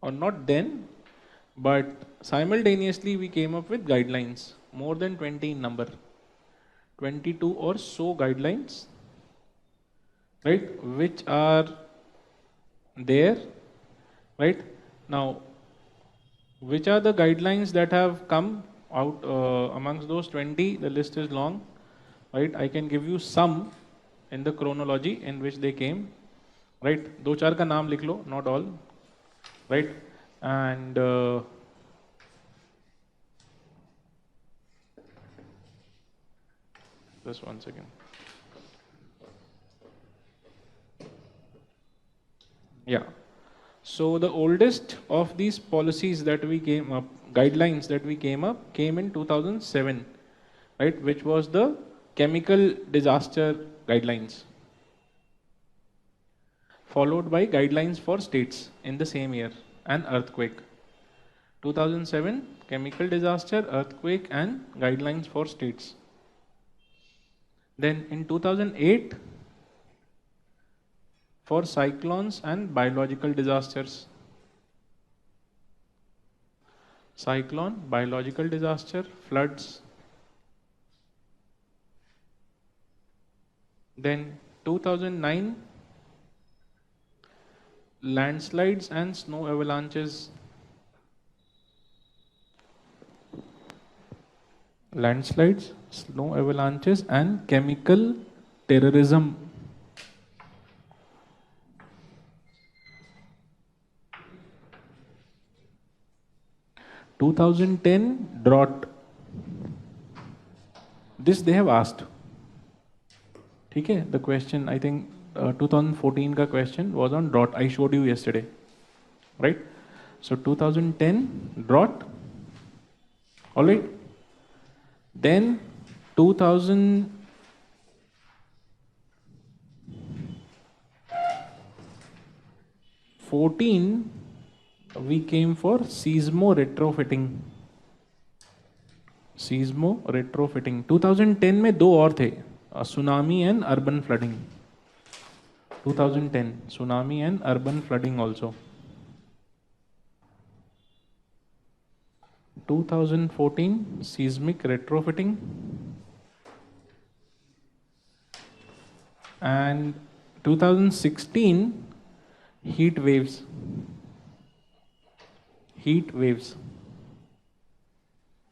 or not then, but simultaneously we came up with guidelines, more than 20 in number. 22 or so guidelines, right, which are there, right? Now, which are the guidelines that have come out amongst those 20? The list is long, right? I can give you some in the chronology in which they came, right? दो चार का नाम लिख लो, not all, right? And just one second. Yeah. So the oldest of these policies that we came up, guidelines that we came up, came in 2007, right? Which was the chemical disaster guidelines, followed by guidelines for states in the same year, and earthquake. 2007, chemical disaster, earthquake, and guidelines for states. Then in 2008, for cyclones and biological disasters. Cyclone, biological disaster, floods. Then 2009, landslides and snow avalanches. Landslides, snow avalanches, and chemical terrorism. (2010) drought. This they have asked. ठीक है? The question, I think 2014 का question was on drought. I showed you yesterday, right? So 2010 drought. All right. Then 2014 we came for seismo retrofitting. Seismo retrofitting 2010 में दो और थे, tsunami and urban flooding. 2010 tsunami and urban flooding also. 2014 seismic retrofitting and 2016 heat waves.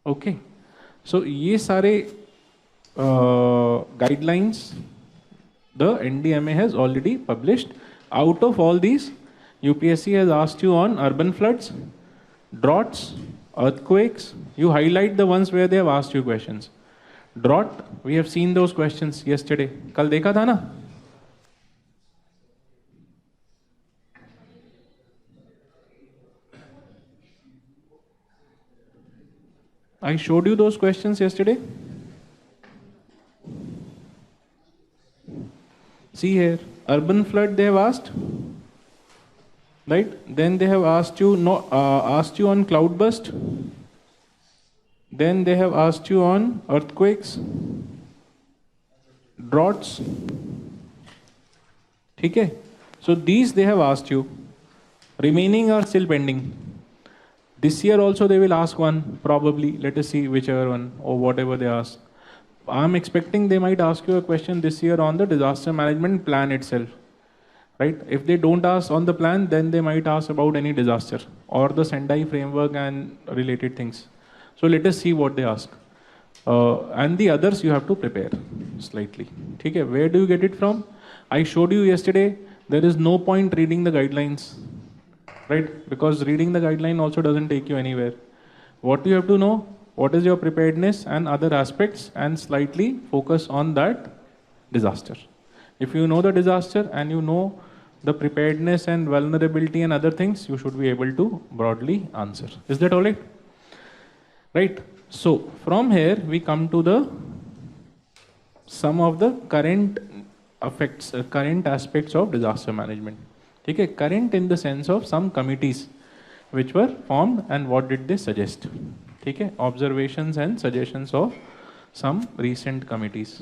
Okay. So ये सारे guidelines the NDMA has already published. Out of all these, UPSC has asked you on urban floods, droughts, earthquakes. You highlight the ones where they have asked you questions. Drought, we have seen those questions yesterday. कल देखा था ना? I showed you those questions yesterday. See here, urban flood they have asked, right? Then they have asked you on cloudburst. Then they have asked you on earthquakes, droughts. Okay? So these they have asked you. Remaining are still pending. This year also they will ask one, probably. Let us see whichever one or whatever they ask. I'm expecting they might ask you a question this year on the disaster management plan itself. Right? If they don't ask on the plan, then they might ask about any disaster or the Sendai framework and related things. So let us see what they ask. And the others you have to prepare slightly. Okay? Where do you get it from? I showed you yesterday, there is no point reading the guidelines. Right? Because reading the guideline also doesn't take you anywhere. What you have to know, what is your preparedness and other aspects, and slightly focus on that disaster. If you know the disaster and you know the preparedness and vulnerability and other things, you should be able to broadly answer. Is that all right? Right. So from here we come to the some of the current current aspects of disaster management. Okay, current in the sense of some committees which were formed and what did they suggest. Okay, observations and suggestions of some recent committees.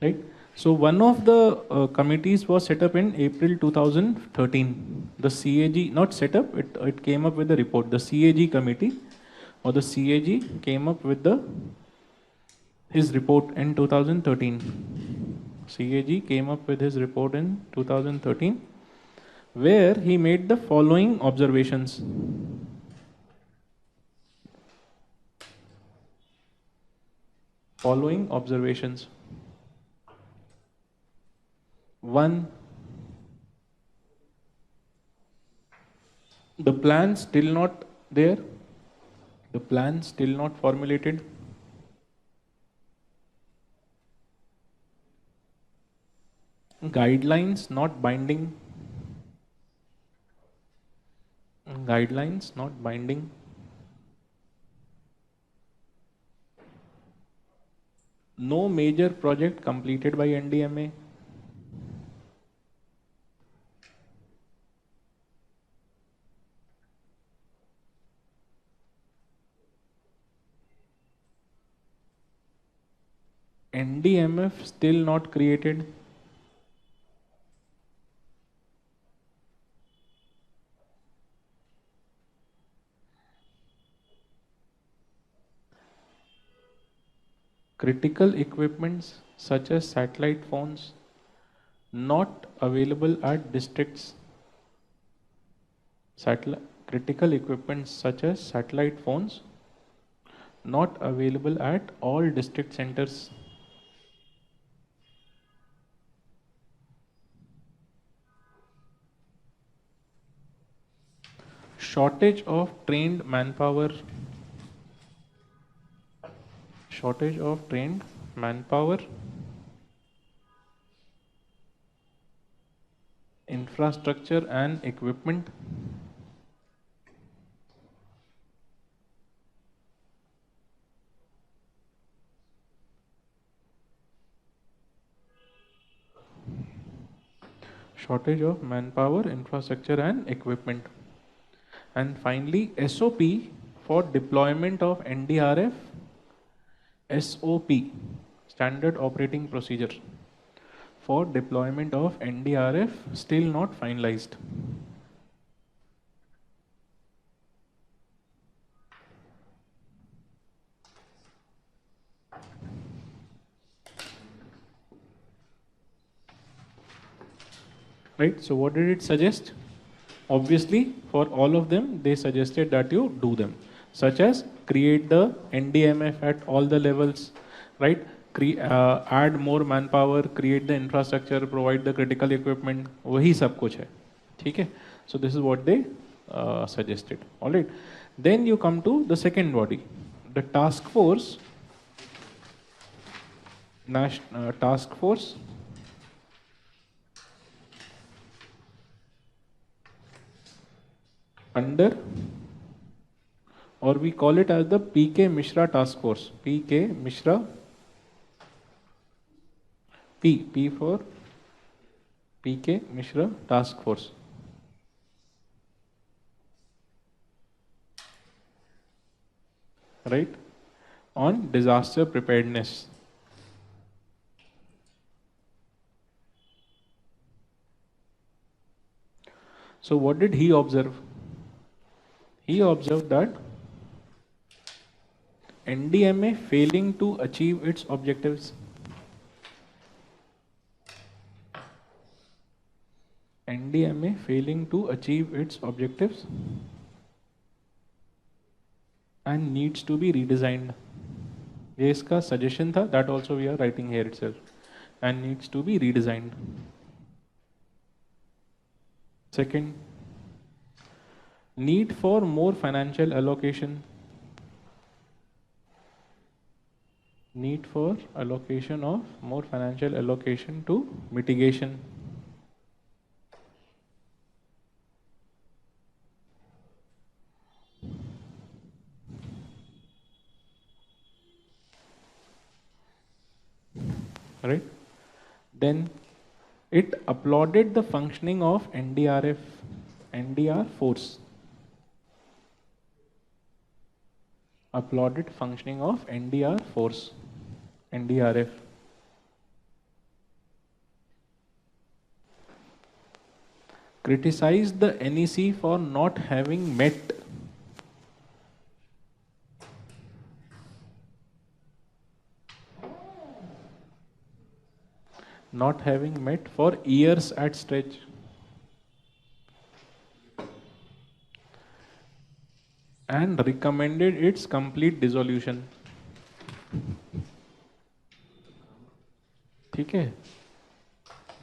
Right. So one of the committees was set up in April 2013. The CAG, not set up, it came up with the report. The CAG committee or the CAG came up with his report in 2013. CAG came up with his report in 2013, where he made the following observations. One, the plan still not there, the plan still not formulated. Guidelines not binding. Guidelines not binding. No major project completed by NDMA. NDMF still not created. Critical equipments such as satellite phones not available at districts. Critical equipments such as satellite phones not available at all district centers. Shortage of trained manpower. Shortage of trained manpower. infrastructure and equipment. Shortage of manpower, infrastructure and equipment. And finally, SOP for deployment of NDRF. SOP, Standard Operating Procedure, for deployment of NDRF still not finalized. Right, so what did it suggest? Obviously, for all of them, they suggested that you do them, such as create the NDMF at all the levels, right? Add more manpower, create the infrastructure, provide the critical equipment. वही सब कुछ है, ठीक है? So this is what they suggested. All right. Then you come to the second body, the task force. Task force under, or we call it as the PK Mishra task force. PK Mishra, P for PK Mishra task force. Right, on disaster preparedness. So what did he observe? He observed that NDMA failing to achieve its objectives. NDMA failing to achieve its objectives and needs to be redesigned. ये इसका suggestion था, that also we are writing here itself, and needs to be redesigned. Second, need for more financial allocation. Need for allocation of more financial allocation to mitigation. Right? Then it applauded the functioning of NDR force. Applauded functioning of NDR force, NDRF. Criticized the NEC for not having met for years at stretch. And recommended its complete dissolution. ठीक है?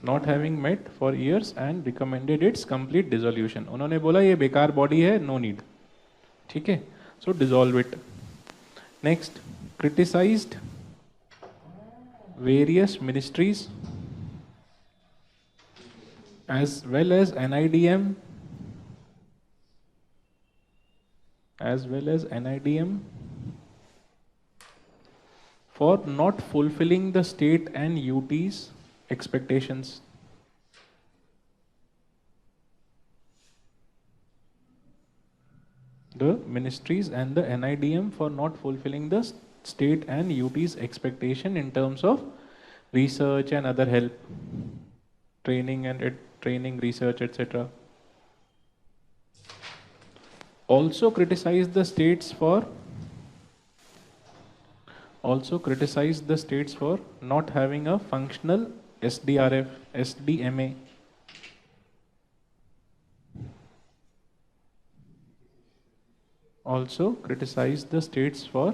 Not having met for years and recommended its complete dissolution. उन्होंने बोला ये बेकार body है, no need. ठीक है? So dissolve it. Next, criticized various ministries as well as NIDM for not fulfilling the state and UT's expectations. The ministries and the NIDM for not fulfilling the state and UT's expectation in terms of research and other help, training, research, etc. Also criticized the states for not having a functional SDRF, SDMA. Also criticized the states for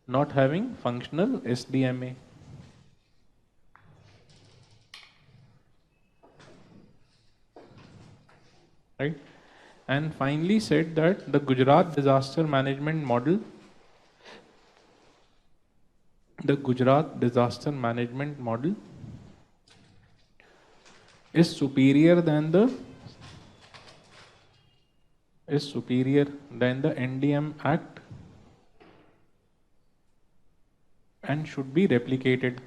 not having functional SDMA. Right? And finally said that the Gujarat disaster management model is superior than the NDM Act and should be replicated.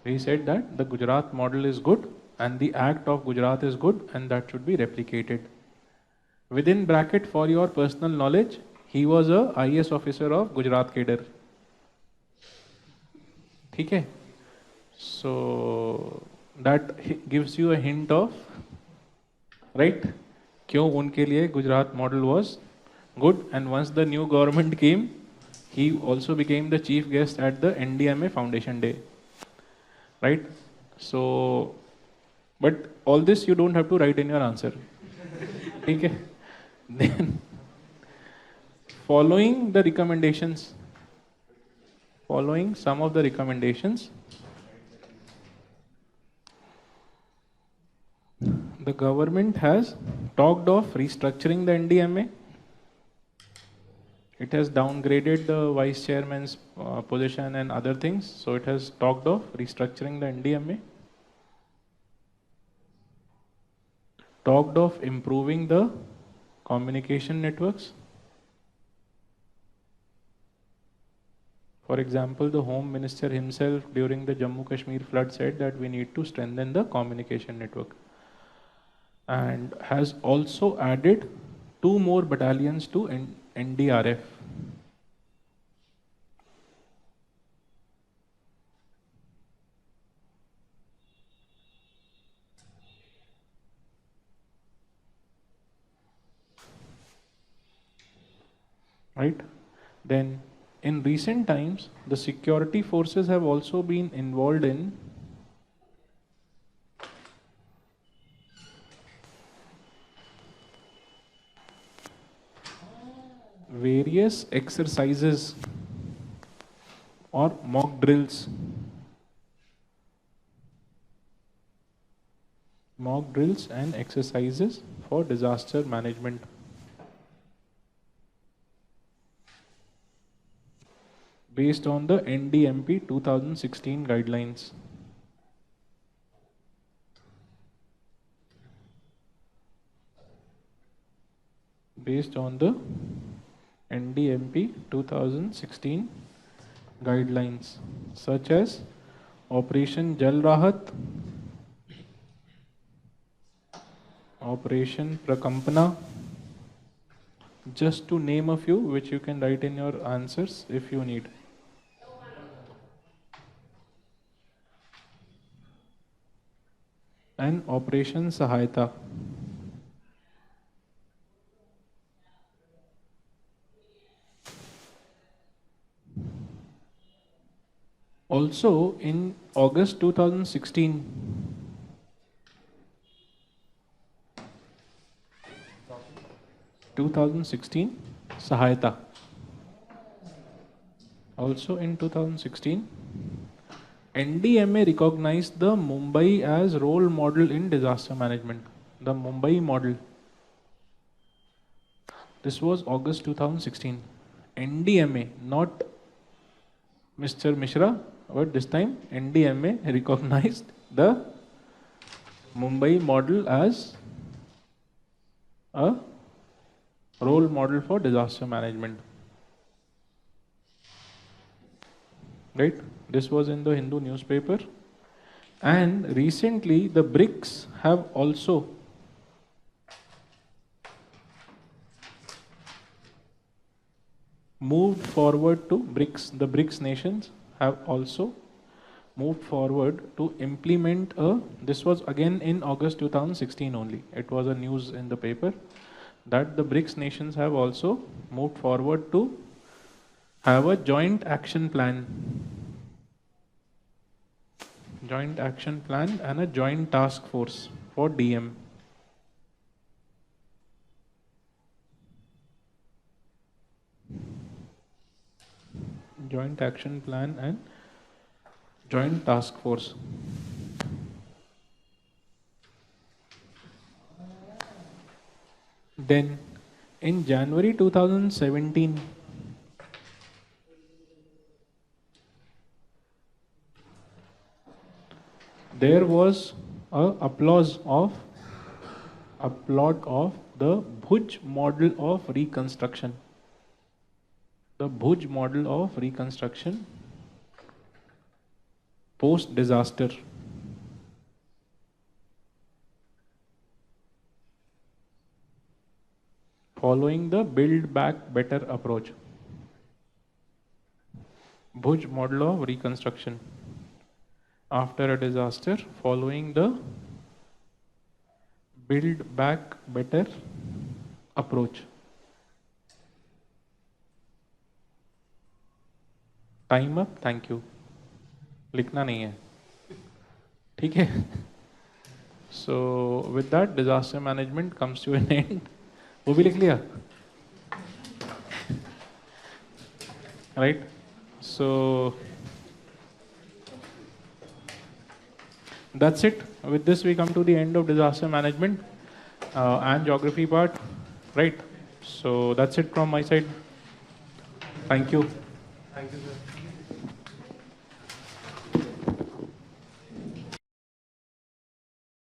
He said that the Gujarat model is good and the Act of Gujarat is good and that should be replicated. Within bracket, for your personal knowledge, he was a IAS officer of Gujarat cadre. ठीक है? So that gives you a hint of, right? क्यों उनके लिए Gujarat model was good, and once the new government came, he also became the chief guest at the NDMA Foundation Day, right? So, but all this you don't have to write in your answer. Okay? Then, following some of the recommendations, the government has talked of restructuring the NDMA. It has downgraded the vice chairman's position and other things. So it has talked of restructuring the NDMA. Talked of improving the communication networks. For example, the Home Minister himself during the Jammu Kashmir flood said that we need to strengthen the communication network. And has also added 2 more battalions to NDRF. Right? Then in recent times, the security forces have also been involved in various exercises or mock drills and exercises for disaster management. Based on the NDMP 2016 guidelines. Based on the NDMP 2016 guidelines, such as Operation Jal Rahat, Operation Prakampana, just to name a few which you can write in your answers if you need. And Operation Sahayata. Also in August 2016, Sahayata. Also in 2016, NDMA recognized the Mumbai as role model in disaster management. The Mumbai model. This was August 2016. NDMA, not Mr. Mishra, but this time NDMA recognized the Mumbai model as a role model for disaster management. Right? This was in the Hindu newspaper. And recently the BRICS have also moved forward to BRICS. The BRICS nations have also moved forward to implement this was again in August 2016 only. It was a news in the paper that the BRICS nations have also moved forward to have a joint action plan. Joint action plan and a joint task force for DM. Joint action plan and joint task force. Then in January 2017, there was a applaud of the Bhuj model of reconstruction. The Bhuj model of reconstruction post disaster. Following the build back better approach. Bhuj model of reconstruction after a disaster, following the build back better approach. Time up, thank you. लिखना नहीं है, ठीक है? So with that, disaster management comes to an end. वो भी लिख लिया, right? So that's it. With this, we come to the end of disaster management and geography part, right? So that's it from my side. Thank you. Thank you, sir.